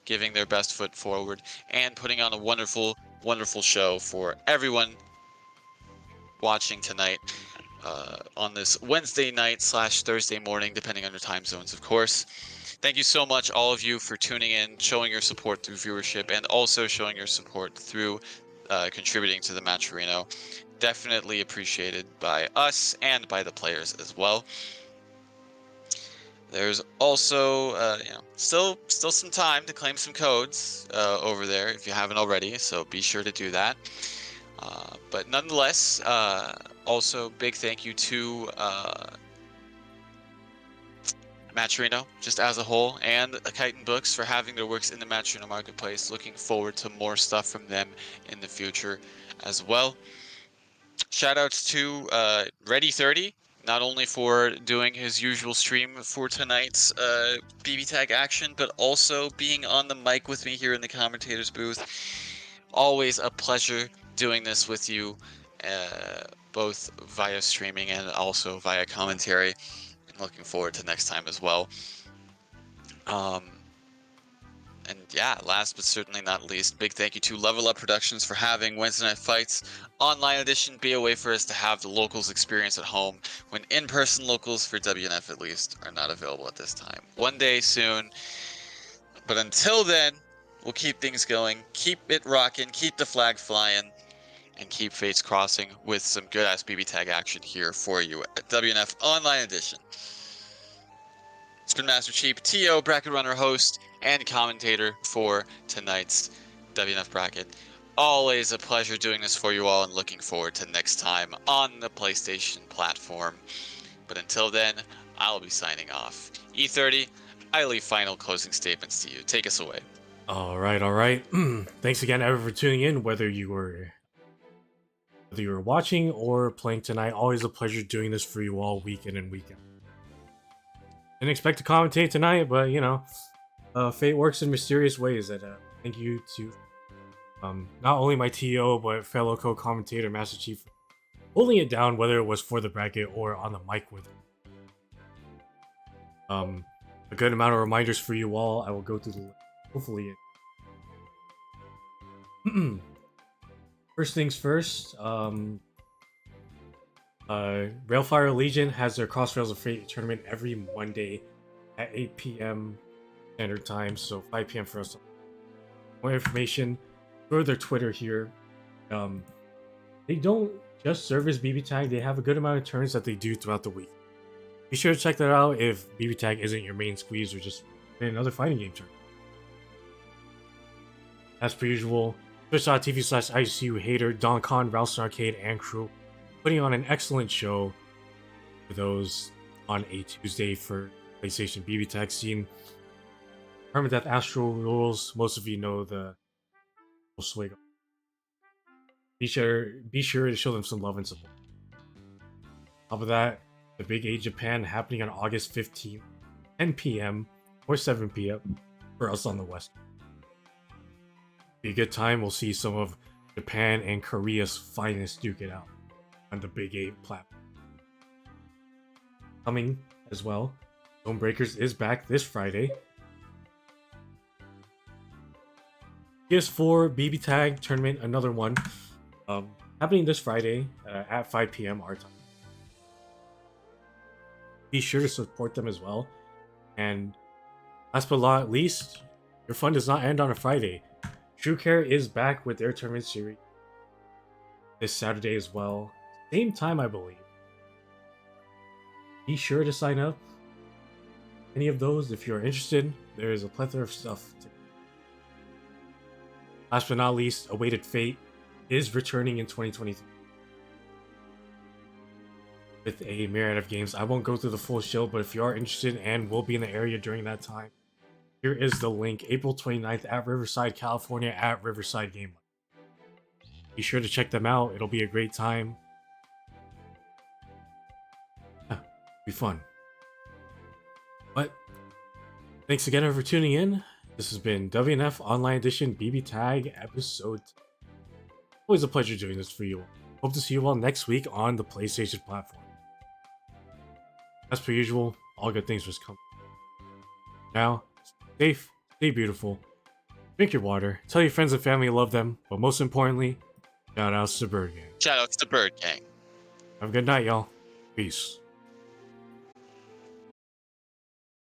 giving their best foot forward and putting on a wonderful, wonderful show for everyone watching tonight on this Wednesday night / Thursday morning, depending on your time zones, of course. Thank you so much, all of you, for tuning in, showing your support through viewership, and also showing your support through contributing to the Match Reno. Definitely appreciated by us and by the players as well. There's also, still some time to claim some codes over there if you haven't already, so be sure to do that. But nonetheless, also big thank you to Matcherino, just as a whole, and Chitin Books for having their works in the Matcherino marketplace. Looking forward to more stuff from them in the future as well. Shoutouts to Ready30, not only for doing his usual stream for tonight's BBTAG action, but also being on the mic with me here in the commentator's booth. Always a pleasure doing this with you, both via streaming and also via commentary. Looking forward to next time as well. And yeah, last but certainly not least, big thank you to Level Up Productions for having Wednesday Night Fights Online Edition be a way for us to have the locals experience at home, when in-person locals, for WNF at least, are not available at this time. One day soon, but until then, we'll keep things going, keep it rocking, keep the flag flying, and keep fates crossing with some good-ass BB-Tag action here for you at WNF Online Edition. It's been Master Cheap, TO, Bracket Runner, host, and commentator for tonight's WNF Bracket. Always a pleasure doing this for you all, and looking forward to next time on the PlayStation platform. But until then, I'll be signing off. E30, I leave final closing statements to you. Take us away. All right. Thanks again, everyone, for tuning in. Whether you were watching or playing tonight, always a pleasure doing this for you all, week in and week out. Didn't expect to commentate tonight, but fate works in mysterious ways. And thank you to not only my TO but fellow co-commentator Master Chief holding it down, whether it was for the bracket or on the mic with it. A good amount of reminders for you all. I will go through the list, hopefully. First things first. Railfire Legion has their Crossrails of Fate tournament every Monday at 8 p.m. Standard Time, so 5 p.m. for us. More information, go to their Twitter here. They don't just service BBTAG, they have a good amount of turns that they do throughout the week. Be sure to check that out if BBTAG isn't your main squeeze or just another fighting game turn. As per usual, twitch.tv/ICU Hater, Don Khan, Ralston Arcade, and crew putting on an excellent show for those on a Tuesday for PlayStation BBTAG scene. Permadeath Astral rules, most of you know the swig. Be sure to show them some love and support. Top of that, the Big A Japan happening on August 15th, 10 p.m. or 7 p.m. for us on the West. Be a good time. We'll see some of Japan and Korea's finest duke it out on the Big 8 platform. Coming as well, Stonebreakers is back this Friday. PS4 BBTAG tournament, another one, happening this Friday at 5 p.m. our time. Be sure to support them as well. And last but not least, your fun does not end on a Friday. True Care is back with their tournament series this Saturday as well. Same time, I believe. Be sure to sign up. Any of those, if you're interested, there is a plethora of stuff. Last but not least, Awaited Fate is returning in 2023 with a myriad of games. I won't go through the full show, but if you are interested and will be in the area during that time, here is the link. April 29th at Riverside, California at Riverside Game. Be sure to check them out. It'll be a great time. Be fun. But thanks again for tuning in. This has been WNF Online Edition BBTAG episode. Always a pleasure doing this for you. Hope to see you all next week on the PlayStation platform. As per usual, all good things must come. Now, stay safe, stay beautiful, drink your water, tell your friends and family you love them, but most importantly, shout outs to Bird Gang. Shout outs to Bird Gang. Have a good night, y'all. Peace.